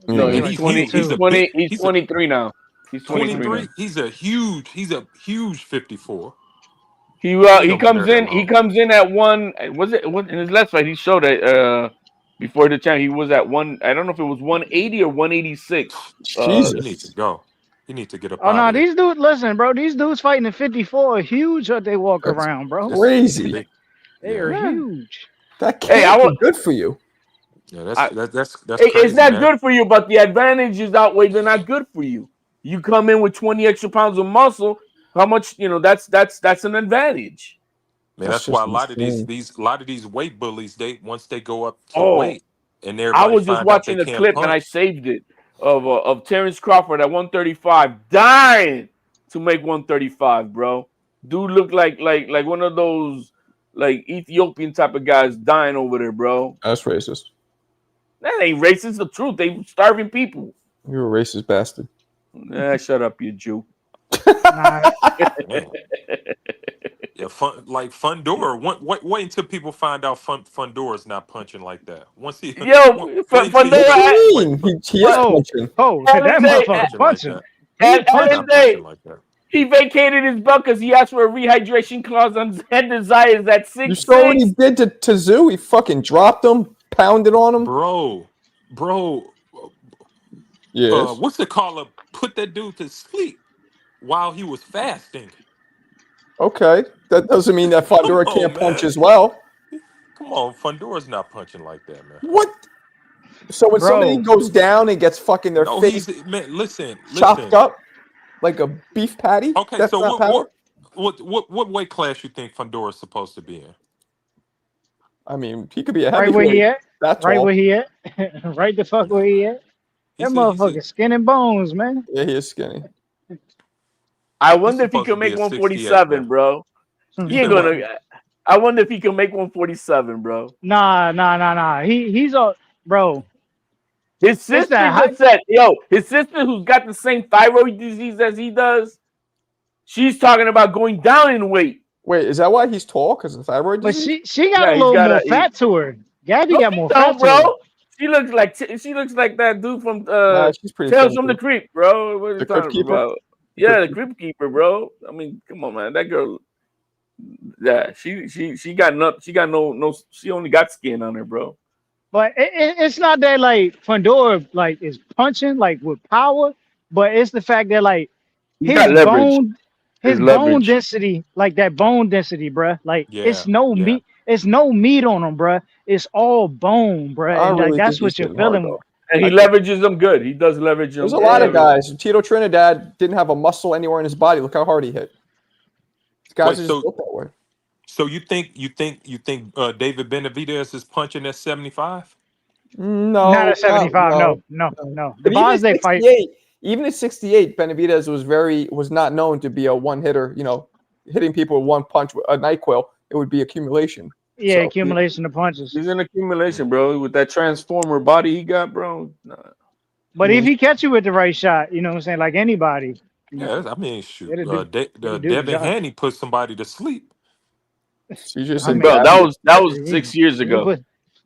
No, he's 23 now. He's 23. He's a huge 54. He comes in at one. Was it in his last fight? He showed it before the champ. He was at one. I don't know if it was 180 or 186. Jesus, he needs to go. He needs to get up. Oh no, these dudes. Listen, bro. These dudes fighting at 54 are huge. What they walk around, bro. Crazy. They are huge. That can't be good for you. Yeah, that's crazy, it's not good for you, but the advantages outweigh the not good for you. You come in with 20 extra pounds of muscle. How much? That's an advantage. Man, that's why a lot of these weight bullies, once they go up to weight, and I was just watching a clip and I saved it of Terrence Crawford at 135, dying to make 135, bro. Dude looked like one of those like Ethiopian type of guys dying over there, bro. That's racist. That ain't racist. It's the truth. They starving people. You're a racist bastard. Shut up, you Jew. Yeah, Fundora. Wait until people find out Fundora is not punching like that. Once he, Fundora. He is punching. That motherfucker punching. He vacated his belt because he asked for a rehydration clause on Xander Zayas at 6'6". You saw what he did to Zoo? He fucking dropped him, pounded on him. Bro. Yes. What's it called? Put that dude to sleep while he was fasting. Okay, that doesn't mean that Fundora can't punch as well. Come on, Fundora's not punching like that, man. What? So when somebody goes down and gets fucking their face chopped up like a beef patty, okay, that's so not power? what weight class you think Fundora's supposed to be in? I mean, he could be a heavyweight. Right where he at? That's right where he at. Right the fuck where he at. That motherfucker skin and bones, man. Yeah, he is skinny. I wonder if he supposed to could be make a 147, 68, bro. You He ain't said what? gonna. I wonder if he can make 147, bro. Nah. He's a bro. His It's sister that high. just said, "Yo, his sister who's got the same thyroid disease as he does, she's talking about going down in weight." Wait, is that why he's tall? Because of thyroid But disease? she got Yeah, a he's little got more a. fat to her. Gabby No, got she more don't, fat to her. bro. She looks like that dude from Nah, she's pretty Tales thin, from the too. Creep, bro. What are you The Crypt talking Keeper? about? Yeah, the Crypt Keeper, bro. I mean, come on, man. That girl. Yeah, she got no. She only got skin on her, bro. But it's not that like Fundora like is punching like with power, but it's the fact that like He's got leverage. his His bone leverage. density, like that bone density, bruh. Like Yeah, meat, it's no meat on him, bruh. It's all bone, bruh, I and like really think that's he's what you're hitting hard, feeling. though. And he I think leverages them good. He does leverage there's them. a lot of guys. Tito Trinidad didn't have a muscle anywhere in his body. Look how hard he hit. These guys Wait, are just built that way. so you think David Benavidez is punching at 75? Not No, a 75. No. The But even bonds at they fight. 68, Benavidez was not known to be a one hitter. You know, hitting people with one punch, a NyQuil, it would be accumulation. Yeah, So accumulation of punches. He's an accumulation, bro. With that transformer body he got, bro. Nah. But if he catch you with the right shot, you know what I'm saying, like anybody, you Yeah, know, I mean, shoot. it'll do the Devin job. Haney put somebody to sleep. CJ I mean, Bro, that was 6 years ago.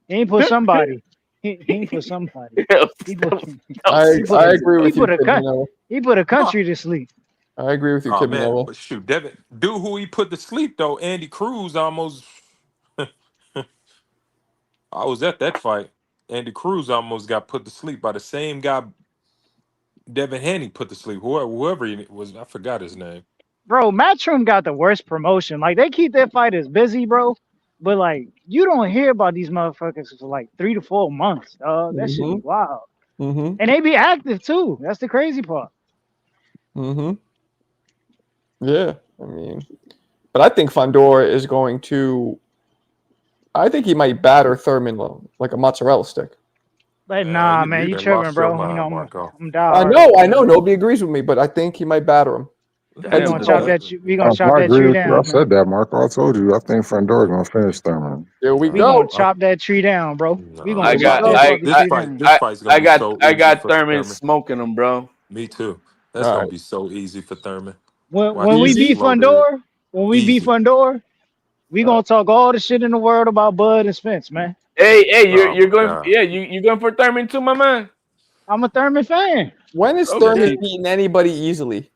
He ain't put somebody. He ain't put somebody. He put I agree with you, Kid Manila. he put a country to sleep. I agree with you, Oh Kid man, Manila. but shoot, Devin, dude, who he put to sleep though? Andy Cruz almost. I was at that fight. Andy Cruz almost got put to sleep by the same guy Devin Haney put to sleep. Whoever he was, I forgot his name. Bro, Matchroom got the worst promotion. Like they keep their fighters busy, bro. But like you don't hear about these motherfuckers for like 3 to 4 months, dog. That shit be wild. Mm-hmm. And they be active too. That's the crazy part. Mm-hmm. Yeah, I mean, but I think Fundora is going to. I think he might batter Thurman like a mozzarella stick. But nah, man, you tripping, bro. You know I'm down. I know. Nobody agrees with me, but I think he might batter him. We gonna chop that. We gonna I chop that agree tree with you. I down. said that, Marco. I told you. I think Fandora's gonna finish Thurman. Here we We gonna chop that tree down, bro. We gonna chop that fucking tree down. This fight's gonna be so easy. I got for Thurman smoking him, bro. Me too. That's gonna be so easy for Thurman. When we beat Fundora, we gonna talk all the shit in the world about Bud and Spence, man. Hey, you're going. Yeah, you going for Thurman too, my man. I'm a Thurman fan. When has Thurman beaten anybody easily?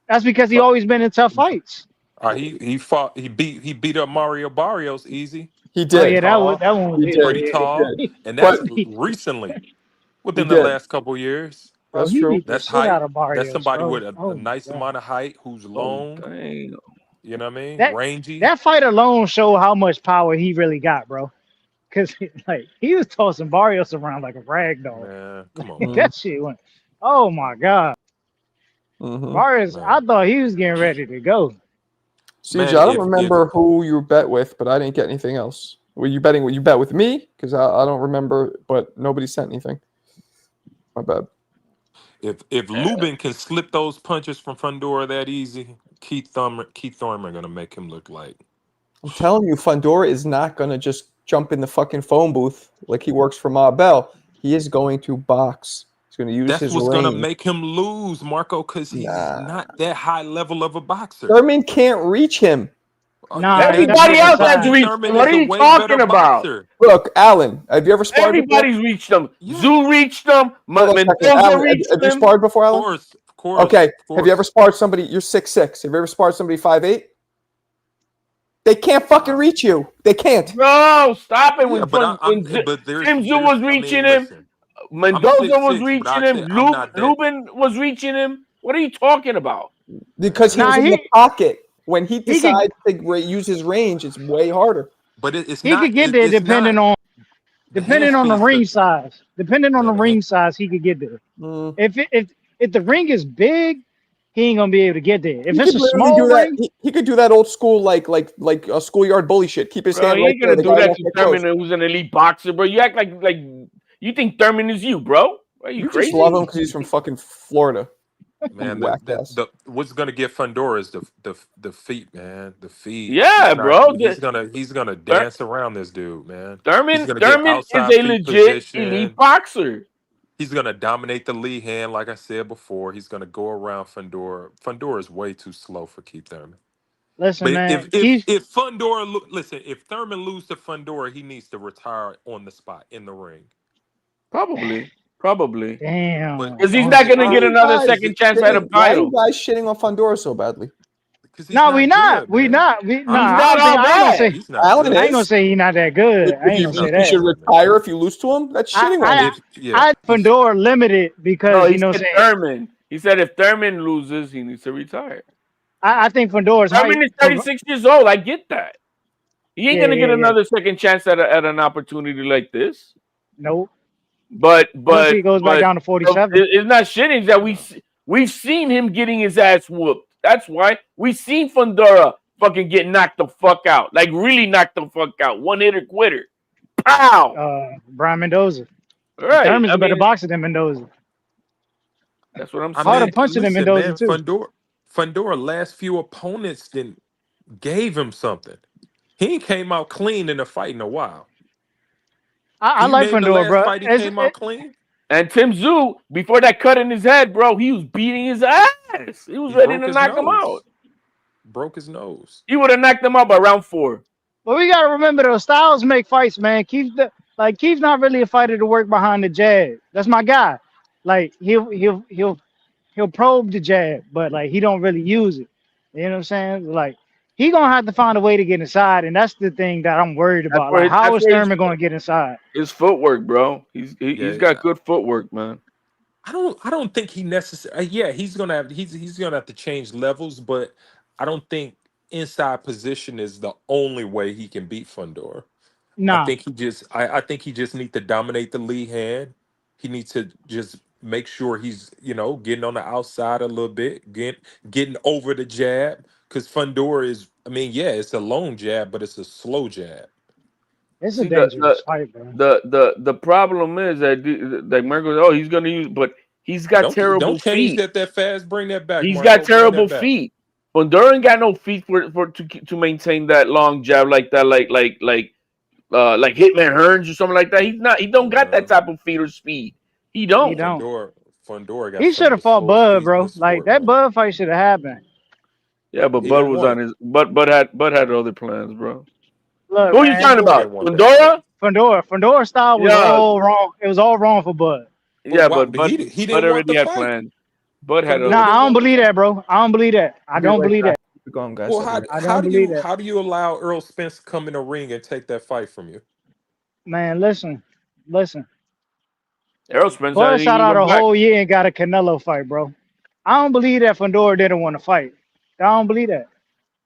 That's because he always been in tough fights. He beat up Mario Barrios easy. He did. Oh yeah, that one was pretty tall, and that's recently within the last couple years. That's true. That's shit height. out of Barrios, That's somebody bro. with a nice amount of height who's long. You know what I mean? Rangy. That fight alone showed how much power he really got, bro. Cause like he was tossing Barrios around like a rag doll. Man, come on. That shit went. Oh my god. Barrios, I thought he was getting ready to go. CJ, I don't remember who you bet with, but I didn't get anything else. Were you betting? You bet with me? Because I don't remember, but nobody sent anything. My bad. If Lubin can slip those punches from Fundora that easy, Keith Thurman gonna make him look like. I'm telling you, Fundora is not gonna just jump in the fucking phone booth like he works for Ma Bell. He is going to box. He's going to use That's his what's range. gonna make him lose, Marco, because he's not that high level of a boxer. Thurman can't reach him. Nah, everybody else has reached him. What are you talking about? Look, Alan, have you ever sparred? Everybody's reached them. Zoo reached them. Alan, reached have you them. sparred before, Alan? Of course. Okay. Have you ever sparred somebody? You're 6'6". Have you ever sparred somebody 5'8"? They can't fucking reach you. They can't. No, stop it. Yeah, but Tim Zoo was reaching him. Mendoza was reaching him. Lubin was reaching him. What are you talking about? Because he was in the pocket. When he decides to use his range, it's way harder. But it's he could get there depending on the ring size. Depending on the ring size, he could get there. If the ring is big, he ain't gonna be able to get there. If it's a small ring, he could do that old school like a schoolyard bully shit. Keep his hand he right ain't gonna there. do that to determine who's an elite boxer, bro. You act like You think Thurman is you, bro? Are you You crazy? just love him because he's from fucking Florida. Man, Whack ass. what's gonna get Fundora is the feet, man. The feet. Yeah, bro. He's gonna dance around this dude, man. He's Thurman gonna get is outside a feet legit elite position. boxer. He's gonna dominate the lead hand, like I said before. He's gonna go around Fundora. Fundora is way too slow for Keith Thurman. Listen, But man, if Fundora listen, if Thurman lose to Fundora, he needs to retire on the spot in the ring. Probably. Damn. Because he's not going to get another second chance at a Why are title. you guys shitting on Fundora so badly? Because No, we not. We not. We He's not all I bad. Alan ain't gonna is. say he's not that good. I ain't gonna say He that. should retire if you lose to him. That's shitting on him. I Fundora limited because No, he you know said saying Thurman. He said if Thurman loses, he needs to retire. I think Fundora's Thurman is 36 years old. I get that. He ain't Yeah, gonna get yeah. another second chance at an opportunity like this. Nope. But Unless he goes back down to 47. It's not shitting that we've seen him getting his ass whooped. That's why we've seen Fundora fucking get knocked the fuck out, like really knocked the fuck out, one hitter quitter. Pow. Brian Mendoza. All right, Thurman's a better boxer than Mendoza. That's what I'm I saying. Harder puncher than Mendoza too. Fundora last few opponents then gave him something. He ain't came out clean in a fight in a while. I like Fundora, bro. Fight he came out clean. And Tim Tszyu, before that cut in his head, bro, he was beating his ass. He was ready to knock him out. Broke his nose. He would have knocked him out by round 4. But we gotta remember those styles make fights, man. Keith's not really a fighter to work behind the jab. That's my guy. Like he'll probe the jab, but like he don't really use it. You know what I'm saying? Like he gonna have to find a way to get inside, and that's the thing that I'm worried about. Like how is Thurman gonna get inside? His footwork, bro. He's got good footwork, man. I don't think he necessarily. Yeah, he's gonna have to change levels, but I don't think inside position is the only way he can beat Fundora. Nah. I think he just need to dominate the lead hand. He needs to just make sure he's getting on the outside a little bit, getting over the jab. Because Fundora is, it's a long jab, but it's a slow jab. It's a dangerous fight, bro. The problem is that like Marco, he's gonna use, but he's got terrible don't change feet. that fast. Bring that back. He's Marco. got terrible feet. Fundora ain't got no feet to maintain that long jab like that, like Hitman Hearns or something like that. He don't got that type of feet or speed. He don't. Fundora got. He should have fought Bud, bro. Like that Bud fight should have happened. Yeah, but Bud was on his. Bud had other plans, bro. Look, who are you talking about? Fundora? Fundora style was all wrong. It was all wrong for Bud. Yeah, but he Bud didn't already had fight. plans. Bud had. Nah, I don't believe that, bro. I don't believe that. I don't believe that. Going, guys. Well, how do that. you allow Earl Spence to come in a ring and take that fight from you? Man, listen. Errol Spence Bud shot out a whole year and got a Canelo fight, bro. I don't believe that Fundora didn't want to fight. I don't believe that.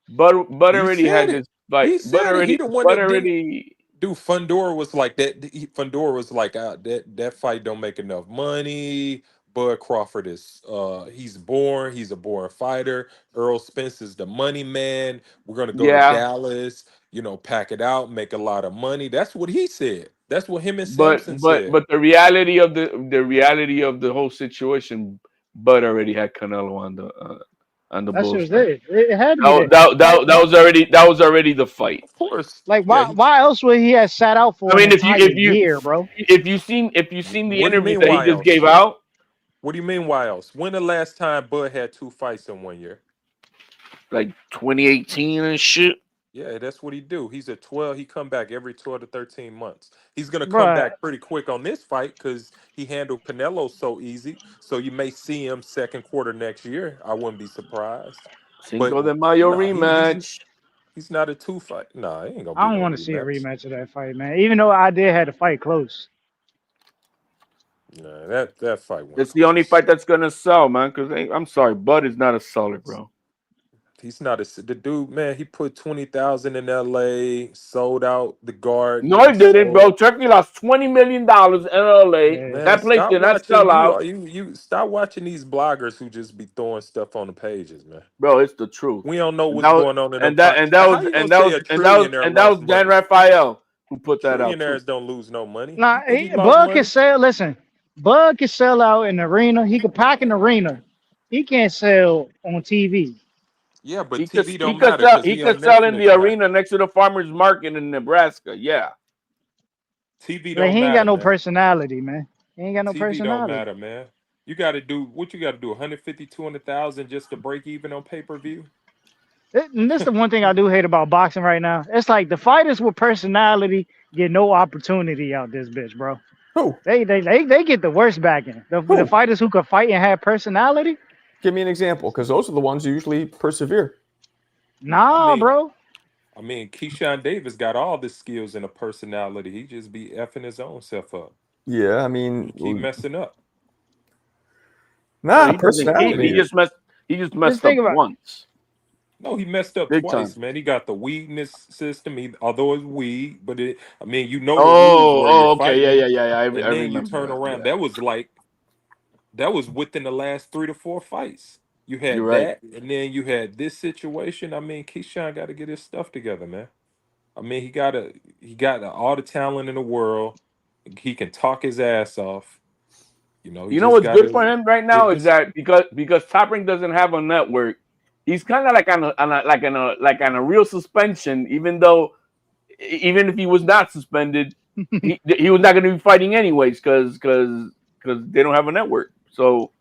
Bud already had this fight. He said already. Dude, Fundora was like that. Fundora was like, that fight don't make enough money. Bud Crawford is he's a born fighter. Earl Spence is the money man. We're gonna go to Dallas, pack it out, make a lot of money. That's what he said. That's what him and Sampson said. But the reality of the whole situation, Bud already had Canelo on the That's bullshit. just it. It had to be that was already the fight. Of course. Like why else would he have sat out for an entire year, bro? If you seen the interview that he just gave out. What do you mean why else? When the last time Bud had 2 fights in 1 year? Like 2018 and shit. Yeah, that's what he do. He's at 12. He come back every 12 to 13 months. He's gonna come back pretty quick on this fight because he handled Canelo so easy. So you may see him second quarter next year. I wouldn't be surprised. Cinco de Mayo rematch. He's not a 2 fight. Nah, he ain't gonna. I don't want to see a rematch of that fight, man. Even though I did have the fight close. Nah, that fight. It's the only fight that's gonna sell, man. Because I'm sorry, Bud is not a seller, bro. He's not the dude, man. He put 20,000 in LA, sold out the Garden. No, he didn't, bro. Turkey lost $20 million in LA. Man, that place did not sell out. You stop watching these bloggers who just be throwing stuff on the pages, man. Bro, it's the truth. We don't know what's going on in that was Dan Raphael. who put that out too. Billionaires don't lose no money. Nah, You think he lost Bug money? can sell. Listen, Bug can sell out in the arena. He can pack in the arena. He can't sell on TV. Yeah, but He could TV don't matter because he he on could sell in the Netflix now. arena next to the farmers market in Nebraska. Yeah. TV Like don't he ain't got matter, no man. personality, man. He ain't got no TV don't personality. matter, man. You got to do what you got to do 150, 200,000 just to break even on pay-per-view. And this is the one thing I do hate about boxing right now. It's like the fighters with personality get no opportunity out this bitch, bro. Who? They get the worst backing. The fighters who could fight and have personality. Give me an example, because those are the ones who usually persevere. Nah, bro. I mean, Keyshawn Davis got all the skills and a personality. He just be effing his own self up. Yeah, I mean, Keep messing up. Nah, he personality. just messed up once. No, he messed up Big twice, time. man. He got the weedness system. Although it's weed, but the rules where you're okay, fighting. yeah. I and then remember you turn that, around. yeah. That was within the last 3 to 4 fights. You had You're right. that, and then you had this situation. I mean, Keyshawn got to get his stuff together, man. I mean, he got all the talent in the world. He can talk his ass off. You know what's good for him right now is that because Top Rank doesn't have a network, he's kind of like on a real suspension. Even if he was not suspended, he was not going to be fighting anyways because they don't have a network. So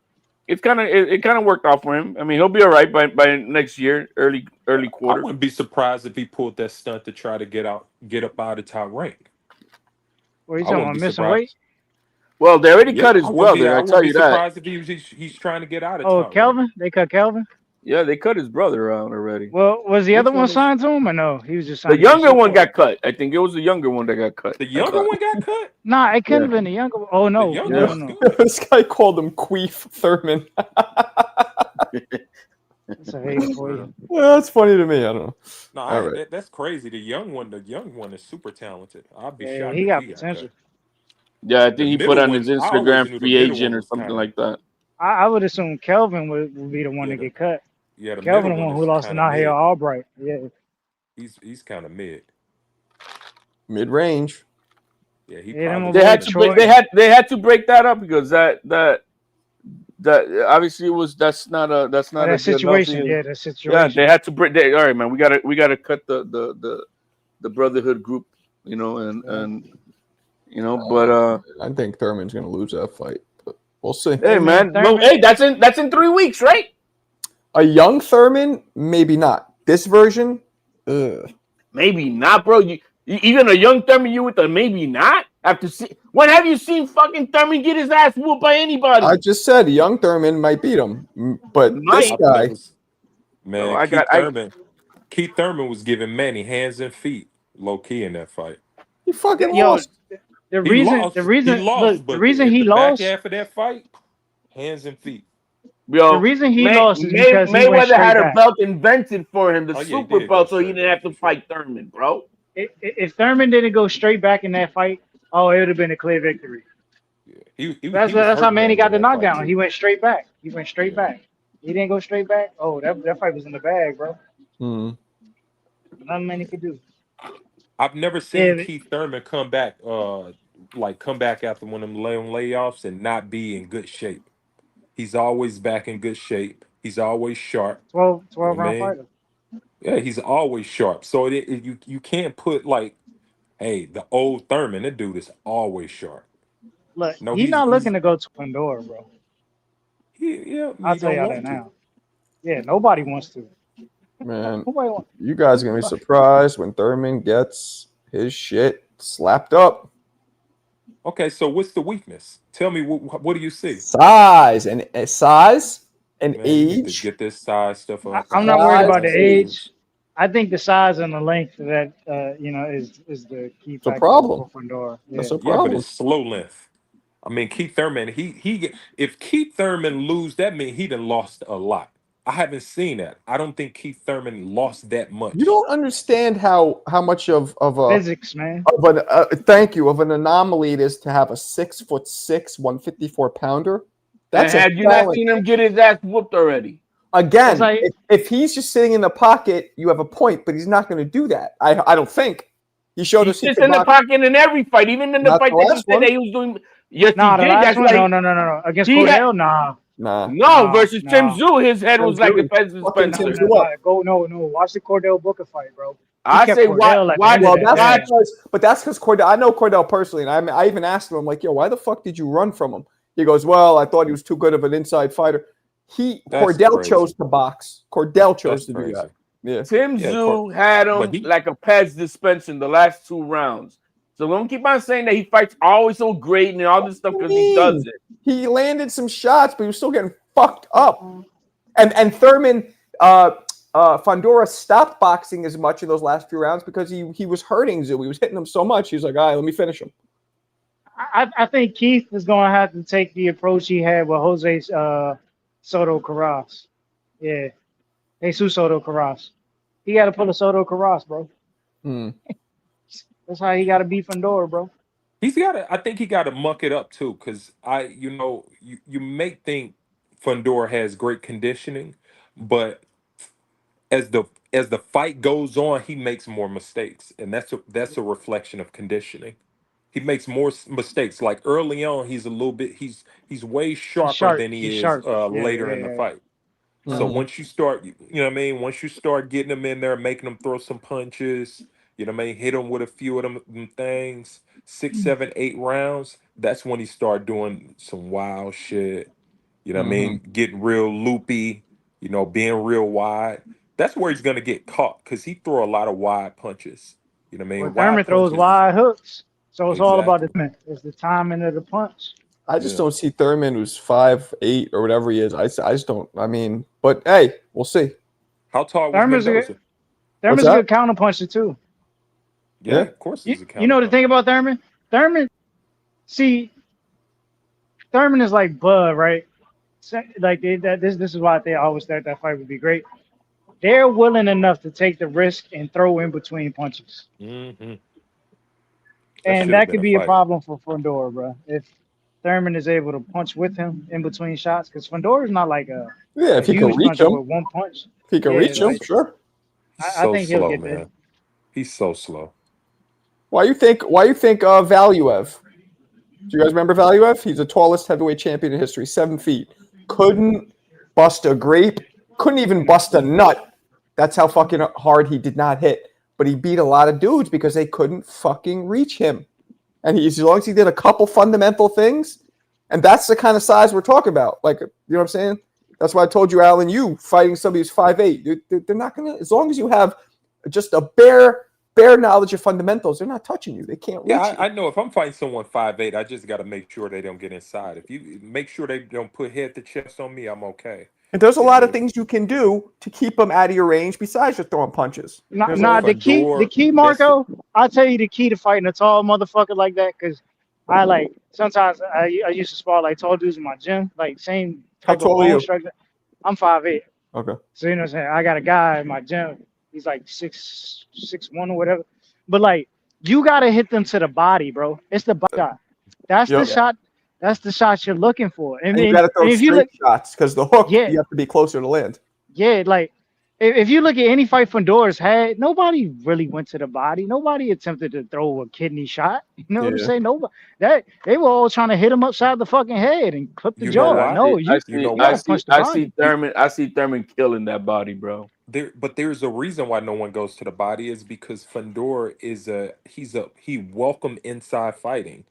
it kind of worked out for him. I mean, he'll be all right by next year, early quarter. I wouldn't be surprised if he pulled that stunt to try to get up out of Top Rank. What are you talking about, missing weight? Well, they already cut his brother. I tell you that. I wouldn't be surprised if he's trying to get out of Top Rank. Kelvin? They cut Kelvin? Yeah, they cut his brother out already. Well, was the other one signed to him or no? He was just signed. The younger one got cut. I think it was the younger one that got cut. The younger one got cut? Nah, it couldn't have been the younger one. Oh, no. No. This guy called him Queef Thurman. That's a hate for you. Well, that's funny to me. I don't know. No, that's crazy. The young one is super talented. I'll be shocked. He got potential. Yeah, I think he put on his Instagram free agent or something like that. I would assume Kelvin would be the one to get cut. Yeah, the Kelvin, the one who lost to Nahir Albright. Yeah, he's kind of mid-range. Yeah, they had to break that up because that obviously that's not a situation. Yeah, that situation. Yeah, they had to break. All right, man, we gotta cut the brotherhood group, and. But I think Thurman's gonna lose that fight, but we'll see. Hey, man, that's in 3 weeks, right? A young Thurman, maybe not. This version, maybe not, bro. You even a young Thurman, you with a maybe not. When have you seen fucking Thurman get his ass whooped by anybody? I just said a young Thurman might beat him, but this guy, man, Keith Thurman was giving Manny hands and feet, low key in that fight. He fucking lost. The reason he lost back half of that fight, hands and feet. Yo, the reason he lost is because Mayweather had a back. belt invented for him, the super belt, so he didn't have to fight Thurman, bro. If Thurman didn't go straight back in that fight, it would have been a clear victory. Yeah. That's how Manny got the knockdown. He went straight back. He didn't go straight back. Oh, that fight was in the bag, bro. Nothing Manny could do. I've never seen Keith Thurman come back after one of them layoffs and not be in good shape. He's always back in good shape. He's always sharp. 12 round fighter. Yeah, he's always sharp. So you can't put the old Thurman. That dude is always sharp. Look, he's not looking to go to Pandora, bro. I'll tell y'all that now. Yeah, nobody wants to. Man, you guys are gonna be surprised when Thurman gets his shit slapped up. Okay, so what's the weakness? Tell me, what do you see? Size and age. You need to get this size stuff up. I'm not worried about the age. I think the size and the length of that, is the key factor for Pandora. That's a problem. But it's slow length. I mean, Keith Thurman, if Keith Thurman lose, that means he done lost a lot. I haven't seen that. I don't think Keith Thurman lost that much. You don't understand how much of a physics, man. Of an anomaly it is to have a 6'6", 154 pounder. That's had you not seen him get his ass whooped already? Again, if he's just sitting in the pocket, you have a point, but he's not going to do that. I don't think. He showed He us he sits could in the box. pocket in every fight, even in the Not fight the that he last said one. that he was doing. Yes, Nah, he the did. last That's one. like No. Against he had. Cordell, nah. Nah. No, versus Tim Tszyu, his head was like a Pez Fucking dispenser. Tim Tszyu up. Go no. Watch the Cordell Booker fight, bro. He I kept say Cordell at the end Well, of that. that's because Cordell. I know Cordell personally, and I even asked him, I'm like, yo, why the fuck did you run from him? He goes, well, I thought he was too good of an inside fighter. Cordell chose to box. Cordell chose to do that. Yeah. Tim Tszyu had him like a Pez dispenser in the last 2 rounds. So don't keep on saying that he fights always so great and all this stuff because he does it. He landed some shots, but he was still getting fucked up. And Thurman, Fundora stopped boxing as much in those last few rounds because he was hurting Tszyu. He was hitting him so much. He was like, all right, let me finish him. I think Keith is going to have to take the approach he had with Jose Soto Carras. Yeah. Jesus Soto Carras. He got to pull a Soto Carras, bro. That's how he got to beat Fundora, bro. He's got to. I think he got to muck it up too, because you may think Fundora has great conditioning, but as the fight goes on, he makes more mistakes, and that's a reflection of conditioning. He makes more mistakes. Like early on, he's way sharper than he is later in the fight. So once you start, you know what I mean? Once you start getting him in there, making him throw some punches, you know what I mean? Hit him with a few of them things, 6, 7, 8 rounds. That's when he start doing some wild shit. You know what I mean? Getting real loopy, being real wide. That's where he's gonna get caught because he throw a lot of wide punches. You know what I mean? Well, Thurman throws wide hooks, so it's all about it's the timing of the punch. I just don't see Thurman, who's 5'8" or whatever he is. I just don't. I mean, but hey, we'll see. How tall was Thurman's Mendoza? Thurman's a good counter puncher too. Yeah, of course he's a counter. You know the thing about Thurman? Thurman is like Bud, right? Like this is why they always thought that fight would be great. They're willing enough to take the risk and throw in between punches. Mm-hmm. And that could be a problem for Fundora, bro. If Thurman is able to punch with him in between shots, because Fundora is not like if he can reach him with one punch. If he can reach him, sure. I think he'll get there. He's so slow. Why you think Valuev? Do you guys remember Valuev? He's the tallest heavyweight champion in history, 7 feet. Couldn't bust a grape. Couldn't even bust a nut. That's how fucking hard he did not hit. But he beat a lot of dudes because they couldn't fucking reach him. And as long as he did a couple fundamental things, and that's the kind of size we're talking about. Like, you know what I'm saying? That's why I told you, Alan, you fighting somebody who's 5'8". They're not going to, as long as you have just a bare knowledge of fundamentals, they're not touching you. They can't reach you. I know if I'm fighting someone 5'8", I just got to make sure they don't get inside. If you make sure they don't put head to chest on me, I'm okay. And there's a lot of things you can do to keep them out of your range besides just throwing punches. The key, Marco, I'll tell you the key to fighting a tall motherfucker like that, because sometimes I used to spar like tall dudes in my gym, like same type of bone structure. I'm 5'8". Okay. So you know what I'm saying? I got a guy in my gym, he's like 6'1" or whatever. But like you gotta hit them to the body, bro. It's the body shot. That's the shot. That's the shot you're looking for. And you got to throw straight shots because the hook, you have to be closer to land. Yeah, like if you look at any fight Fundora's had, nobody really went to the body. Nobody attempted to throw a kidney shot. You know what I'm saying? Nobody. They were all trying to hit him upside the fucking head and clip the jaw. No, I see Thurman killing that body, bro. But there's a reason why no one goes to the body is because Fundora he welcome inside fighting.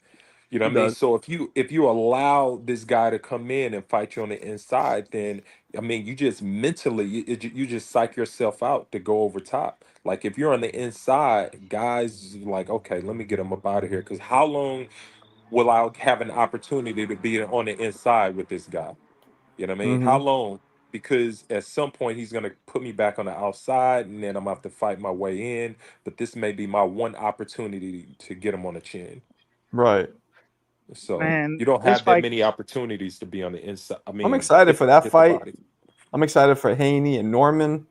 You know what I mean? So if you allow this guy to come in and fight you on the inside, then I mean you just mentally you just psych yourself out to go over top. Like if you're on the inside, guys like, okay, let me get him up out of here. Because how long will I have an opportunity to be on the inside with this guy? You know what I mean? How long? Because at some point he's gonna put me back on the outside, and then I'm gonna have to fight my way in. But this may be my one opportunity to get him on the chin. Right. So you don't have that many opportunities to be on the inside. I mean, I'm excited for that fight. I'm excited for Haney and Norman.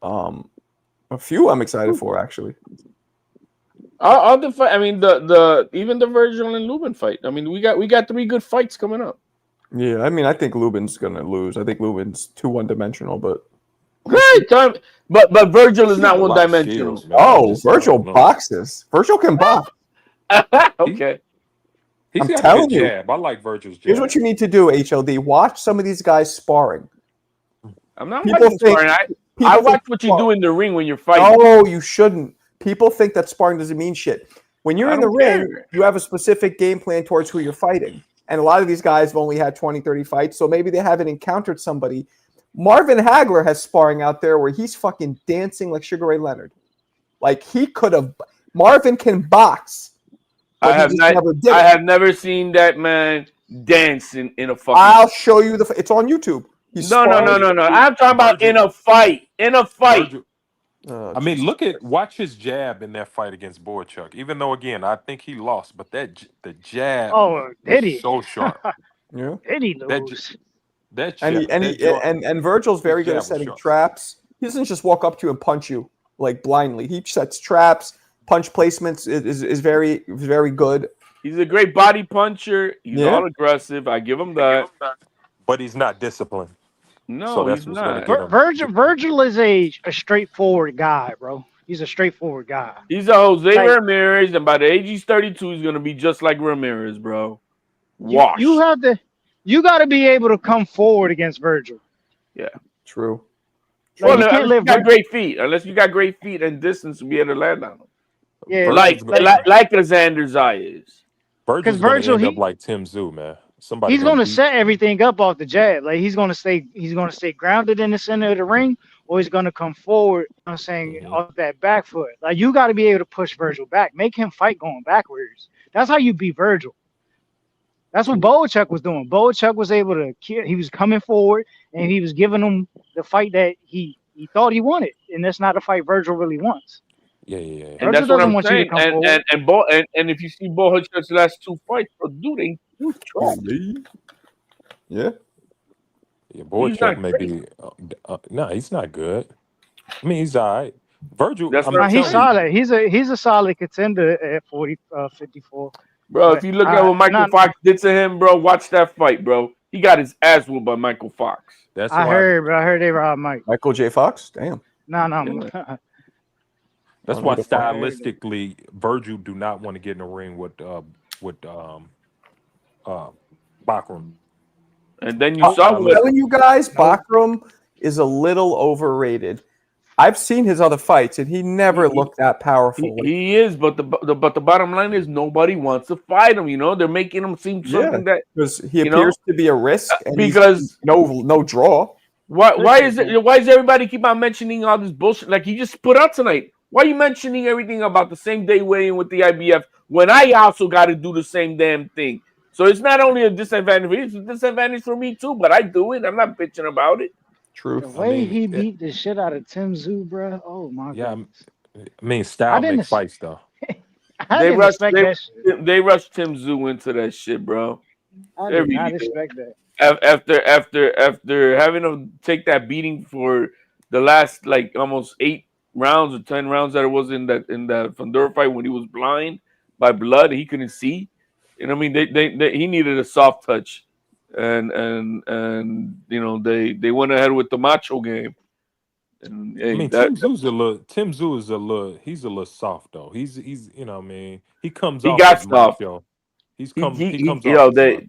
A few I'm excited for actually. All the fight. I mean, even the Virgil and Lubin fight. I mean, we got 3 good fights coming up. Yeah, I mean, I think Lubin's gonna lose. I think Lubin's too one-dimensional, but Great time, but Virgil is He not got a one lot of dimensional. skills, man. Oh, Virgil boxes. Virgil can box. Okay. He's I'm got a good telling you. jab. I like Virgil's Here's jab. what you need to do, HLD. Watch some of these guys sparring. I'm not People watching think. sparring. I People think watch what you do in the ring when you're fighting. No, you shouldn't. People think that sparring doesn't mean shit. When you're I in the don't ring, care. you have a specific game plan towards who you're fighting. And a lot of these guys have only had 20, 30 fights, so maybe they haven't encountered somebody. Marvin Hagler has sparring out there where he's fucking dancing like Sugar Ray Leonard. Like he could have. Marvin can box, but he just never did. I have never seen that man dance in a fucking. I'll show you it's on YouTube. No. I'm talking about in a fight. In a fight. Virgil. I mean, watch his jab in that fight against Boychuk. Even though, again, I think he lost, but the jab did so sharp. Yeah, did he lose? And Virgil's very good at setting traps. He doesn't just walk up to you and punch you like blindly. He sets traps, punch placements is very, very good. He's a great body puncher. He's all aggressive. I give him that. But he's not disciplined. No, so that's he's what's not. gonna get him. Virgil is a straightforward guy, bro. He's a straightforward guy. He's a Jose Ramirez, and by the age he's 32, he's gonna be just like Ramirez, bro. Wash. You got to be able to come forward against Virgil. Yeah, true. Well, unless you got great feet. Unless you got great feet and distance to be able to land on him. Yeah, like Alexander Zayas. Virgil's Virgil, gonna end up like Tim Zoo, man. He's going to set everything up off the jab. Like he's going to stay grounded in the center of the ring, or he's going to come forward. I'm saying off that back foot. Like you got to be able to push Virgil back, make him fight going backwards. That's how you beat Virgil. That's what Boachuk was doing. Boachuk was able to kill. He was coming forward and he was giving him the fight that he thought he wanted, and that's not a fight Virgil really wants. Yeah. And that's what I'm saying. And if you see Boachuk's last two fights, dude, he was trash. Yeah. Yeah, Boychuk may be. No, he's not good. I mean, he's all right. Virgil, he's solid. He's a solid contender at 54. Bro, if you look at what Michael Fox did to him, bro, watch that fight, bro. He got his ass whooped by Michael Fox. I heard they robbed Mike. Michael J. Fox? Damn. No. That's why stylistically, Virgil do not want to get in the ring with Bakram. And then you saw I'm telling you guys, Bakram is a little overrated. I've seen his other fights, and he never looked that powerful. He is, but the bottom line is nobody wants to fight him. You know, they're making him seem something that because he appears to be a risk. And because no draw. Why is everybody keep on mentioning all this bullshit? Like he just put out tonight. Why are you mentioning everything about the same day weigh-in with the IBF when I also got to do the same damn thing? So it's not only a disadvantage, it's a disadvantage for me too, but I do it. I'm not bitching about it. Truth. The way he beat the shit out of Tim Zoo, bro. Oh my god. I mean, style makes fights though. They rushed Tim Zoo into that shit, bro. I did not expect that. After having him take that beating for the last like almost 8 rounds or 10 rounds that it was in that Fundora fight when he was blind by blood, he couldn't see. And I mean, he needed a soft touch, and you know they went ahead with the macho game. And I mean, Tim Zoo is a little soft though. He's you know what I mean, he comes off got soft. Macho. He comes off. They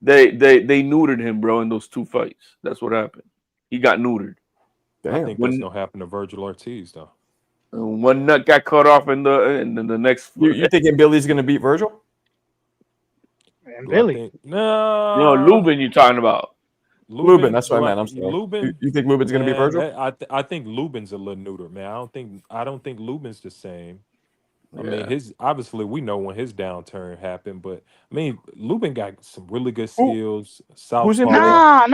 neutered him, bro, in those 2 fights. That's what happened. He got neutered. I think that's gonna happen to Virgil Ortiz though. One nut got cut off in the next. You thinking Billy's gonna beat Virgil? And Billy? No, Lubin. You're talking about Lubin. That's what I meant. I'm sorry. Lubin. You think Lubin's gonna beat Virgil? I think Lubin's a little neuter, man. I don't think Lubin's the same. I mean, obviously we know when his downturn happened, but I mean, Lubin got some really good skills. Who's in No.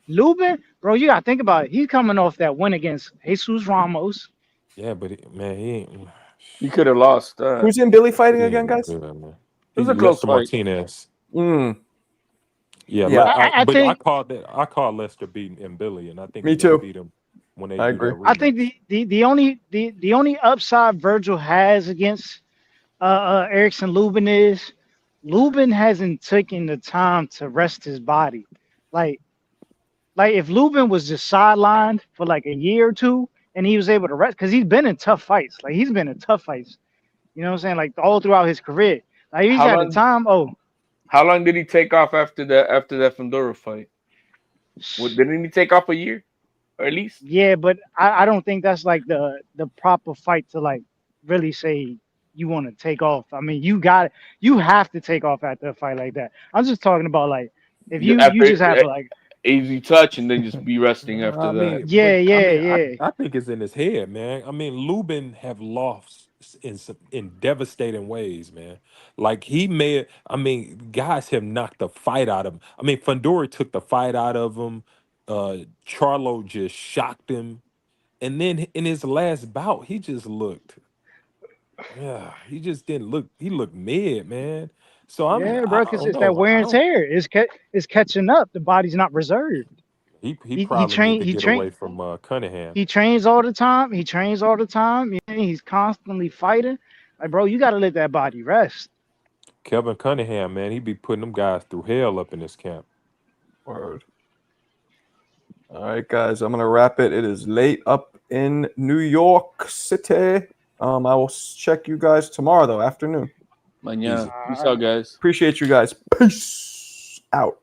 Lubin, bro, you gotta think about it. He's coming off that win against Jesus Ramos. Yeah, but he could have lost. Who's in Billy fighting again, guys? It was a close fight. Martinez. Yeah. I called Lester beating Billy, and I think me too. Beat him when they. I agree. I think the only upside Virgil has against Erickson Lubin is Lubin hasn't taken the time to rest his body. Like like if Lubin was just sidelined for like a year or two and he was able to rest, because he's been in tough fights. Like he's been in tough fights. You know what I'm saying? Like all throughout his career. Like he's had the time. How long did he take off after that Fundora fight? Didn't he take off a year, or at least? Yeah, but I don't think that's like the proper fight to like really say you want to take off. I mean, you have to take off after a fight like that. I'm just talking about like if you just have like easy touch and then just be resting after that. Yeah. I think it's in his head, man. I mean, Lubin have lost in devastating ways, man. Like guys have knocked the fight out of him. I mean, Fundora took the fight out of him. Charlo just shocked him, and then in his last bout, he just looked. Yeah, he just didn't look. He looked mid, man. So I bro, because don't it's that know. wear and tear. It's catching up. The body's not reserved. He probably need to get away from Cunningham. He trains all the time. He's constantly fighting. Like, bro, you got to let that body rest. Kevin Cunningham, man, he be putting them guys through hell up in this camp. Word. All right, guys, I'm gonna wrap it. It is late up in New York City. I will check you guys tomorrow, though, afternoon. Peace out, guys. Appreciate you guys. Peace out.